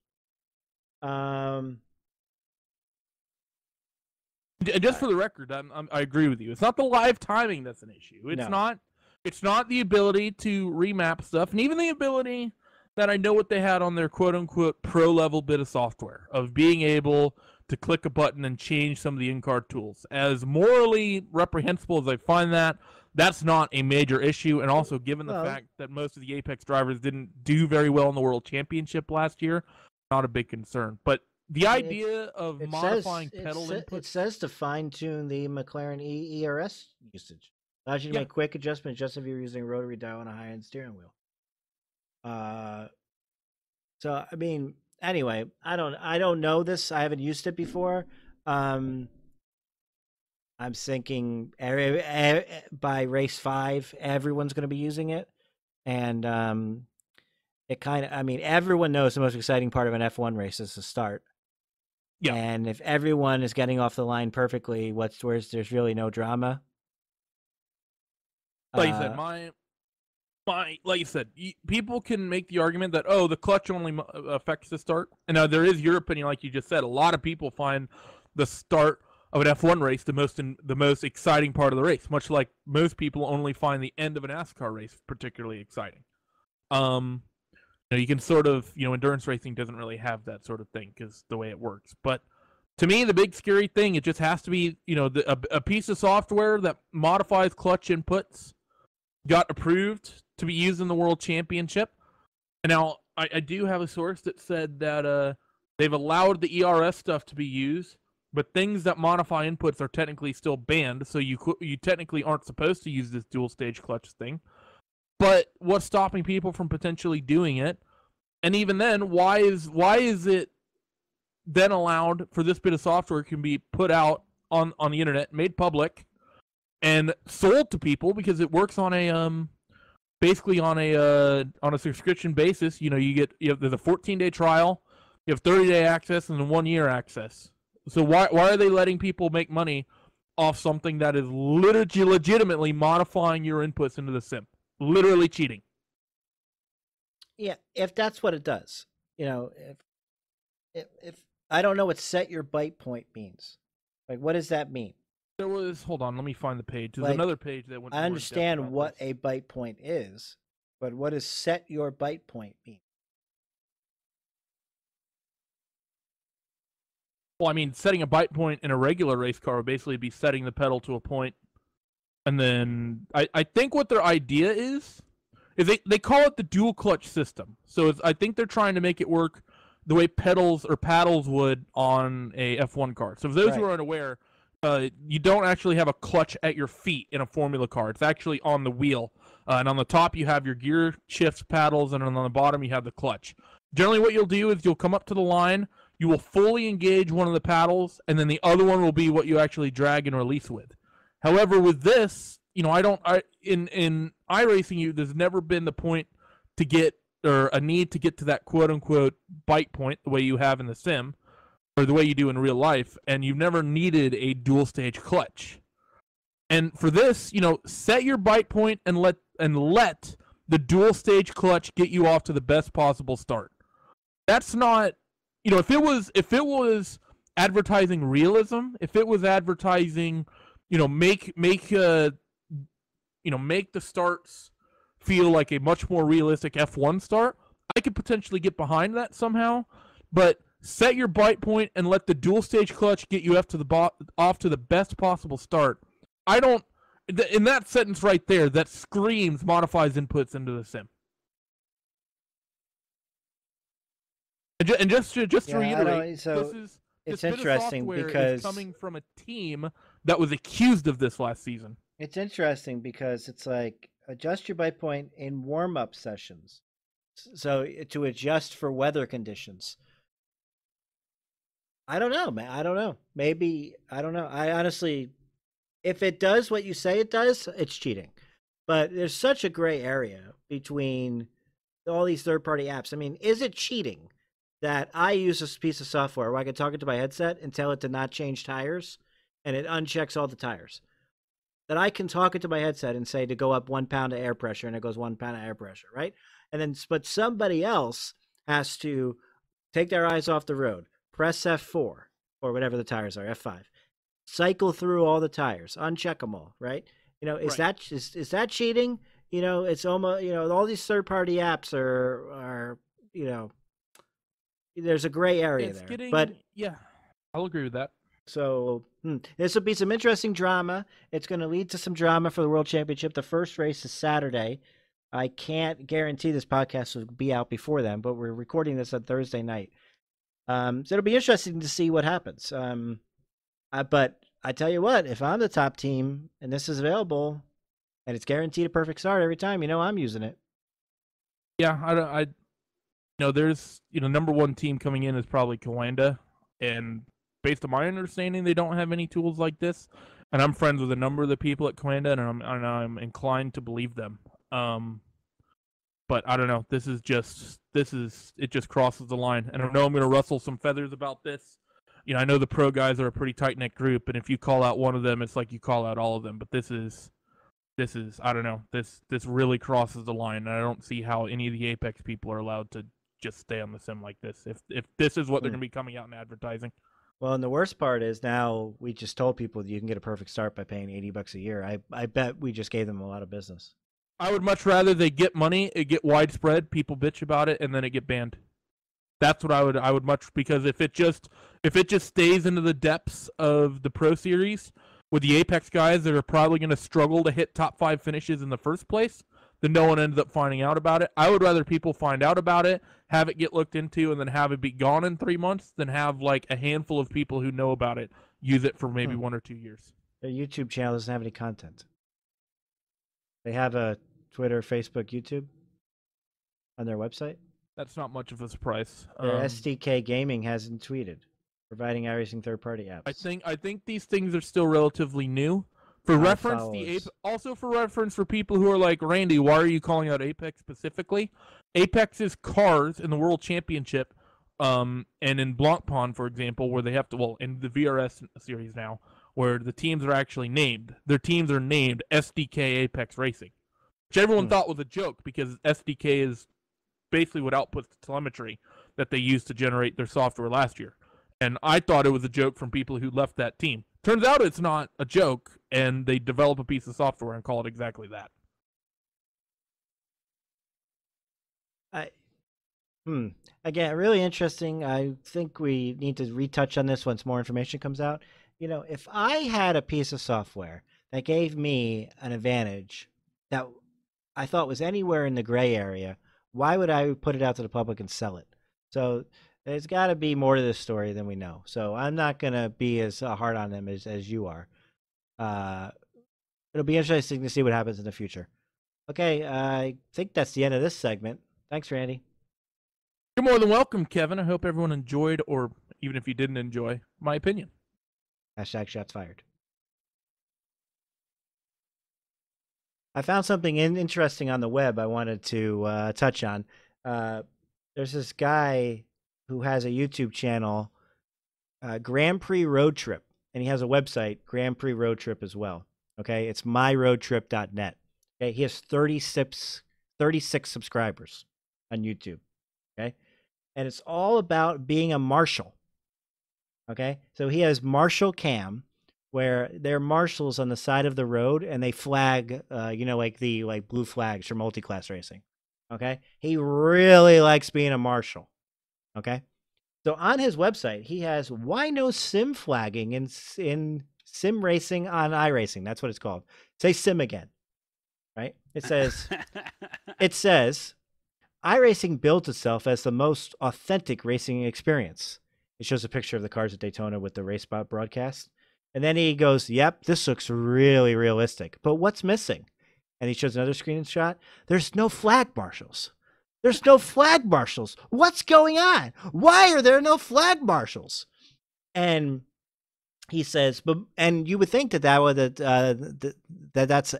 S8: And just for the record, I agree with you. It's not the live timing that's an issue. It's
S1: No.
S8: not. It's not the ability to remap stuff, and even the ability that I know what they had on their quote-unquote pro-level bit of software of being able to click a button and change some of the in-card tools. As morally reprehensible as I find that, that's not a major issue. And also, given the fact that most of the Apex drivers didn't do very well in the World Championship last year, not a big concern. But the idea of modifying pedal inputs...
S1: It says to fine-tune the McLaren ERS usage. Allows you to make quick adjustments just if you're using a rotary dial on a high-end steering wheel. So I mean, anyway, I don't know this. I haven't used it before. I'm thinking by race 5, everyone's going to be using it, and it kind of. I mean, everyone knows the most exciting part of an F1 race is the start. Yeah. And if everyone is getting off the line perfectly, there's really no drama.
S8: Like you said, like you said, people can make the argument that, oh, the clutch only affects the start. And now there is your opinion, like you just said. A lot of people find the start of an F1 race the most exciting part of the race, much like most people only find the end of a NASCAR race particularly exciting. You can sort of, endurance racing doesn't really have that sort of thing because the way it works. But to me, the big scary thing, it just has to be, a piece of software that modifies clutch inputs got approved to be used in the World Championship. And now I do have a source that said that they've allowed the ERS stuff to be used, but things that modify inputs are technically still banned, so you technically aren't supposed to use this dual stage clutch thing. But what's stopping people from potentially doing it? And even then, why is it then allowed for this bit of software can be put out on the internet, made public, and sold to people because it works on a basically on a subscription basis? There's a 14-day trial, you have 30-day access, and then 1-year access. So why are they letting people make money off something that is legitimately modifying your inputs into the sim? Literally cheating.
S1: Yeah, if that's what it does. If I don't know what set your bite point means. Like, what does that mean?
S8: Hold on, let me find the page. There's another page that went.
S1: I understand what a bite point is, but what does set your bite point mean?
S8: Well, I mean, setting a bite point in a regular race car would basically be setting the pedal to a point, and then I think what their idea is they call it the dual clutch system. So I think they're trying to make it work the way pedals or paddles would on a F1 car. So for those who are unaware, you don't actually have a clutch at your feet in a Formula car. It's actually on the wheel. And on the top, you have your gear shifts paddles, and on the bottom, you have the clutch. Generally, what you'll do is you'll come up to the line, you will fully engage one of the paddles, and then the other one will be what you actually drag and release with. However, with this, in iRacing, there's never been the point to get, or a need to get to that quote-unquote bite point the way you have in the sim, or the way you do in real life, and you've never needed a dual-stage clutch. And for this, set your bite point and let the dual-stage clutch get you off to the best possible start. That's not, if it was advertising realism, if it was advertising, make the starts feel like a much more realistic F1 start, I could potentially get behind that somehow. But set your bite point and let the dual stage clutch get you off to the best possible start. In that sentence right there, that screams modifies inputs into the sim. And just to reiterate,
S1: it's interesting because
S8: is coming from a team that was accused of this last season.
S1: It's interesting because it's like adjust your bite point in warm-up sessions, so to adjust for weather conditions. I don't know, man. I don't know. Maybe I don't know. I honestly, if it does what you say it does, it's cheating. But there's such a gray area between all these third-party apps. I mean, is it cheating that I use this piece of software where I can talk it to my headset and tell it to not change tires, and it unchecks all the tires? That I can talk it to my headset and say to go up 1 pound of air pressure, and it goes 1 pound of air pressure, right? And then, but somebody else has to take their eyes off the road, press F4 or whatever the tires are, F5, cycle through all the tires, uncheck them all, right? Is that cheating? It's almost, all these third-party apps are there's a gray area there. But
S8: yeah, I'll agree with that.
S1: So this will be some interesting drama. It's going to lead to some drama for the World Championship. The first race is Saturday. I can't guarantee this podcast will be out before then, but we're recording this on Thursday night. So it'll be interesting to see what happens. But I tell you what, if I'm the top team and this is available and it's guaranteed a perfect start every time, I'm using it.
S8: Yeah, there's, number one team coming in is probably Coanda, and based on my understanding, they don't have any tools like this. And I'm friends with a number of the people at Coanda, and I'm inclined to believe them. But I don't know. It just crosses the line. And I know I'm going to rustle some feathers about this. I know the pro guys are a pretty tight-knit group, and if you call out one of them, it's like you call out all of them. But this is I don't know. This really crosses the line, and I don't see how any of the Apex people are allowed to just stay on the sim like this. If this is what they're going to be coming out in advertising.
S1: Well, and the worst part is now we just told people that you can get a perfect start by paying $80 a year. I bet we just gave them a lot of business.
S8: I would much rather they get money, it get widespread, people bitch about it, and then it get banned. That's what I would much, because if it just stays into the depths of the Pro Series with the Apex guys that are probably going to struggle to hit top 5 finishes in the first place, then no one ends up finding out about it. I would rather people find out about it, have it get looked into, and then have it be gone in 3 months than have like a handful of people who know about it use it for maybe 1 or 2 years.
S1: Their YouTube channel doesn't have any content. They have a Twitter, Facebook, YouTube on their website.
S8: That's not much of a surprise.
S1: Their SDK Gaming hasn't tweeted, providing iRacing third-party apps.
S8: I think these things are still relatively new. For reference, also for reference for people who are like, Randy, why are you calling out Apex specifically? Apex's cars in the World Championship, and in Blancpain, for example, where they have to, in the VRS series now, where the teams are actually named. Their teams are named SDK Apex Racing, which everyone thought was a joke because SDK is basically what outputs the telemetry that they used to generate their software last year. And I thought it was a joke from people who left that team. Turns out it's not a joke, and they develop a piece of software and call it exactly that.
S1: Again, really interesting. I think we need to retouch on this once more information comes out. If I had a piece of software that gave me an advantage that I thought was anywhere in the gray area, why would I put it out to the public and sell it? So there's got to be more to this story than we know. So I'm not going to be as hard on them as you are. It'll be interesting to see what happens in the future. Okay, I think that's the end of this segment. Thanks, Randy.
S8: You're more than welcome, Kevin. I hope everyone enjoyed, or even if you didn't enjoy, my opinion.
S1: Hashtag shots fired. I found something interesting on the web I wanted to touch on. There's this guy who has a YouTube channel, Grand Prix Road Trip, and he has a website, Grand Prix Road Trip as well. Okay, it's myroadtrip.net. Okay, he has 36 subscribers on YouTube. Okay, and it's all about being a marshal. Okay, so he has Marshal Cam, where they're marshals on the side of the road and they flag, like blue flags for multi-class racing. Okay, he really likes being a marshal. Okay, so on his website he has why no sim flagging in sim racing on iRacing. That's what it's called. Say sim again, right? It says iRacing builds itself as the most authentic racing experience. It shows a picture of the cars at Daytona with the race spot broadcast. And then he goes, yep, this looks really realistic. But what's missing? And he shows another screenshot. There's no flag marshals. There's no flag marshals. What's going on? Why are there no flag marshals? And he says, and you would think that's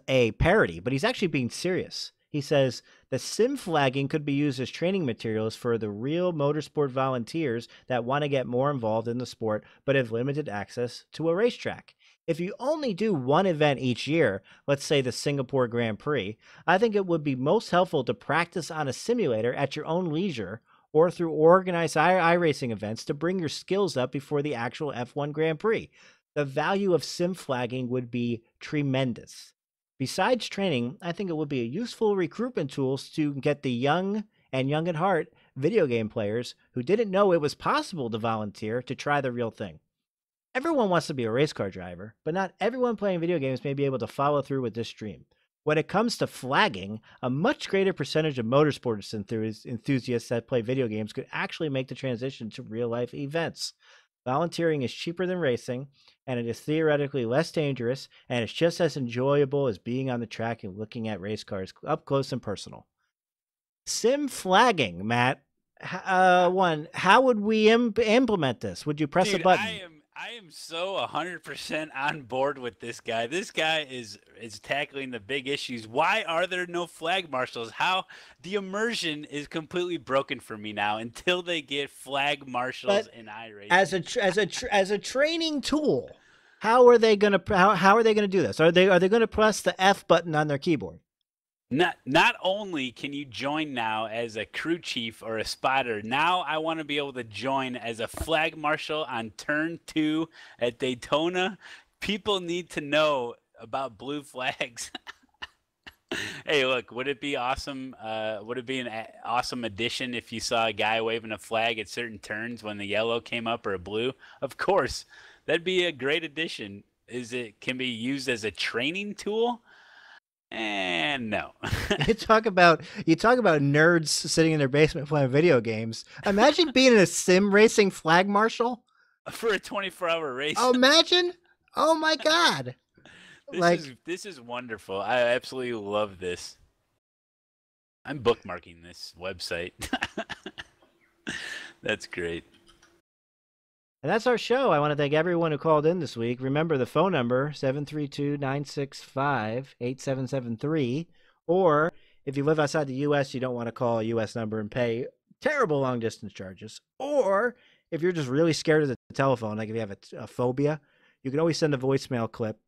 S1: a parody, but he's actually being serious. He says the sim flagging could be used as training materials for the real motorsport volunteers that want to get more involved in the sport but have limited access to a racetrack. If you only do one event each year, let's say the Singapore Grand Prix, I think it would be most helpful to practice on a simulator at your own leisure or through organized iRacing events to bring your skills up before the actual F1 Grand Prix. the value of sim flagging would be tremendous. Besides training, I think it would be a useful recruitment tool to get the young and young at heart video game players who didn't know it was possible to volunteer to try the real thing. Everyone wants to be a race car driver, but not everyone playing video games may be able to follow through with this dream. When it comes to flagging, a much greater percentage of motorsports enthusiasts that play video games could actually make the transition to real-life events. Volunteering is cheaper than racing, and it is theoretically less dangerous, and it's just as enjoyable as being on the track and looking at race cars up close and personal. Sim flagging, Matt. One, how would we implement this? Would you press a button?
S6: I am so 100% on board with this guy. This guy is tackling the big issues. Why are there no flag marshals? How the immersion is completely broken for me now until they get flag marshals in iRacing.
S1: As a training tool, how are they going to do this? Are they going to press the F button on their keyboard?
S6: Not only can you join now as a crew chief or a spotter, now I want to be able to join as a flag marshal on turn 2 at Daytona. People need to know about blue flags. Hey, look, would it be awesome? Would it be an awesome addition if you saw a guy waving a flag at certain turns when the yellow came up or a blue? Of course, that'd be a great addition. Can be used as a training tool? And no.
S1: You talk about nerds sitting in their basement playing video games. Imagine being a sim racing flag marshal
S6: for a 24-hour race.
S1: Oh, imagine! Oh my God!
S6: This is wonderful. I absolutely love this. I'm bookmarking this website. That's great.
S1: And that's our show. I want to thank everyone who called in this week. Remember the phone number, 732-965-8773. Or if you live outside the U.S., you don't want to call a U.S. number and pay terrible long-distance charges. Or if you're just really scared of the telephone, like if you have a phobia, you can always send a voicemail clip,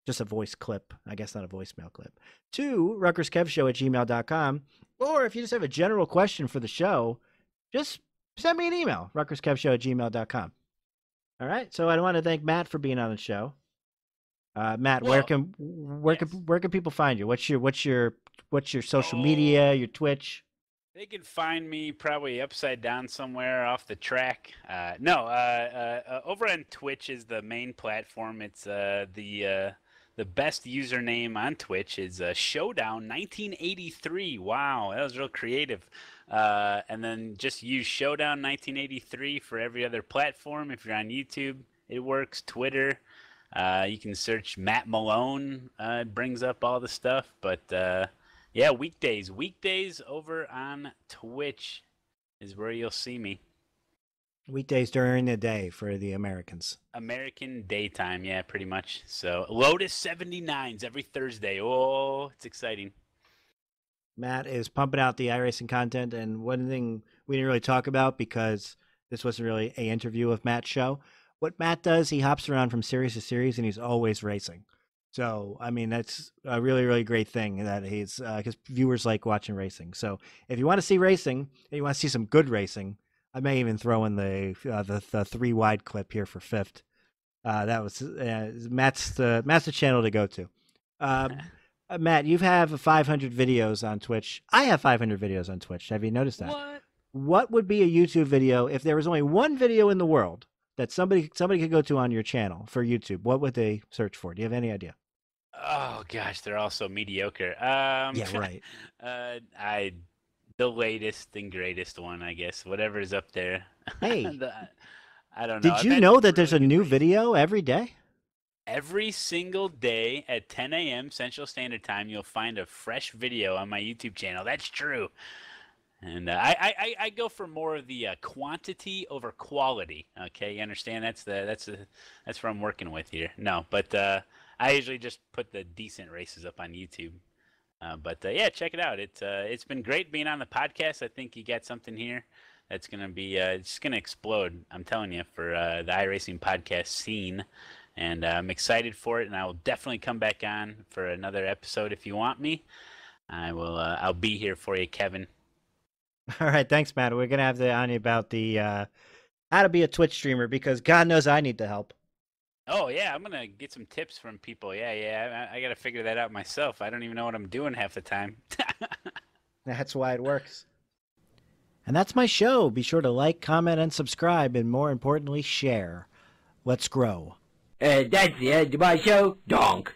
S1: just a voice clip, I guess not a voicemail clip, to RutgersKevShow@gmail.com. Or if you just have a general question for the show, just send me an email, RutgersKevShow@gmail.com. All right. So I want to thank Matt for being on the show. Matt, where can people find you? What's your social media, your Twitch?
S6: They can find me probably upside down somewhere off the track. Over on Twitch is the main platform. It's the best username on Twitch is Showdown1983. Wow, that was real creative. And then just use Showdown1983 for every other platform. If you're on YouTube, it works. Twitter, you can search Matt Malone. It brings up all the stuff. But yeah, weekdays over on Twitch is where you'll see me.
S1: Weekdays during the day for the Americans.
S6: American daytime, yeah, pretty much. So Lotus 79s every Thursday. Oh, it's exciting.
S1: Matt is pumping out the iRacing content, and one thing we didn't really talk about because this wasn't really an interview of Matt's show. What Matt does, he hops around from series to series, and he's always racing. So, I mean, that's a really, really great thing that he's because viewers like watching racing. So, if you want to see racing and you want to see some good racing, I may even throw in the 3-wide clip here for fifth. That was Matt's the channel to go to. Matt, you have 500 videos on Twitch. I have 500 videos on Twitch. Have you noticed that? What would be a YouTube video if there was only one video in the world that somebody could go to on your channel for YouTube? What would they search for? Do you have any idea?
S6: Oh gosh, they're all so mediocre.
S1: Yeah, right.
S6: The latest and greatest one, I guess. Whatever's up there.
S1: Hey,
S6: I don't know.
S1: Did you know that there's a new video every day?
S6: Every single day at 10 a.m. Central Standard Time, you'll find a fresh video on my YouTube channel. That's true. And I go for more of the quantity over quality. Okay, you understand? That's what I'm working with here. No, but I usually just put the decent races up on YouTube. But yeah, check it out. It's been great being on the podcast. I think you got something here that's gonna be it's gonna explode. I'm telling you, for the iRacing podcast scene. And I'm excited for it, and I will definitely come back on for another episode if you want me. I will. I'll be here for you, Kevin.
S1: All right, thanks, Matt. We're gonna have to on you about the how to be a Twitch streamer because God knows I need the help.
S6: Oh yeah, I'm gonna get some tips from people. Yeah. I gotta figure that out myself. I don't even know what I'm doing half the time.
S1: That's why it works. And that's my show. Be sure to like, comment, and subscribe, and more importantly, share. Let's grow.
S13: That's the end of my show. Donk.